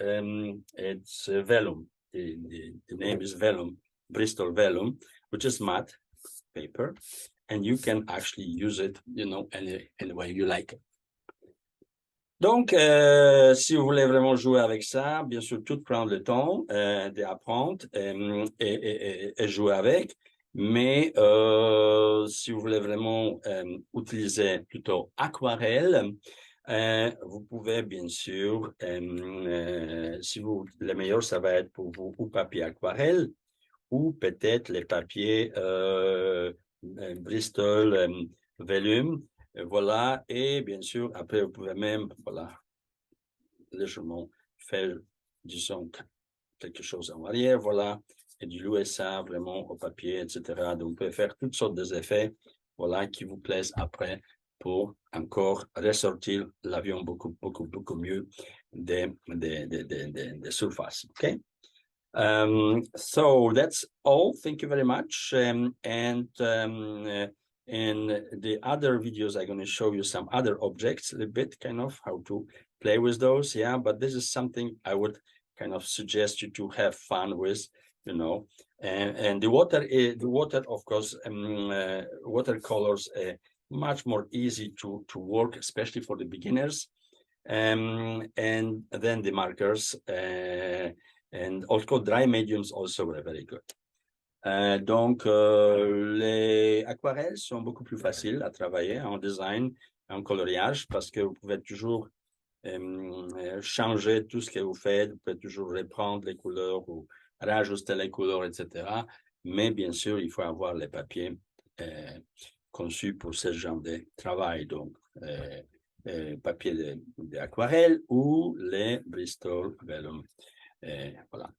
it's vellum. The name is vellum, Bristol vellum, which is matte paper, and you can actually use it, you know, any way you like it. Donc, si vous voulez vraiment jouer avec ça, bien sûr, tout prendre le temps d'apprendre et jouer avec. Mais si vous voulez vraiment utiliser plutôt aquarelle, vous pouvez bien sûr, si vous, le meilleur, ça va être pour vous ou papier aquarelle ou peut-être les papiers Bristol vellum. Voilà, et bien sûr, après, vous pouvez même, voilà, légèrement faire, disons, quelque chose en arrière, voilà, et diluer ça vraiment au papier, etc. Donc, vous pouvez faire toutes sortes d'effets, voilà, qui vous plaisent après pour encore ressortir l'avion beaucoup mieux des surfaces, okay? So that's all. Thank you very much. In the other videos, I'm going to show you some other objects, a little bit, kind of how to play with those. Yeah, but this is something I would kind of suggest you to have fun with, you know. And the water, of course, watercolors much more easy to work, especially for the beginners. And then the markers. And also dry mediums also were very good. Donc, les aquarelles sont beaucoup plus faciles à travailler en design, en coloriage, parce que vous pouvez toujours changer tout ce que vous faites, vous pouvez toujours reprendre les couleurs ou rajuster les couleurs, etc. Mais bien sûr, il faut avoir les papiers conçus pour ce genre de travail. Donc, papier d'aquarelle ou les Bristol vellum. Voilà.